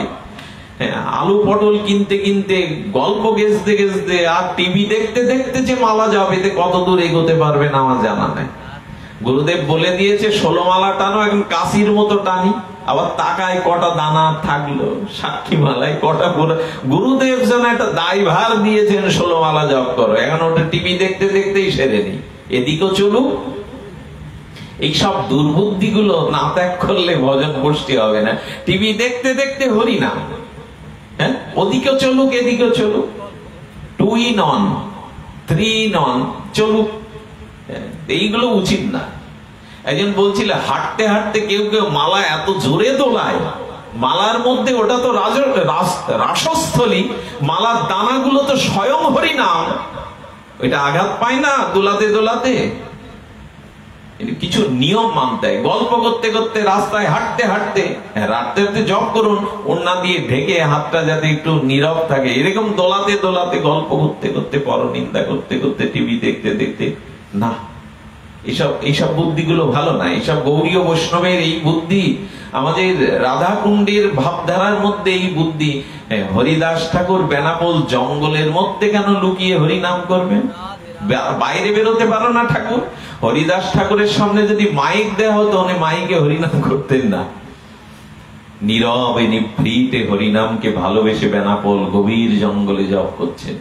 আলু পটল কিনতে কিনতে, গল্প গেছতে গেছতে, আর টিভি দেখতে দেখতে যে মালা যাবে, কত দূর এগোতে পারবেন আমার জানা নেই। গুরুদেব বলে দিয়েছে 16 মালা টানো, এখন কাশির মতো টানি। আবার তাকায় কটা দানা থাকলো, সাক্ষী মালায় কটা। গুরুদেব যেন একটা দায়ভার দিয়েছেন 16 মালা জপ করো, এখন ওটা টিভি দেখতে দেখতেই সেরে নি। এদিকেও চলুক, এইসব দুর্বুদ্ধিগুলো না ত্যাগ করলে ভজন গোষ্ঠী হবে না। টিভি দেখতে দেখতে হরিনাম, হ্যাঁ, ওদিকেও চলুক এদিকেও চলুক, 2 in 1 3 in 1 চলুক, এইগুলো উচিত না। একজন বলছিল হাঁটতে হাঁটতে কেউ কেউ মালা এত জোরে দোলায়, মালার মধ্যে ওটা তো রাসস্থলী, মালার দানাগুলো তো স্বয়ং হরিনাম, ওইটা আঘাত পায় না দোলাতে দোলাতে। কিছু নিয়ম মানতে হয়। গল্প করতে করতে রাস্তায় হাঁটতে হাঁটতে, হাঁটতে হাঁটতে জব করুন, ওড়না দিয়ে ঢেকে হাতটা যাতে একটু নীরব থাকে, এরকম দোলাতে দোলাতে গল্প করতে করতে, পরনিন্দা করতে করতে, টিভি দেখতে দেখতে না, এইসব বুদ্ধিগুলো ভালো না। এইসব গৌড়ীয় বৈষ্ণবের এই বুদ্ধি, আমাদের রাধা কুণ্ডের ভাবধারার মধ্যে এই বুদ্ধি। হরিদাস ঠাকুর বেনাপোল জঙ্গলের মধ্যে কেন লুকিয়ে হরিনাম করবেন? বাইরে বেরোতে পারো না ঠাকুর? হরিদাস ঠাকুরের সামনে যদি মাইক দেওয়া হতো, উনি মাইকে হরিনাম করতেন না, নীরবে নিভৃতে হরিনামকে ভালোবেসে বেনাপোল গভীর জঙ্গলে জপ করছেন।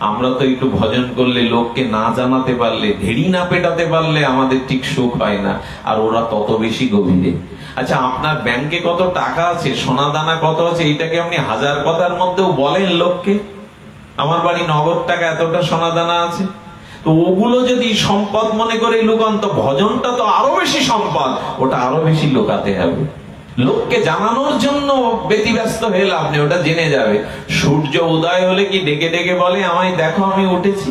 আমরা তো একটু ভজন করলে, লোককে না জানাতে পারলে, ধেড়ি না পেটাতে পারলে আমাদের ঠিক সুখ হয় না, আর ওরা তত বেশি গভীরে। আচ্ছা, আপনার ব্যাংকে কত টাকা আছে, সোনা দানা কত আছে, এইটাকে আপনি 1000 কথার মধ্যেও বলেন লোককে? আমার বাড়ি নগদ টাকা, এতটা সোনা দানা আছে। তো ওগুলো যদি সম্পদ মনে করে লুকান, তো ভজনটা তো আরো বেশি সম্পদ, ওটা আরো বেশি লুকাতে হবে। লোককে জানানোর জন্য ব্যতিব্যস্ত হয়ে লাভ নেই, ওটা জেনে যাবে। সূর্য উদয় হলে কি ডেকে ডেকে বলে আমায় দেখো আমি উঠেছি?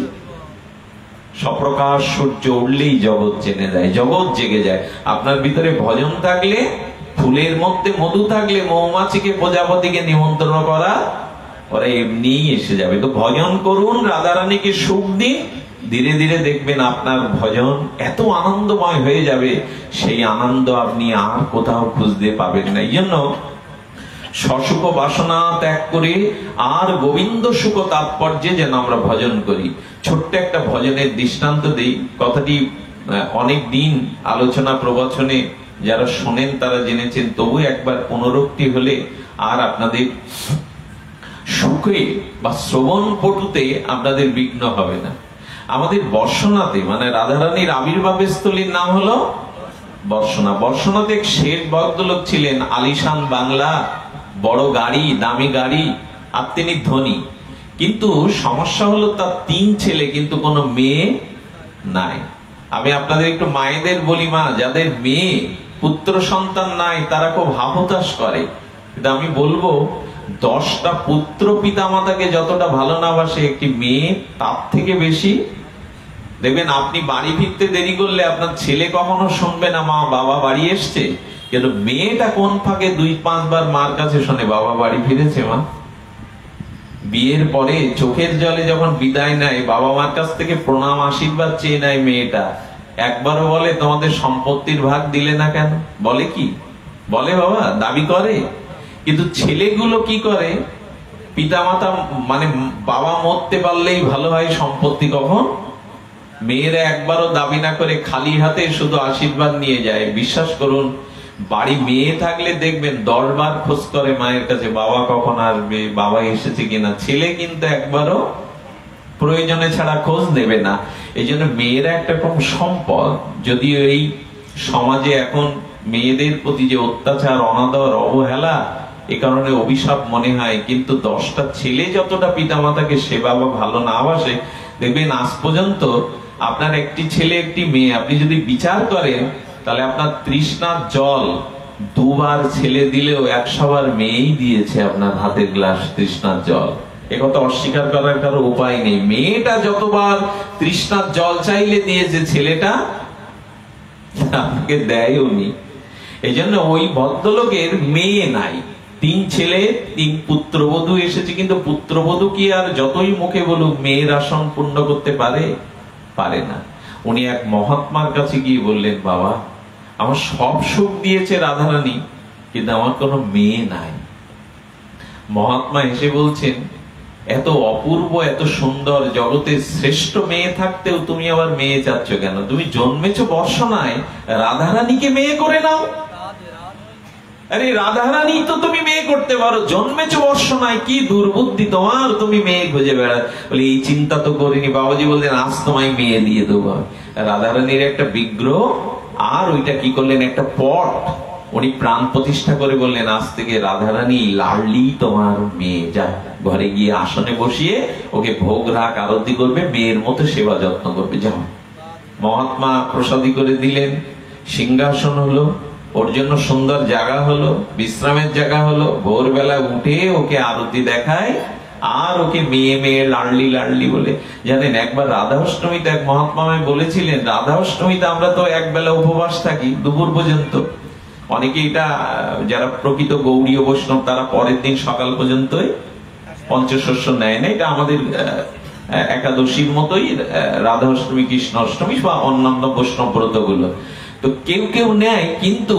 সপ্রকাশ সূর্য উঠলেই জগৎ জেনে যায়, জগৎ জেগে যায়। আপনার ভিতরে ভজন থাকলে, ফুলের মধ্যে মধু থাকলে, মৌমাছিকে প্রজাপতিকে নিমন্ত্রণ করা, ওরা এমনিই এসে যাবে। তো ভজন করুন, রাধারানীকে সুখ দিন, ধীরে ধীরে দেখবেন আপনার ভজন এত আনন্দময় হয়ে যাবে, সেই আনন্দ আপনি আর কোথাও খুঁজতে পাবেন না। এই জন্য সসুখ বাসনা ত্যাগ করে আর গোবিন্দ সুখ তাৎপর্যে যেন আমরা ভজন করি। ছোট্ট একটা ভজনের দৃষ্টান্ত দিই, কথাটি অনেক দিন আলোচনা প্রবচনে যারা শোনেন তারা জেনেছেন, তবু একবার পুনরুক্তি হলে আর আপনাদের সুখে বা শ্রবণ পটুতে আপনাদের বিঘ্ন হবে না। আমাদের বর্ষনাতে, মানে রাধারানীর আবির্ভাবের স্থলীর নাম হলো বর্ষনা। বর্ষনাতে এক শেঠ ভদ্রলোক ছিলেন, আলিশান বাংলা, বড় গাড়ি, দামি গাড়ি, আর তিনি ধনী। কিন্তু সমস্যা হলো তার 3 ছেলে, কিন্তু কোনো মেয়ে নাই। আমি আপনাদের একটু মায়েদের বলি, মা যাদের মেয়ে পুত্র সন্তান নাই তারা খুব হাহুতাশ করে, কিন্তু আমি বলবো 10টা পুত্র পিতা মাতাকে যতটা ভালো না বাসে একটি মেয়ে তার থেকে বেশি। দেখবেন আপনি বাড়ি ফিরতে দেরি করলে আপনার ছেলে কখনো শুনবে না মা বাবা বাড়ি এসছে, কিন্তু মেয়েটা কোন ফাঁকে 2-5 বার মার কাছে শোনে বাবা বাড়ি ফিরেছে মা। বিয়ের পরে চোখের জলে যখন বিদায় নেয়, বাবা মার কাছ থেকে প্রণাম আশীর্বাদ চেয়ে নেয় মেয়েটা, একবারও বলে তোমাদের সম্পত্তির ভাগ দিলে না কেন? বলে কি? বলে বাবা, দাবি করে। কিন্তু ছেলেগুলো কি করে, পিতামাতা মানে বাবা মরতে পারলেই ভালো হয়, সম্পত্তি কখন? মেয়েরা একবারও দাবি না করে খালি হাতে শুধু আশীর্বাদ নিয়ে যায়। বিশ্বাস করুন, বাড়ি মেয়ে থাকলে দেখবেন 10 বার খোঁজ করে মায়ের কাছে, বাবা কখন আসবে, বাবা এসেছে কিনা। ছেলে কিন্তু একবারও প্রয়োজনে ছাড়া খোঁজ নেবে না। এই জন্য মেয়েরা একটা কম সম্পদ। যদিও এই সমাজে এখন মেয়েদের প্রতি যে অত্যাচার, অনাদর, অবহেলা, এ কারণে অভিশাপ মনে হয়, কিন্তু 10টা ছেলে যতটা পিতামাতাকে সেবা বা ভালো না বাসে, দেখবেন আজ পর্যন্ত আপনার একটি ছেলে একটি মেয়ে, আপনি যদি বিচার করেন তাহলে আপনার তৃষ্ণার জল 2 বার ছেলে দিলেও 100 বার মেয়েই দিয়েছে আপনার হাতের গ্লাস তৃষ্ণার জল। একথা অস্বীকার করার কারো উপায় নেই। মেয়েটা যতবার তৃষ্ণার জল চাইলে দিয়েছে, ছেলেটা আপনাকে দেয়ও নি। এই জন্য ওই ভদ্রলোকের মেয়ে নাই, 3 ছেলে 3 পুত্রবধূ এসেছে, কিন্তু পুত্রবধূ কি আর যতই মুখে বলুক মেয়ের আসন পূর্ণ করতে পারে না। উনি এক মহাত্মার কাছে গিয়ে বললেন, বাবা আমার সব সুখ দিয়েছে রাধারানী, কিন্তু আমার কোনো মেয়ে নাই। মহাত্মা এসে বলছেন, এত অপূর্ব, এত সুন্দর, জগতের শ্রেষ্ঠ মেয়ে থাকতেও তুমি আবার মেয়ে চাচ্ছ কেন? তুমি জন্মেছো বর্ষনায়, রাধারানীকে মেয়ে করে নাও। আরে রাধারানী তো তুমি মেয়ে করতে পারো, জন্মেছো বর্ষনায়, কি দুর্বুদ্ধি তোমার, তুমি মেয়ে খুঁজে বেড়া। বলে এই চিন্তা তো করিনি। বাবাজি বললেন, আজ তোমায় মেয়ে দিয়ে দেবো। রাধারানীর একটা বিগ্রহ আর ওইটা কি করলেন, একটা পট উনি প্রাণ প্রতিষ্ঠা করে বললেন, আজ থেকে রাধারানী লাডলি তোমার মেয়ে, যা ঘরে গিয়ে আসনে বসিয়ে ওকে ভোগ রাখ, আরতি করবে, মেয়ের মতো সেবা যত্ন করবে, যাও। মহাত্মা প্রসাদী করে দিলেন, সিংহাসন হলো, ওর জন্য সুন্দর জায়গা হলো, বিশ্রামের জায়গা হলো, ভোরবেলা উঠে ওকে আরতি দেখায়, আর ওকে মেয়ে মেয়ে লাডলি লাডলি বলে। জানেন, একবার রাধা অষ্টমীতে এক মহাত্মা বলেছিলেন, রাধা অষ্টমীতে আমরা তো একবেলা উপবাস থাকি দুপুর পর্যন্ত, অনেকে এটা যারা প্রকৃত গৌড়ীয় বৈষ্ণব তারা পরের দিন সকাল পর্যন্তই পঞ্চশস্য নেয় না, এটা আমাদের একাদশীর মতোই রাধা অষ্টমী, কৃষ্ণ অষ্টমী বা অন্যান্য বৈষ্ণব ব্রত গুলো, তো কেউ কেউ নেয়। কিন্তু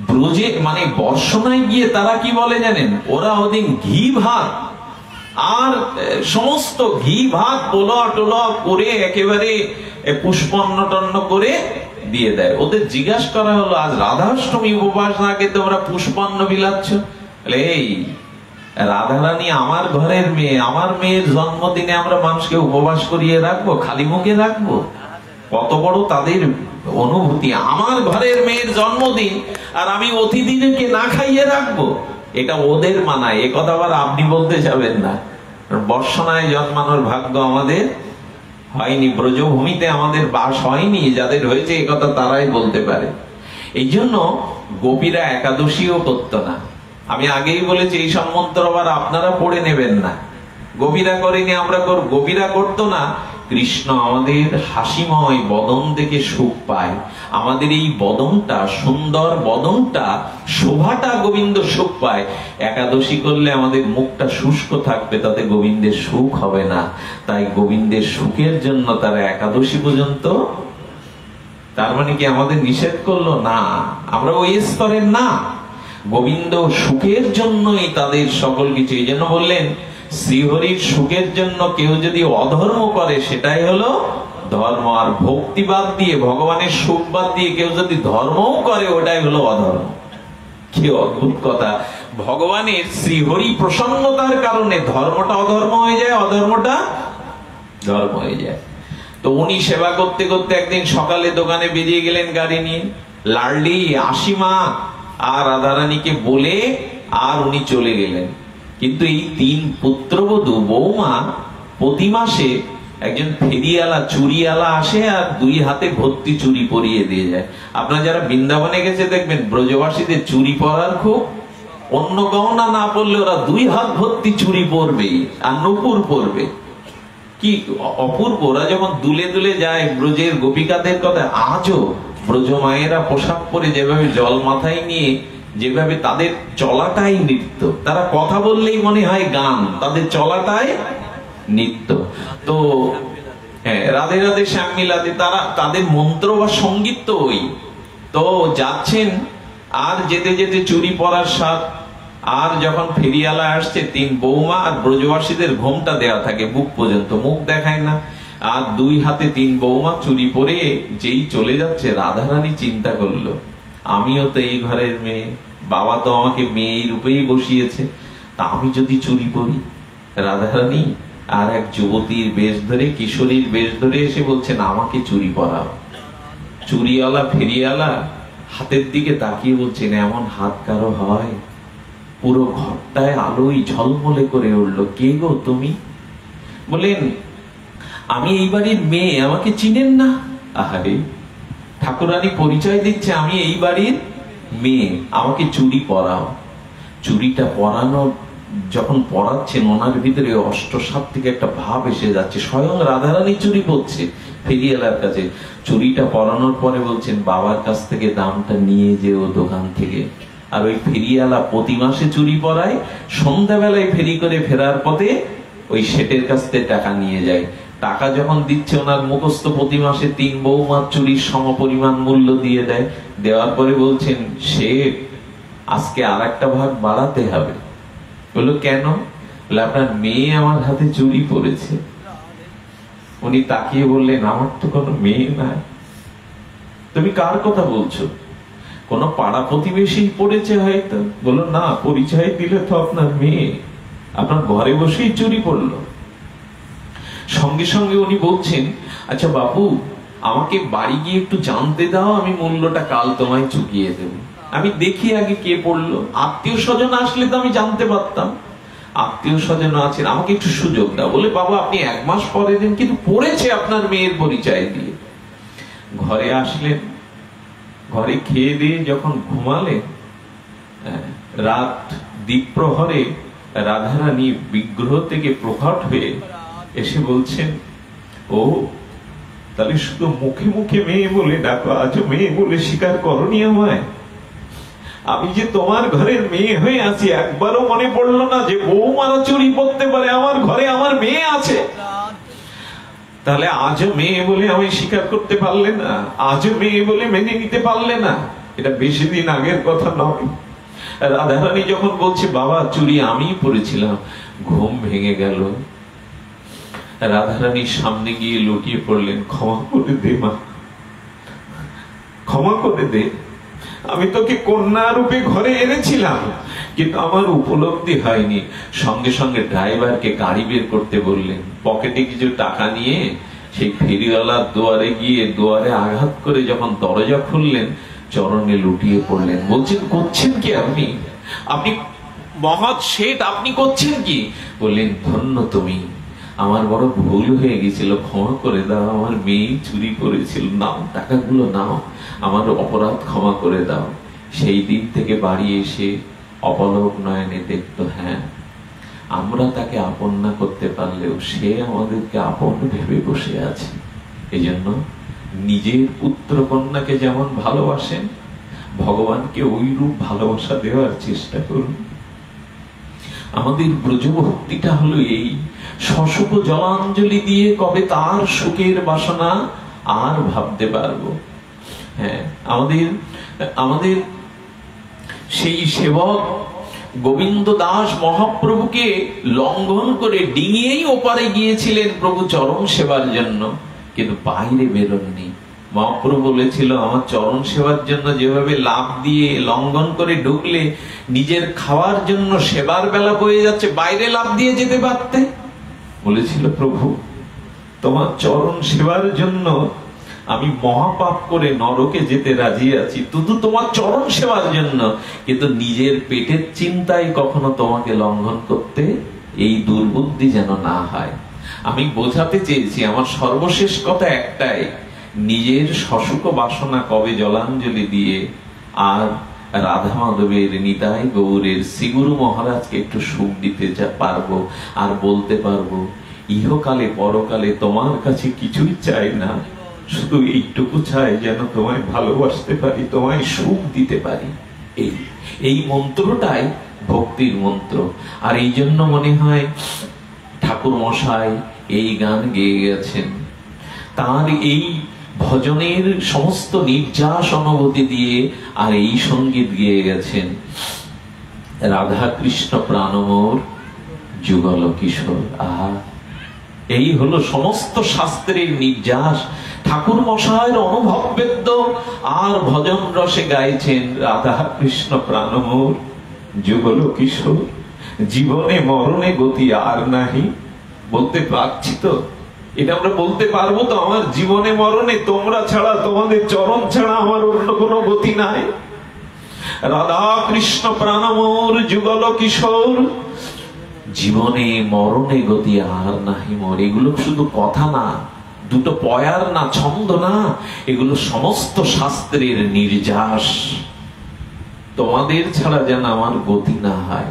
ব্রজে মানে বর্ষণায় গিয়ে তারা কি বলে জানেন, ওরা ওদিন ঘি ভাত আর সমস্ত ঘি ভাত পোলা টোলা করে একেবারে পুষ্পন্ন টন্ন করে দিয়ে দেয়। ওদের জিজ্ঞাসা করা হলো, আজ রাধাষ্টমী উপবাস না খেয়ে তোমরা পুষ্পান্ন বিলাচ্ছ? এই রাধারানী আমার ঘরের মেয়ে, আমার মেয়ের জন্মদিনে আমরা মানুষকে উপবাস করিয়ে রাখবো, খালি মুখে রাখবো? কত বড় তাদের অনুভূতি, আমার ঘরের মেয়ের জন্মদিন আর আমি অতিথিদেরকে না খাইয়ে রাখবো, এটা ওদের মানায়। এ কথা আবার আপনি বলতে যাবেন না, বর্ষণায় জন্মানোর ভাগ্য আমাদের হয়নি, ব্রজভূমিতে আমাদের বাস হয়নি, যাদের হয়েছে এ কথা তারাই বলতে পারে। এই জন্য গোপীরা একাদশীও করতো না। আমি আগেই বলেছি, এই সব মন্ত্র আবার আপনারা পড়ে নেবেন না, গোপীরা করেনি আমরা করব। গোপীরা করতো না। কৃষ্ণ আমাদের হাসিময় বদন দেখে সুখ পায়, আমাদের এই বদনটা, সুন্দর বদনটা, শোভাটা গোবিন্দ সুখ পায়। একাদশী করলে আমাদের মুখটা শুষ্ক থাকবে, তাতে গোবিন্দের সুখ হবে না। তাই গোবিন্দের সুখের জন্য তারা একাদশী পর্যন্ত, তার মানে কি আমাদের নিষেধ করলো? না, আমরা ওই স্তরের না। গোবিন্দ সুখের জন্যই তাদের সকল কিছু। এই জন্য বললেন, শ্রীহরির সুখের জন্য কেউ যদি অধর্ম করে সেটাই হলো ধর্ম, আর ভক্তিবাদ দিয়ে, ভগবানের সুখবাদ দিয়ে কেউ যদি ধর্মও করে ওটাই হলো অধর্ম। কি অদ্ভুত কথা! ভগবানের শ্রীহরি প্রসন্নতার কারণে ধর্মটা অধর্ম হয়ে যায়, অধর্মটা ধর্ম হয়ে যায়। তো উনি সেবা করতে করতে একদিন সকালে দোকানে বেরিয়ে গেলেন গাড়ি নিয়ে, লাডলি আশিমা আর রাধারানীকে বলে আর উনি চলে গেলেন। কিন্তু এই 3 পুত্রবধূ বৌমা প্রতি মাসে একজন ফেরিওয়ালা, চুরিওয়ালা আসে আর 2 হাতে ভর্তি চুরি পরিয়ে দিয়ে যায়। আপনারা যারা বৃন্দাবনে গেছে দেখবেন ব্রজবাসীদের চুরি পরার খুব, অন্য গহনা না পড়লে ওরা 2 হাত ভর্তি চুরি পরবে আর নূপুর পরবে। কি অপূর্ব! ওরা যখন দুলে দুলে যায়, ব্রজের গোপিকাদের কথা, আজও ব্রজ মায়েরা পোশাক পরে যেভাবে জল মাথায় নিয়ে, যেভাবে তাদের চলাটাই নৃত্য, তারা কথা বললেই মনে হয় গান, তাদের চলাটাই নৃত্য। তো হ্যাঁ, রাধে রাধে শ্যাম মিলাতে তারা, তাদের মন্ত্র বা সঙ্গীত তো ওই। তো যাচ্ছেন আর যেতে যেতে চুরি পরার স্বাদ। আর যখন ফেরিওয়ালা আসছে, 3 বৌমা আর ব্রজবাসীদের ঘোমটা দেওয়া থাকে বুক পর্যন্ত, মুখ দেখায় না, আর 2 হাতে 3 বৌমা চুরি পরে যেই চলে যাচ্ছে, রাধারানী চিন্তা করলো, আমিও তো এই ঘরের মেয়ে, বাবা তো আমাকে মেয়ে রূপেই বসিয়েছে, তা আমি যদি চুরি পরি। রাধারানী আর এক যুবতীর বেশ ধরে, কিশোরীর বেশ ধরে এসে বলছেন, আমাকে চুরি পরাও। চুরিওয়ালা ফেরিওয়ালা হাতের দিকে তাকিয়ে বলছেন, এমন হাত কারো হয়? পুরো ঘরটায় আলোয় ঝলমলে করে উঠলো। কে গো তুমি? বলেন, আমি এই বাড়ির মেয়ে, আমাকে চিনেন না? আহারে, ঠাকুরানী পরিচয় দিচ্ছে, আমি এই বাড়ির মেয়ে, আমাকে চুরি পরাও। চুরিটা পরানো যখন পরাচ্ছেন, ওনার ভিতরে অষ্টসাপ থেকে একটা ভাব এসে যাচ্ছে, স্বয়ং রাধারানী চুরি পরছে ফেরিওয়ালার কাছে। চুরিটা পরানোর পরে বলছেন, বাবার কাছ থেকে দামটা নিয়ে যেও দোকান থেকে। আর ওই ফেরিওয়ালা প্রতি মাসে চুরি পরায়, সন্ধ্যাবেলায় ফেরি করে ফেরার পথে ওই শেঠের কাছ থেকে টাকা নিয়ে যায়। টাকা যখন দিচ্ছে, ওনার মুখস্থ প্রতি মাসে 3 বৌমার চুরির সমপরিমাণ মূল্য দিয়ে দেয়। দেওয়ার পরে বলছেন, শেঠ আজকে আর একটা ভাগ বাড়াতে হবে। বললো, কেন? বলে, আপনার মেয়ে আমার হাতে চুরি পড়েছে। উনি তাকিয়ে বললেন, আমার তো কোনো মেয়ে নাই। তুমি কার কথা বলছো? কোন পাড়া প্রতিবেশী পড়েছে হয়তো। বললো, না, পরিচয় দিলে তো আপনার মেয়ে, আপনার ঘরে বসেই চুরি পড়লো। সঙ্গে সঙ্গে উনি বলছেন, আচ্ছা বাবু, আমাকে বাড়ি গিয়ে একটু জানতে দাও, আমি মূল্যটা কাল তোমায় চুকিয়ে দেব। আমি দেখি আগে কে পড়লো, আত্মীয় স্বজন আসলে তো আমি জানতে পারতাম, আত্মীয় স্বজন আছেন, আমাকে একটু সুযোগ দাও। বলে বাবা আপনি 1 মাস পরে দিন, কিন্তু পড়েছে আপনার মেয়ের পরিচয় দিয়ে। ঘরে আসলেন, ঘরে খেয়ে দিয়ে যখন ঘুমালেন, রাত দ্বীপ্রহরে রাধারানী বিগ্রহ থেকে প্রকট হয়ে এসে বলছেন, ও তাহলে শুধু মুখে মুখে মেয়ে বলে ডাকো, আজও মেয়ে বলে স্বীকার করনি আমায়? আমি যে তোমার ঘরের মেয়ে হয়ে আছি, একবারও মনে পড়লো না যে বৌমারা চুরি করতে পারে, আমার ঘরে আমার মেয়ে আছে? তাহলে আজও মেয়ে বলে আমি স্বীকার করতে পারলে না, আজও মেয়ে বলে মেনে নিতে পারলে না? এটা বেশি দিন আগের কথা নয়। রাধারানী যখন বলছে বাবা চুরি আমি পড়েছিলাম, ঘুম ভেঙে গেল। রাধারানীর সামনে গিয়ে লুটিয়ে পড়লেন, ক্ষমা করে দে মা, ক্ষমা করে দে, আমি তোকে কন্যা রূপে ঘরে এনেছিলাম, কিন্তু আমার উপলব্ধি হয়নি। সঙ্গে সঙ্গে ড্রাইভারকে গাড়ি বের করতে বললেন, পকেটে কিছু টাকা নিয়ে সেই ফেরিওয়ালার দুয়ারে গিয়ে দুয়ারে আঘাত করে যখন দরজা খুললেন, চরণে লুটিয়ে পড়লেন। বলছেন করছেন কি আপনি? আপনি মহৎ শেঠ, আপনি করছেন কি? বললেন ধন্য তুমি, আমার বড় ভুল হয়ে গেছিল, ক্ষমা করে দাও, আমার মেয়ে চুরি করেছিল, নাও টাকাগুলো নাও, আমার অপরাধ ক্ষমা করে দাও। সেই দিন থেকে বাড়ি এসে অপলক নয়নে দেখতো, হ্যাঁ আমরা তাকে আপন না করতে পারলেও সে আমাদেরকে আপন ভেবে বসে আছে। এই জন্য নিজের পুত্র কন্যাকে যেমন ভালোবাসেন, ভগবানকে ওই রূপ ভালোবাসা দেওয়ার চেষ্টা করুন। আমাদের ব্রজভক্তিটা হলো এই, সশুক জলাঞ্জলি দিয়ে কবে তার সুখের বাসনা আর ভাবতে পারবো। হ্যাঁ, আমাদের সেই সেবক গোবিন্দ দাস মহাপ্রভুকে লঙ্ঘন করে ডিঙিয়েই ওপারে গিয়েছিলেন প্রভু চরণ সেবার জন্য, কিন্তু বাইরে বেরোননি। মহাপ্রভু বলেছিল আমার চরণ সেবার জন্য যেভাবে লাভ দিয়ে লঙ্ঘন করে ঢুকলে নিজের খাওয়ার জন্য সেবার বেলা বয়ে যাচ্ছে, বাইরে লাভ দিয়ে যেতে পারতে। বলেছিল প্রভু তোমার চরণ সেবার জন্য আমি মহাপাপ করে নরকে যেতে রাজি আছি, শুধু তোমার চরণ সেবার জন্য, কিন্তু নিজের পেটের চিন্তায় কখনো তোমাকে লঙ্ঘন করতে এই দুর্বুদ্ধি যেন না হয়। আমি বোঝাতে চেয়েছি, আমার সর্বশেষ কথা একটাই, নিজের সশুক বাসনা কবে জলাঞ্জলি দিয়ে আর রাধা মাধবের নিতাই গৌরের শ্রীগুরু মহারাজকে একটু সুখ দিতে পারবো আর বলতে পারবো ইহকালে পরকালে তোমার কাছে কিছুই চাই না, শুধু এইটুকু চাই যেন তোমায় ভালোবাসতে পারি, তোমায় সুখ দিতে পারি। এই মন্ত্রটাই ভক্তির মন্ত্র। আর এই জন্য মনে হয় ঠাকুর মশাই এই গান গেয়ে গেছেন, তার এই ভজনের সমস্ত নির্যাস অনুভূতি দিয়ে আর এই সঙ্গীত গেয়ে গেছেন, রাধা কৃষ্ণ প্রাণমোর যুগল কিশোর। আহা, এই হলো সমস্ত শাস্ত্রের নির্যাস। ঠাকুর মশাইয়ের অনুভব বেদ্য আর ভজন রসে গাইছেন রাধা কৃষ্ণ প্রাণমোর যুগল কিশোর, জীবনে মরণে গতি আর নাহি। বলতে পারছি তো, এটা আমরা বলতে পারবো তো, আমার জীবনে মরণে তোমরা ছাড়া, তোমাদের চরণ ছাড়া আমার অন্য কোনো গতি নাই। রাধা কৃষ্ণ প্রাণমোর যুগল কিশোর, জীবনে মরণে গতি আর নাহি মোর। এগুলো শুধু কথা না, দুটো পয়ার না, ছন্দ না, এগুলো সমস্ত শাস্ত্রের নির্যাস। তোমাদের ছাড়া যেন আমার গতি না হয়।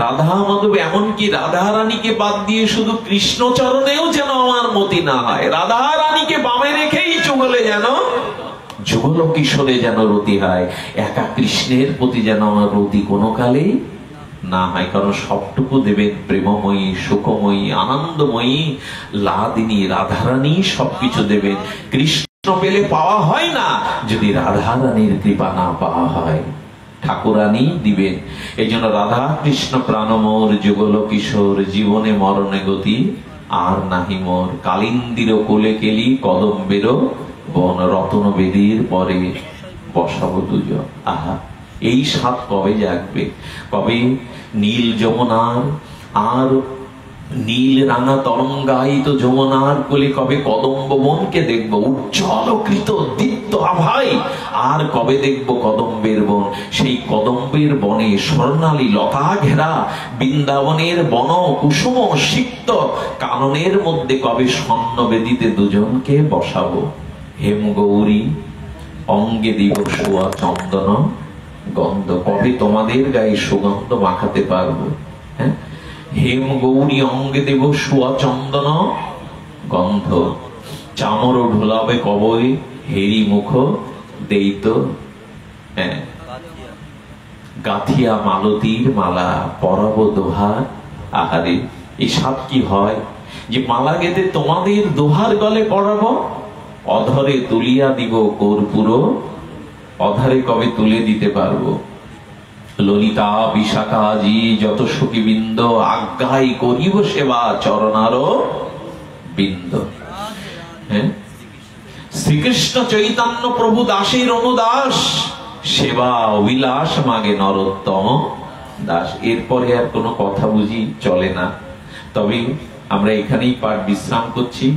রাধা মাধব, এমনকি রাধা রানীকে বাদ দিয়ে শুধু কৃষ্ণ চরণেও যেন আমার মতি না হয়। রাধা রানীকে বামে রেখেই চুগলে যেন যুগল কিশোরে যেন রতি হয়। একা কৃষ্ণের প্রতি যেন আমার রতি কোনো কালে না হয়। কারণ সবটুকু দেবেন প্রেমময়ী, সুখময়ী, আনন্দময়ী লাদিনী রাধারানী, সবকিছু দেবেন। কৃষ্ণ পেলে পাওয়া হয় না যদি রাধারানীর কৃপা না পাওয়া হয়, ঠাকুরানী দিবেন। এই জন্য রাধা কৃষ্ণ প্রাণমোর যুগল কিশোর, জীবনে মরণে গতি আর নাহি মোর। কালিন্দির কোলে কেলি কদম্বের বন, রতন বেদীর পরে বসাবো দুজন। আহা, এই স্বাদ কবে জাগবে? কবে নীল যমুনার আর নীল রাঙা তরঙ্গায়িত যমুনার কোলে কবে কদম্ব বনকে দেখবো, উজ্জ্বলকৃত দীপ্ত আভায়। আর কবে দেখবো কদম্বের বন, সেই কদম্বের বনে স্বর্ণালী লতা ঘেরা বৃন্দাবনের বন কুসুম সিক্ত কাননের মধ্যে কবে স্বর্ণ বেদিতে দুজনকে বসাবো। হেম গৌরী অঙ্গে দিব সোয়া চন্দন গন্ধ, কবে তোমাদের গায়ে সুগন্ধ মাখাতে পারবো। হ্যাঁ, হেম গৌরী অঙ্গে দেব সোয়া চন্দন গন্ধ, চামর ঢোলাবে কবই হেরি মুখ দেইত। হ্যাঁ, গাথিয়া মালতীর মালা পরাব দোহার। আহারে, এই সাত কি হয় যে মালা গেতে তোমাদের দোহার গলে পরাবো। অধরে তুলিয়া দিব কর্পূর, অধরে কবে তুলে দিতে পারবো। ললিতা বিশাখা জি যত সখীবৃন্দ, আজ্ঞাই করিব সেবা চরণার বৃন্দ। হ্যাঁ, শ্রীকৃষ্ণ চৈতন্য প্রভু দাসের অনুদাস, সেবা অভিলাষ মাগে নরোত্তম দাস। এরপরে আর কোনো কথা বুঝি চলে না। তবে আমরা এখানেই পাঠ বিশ্রাম করছি।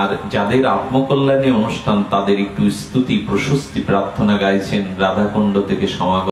আর যাদের আত্মকল্যাণী অনুষ্ঠান তাদের একটু স্তুতি প্রশস্তি প্রার্থনা গাইছেন রাধাকুণ্ড থেকে সমাগত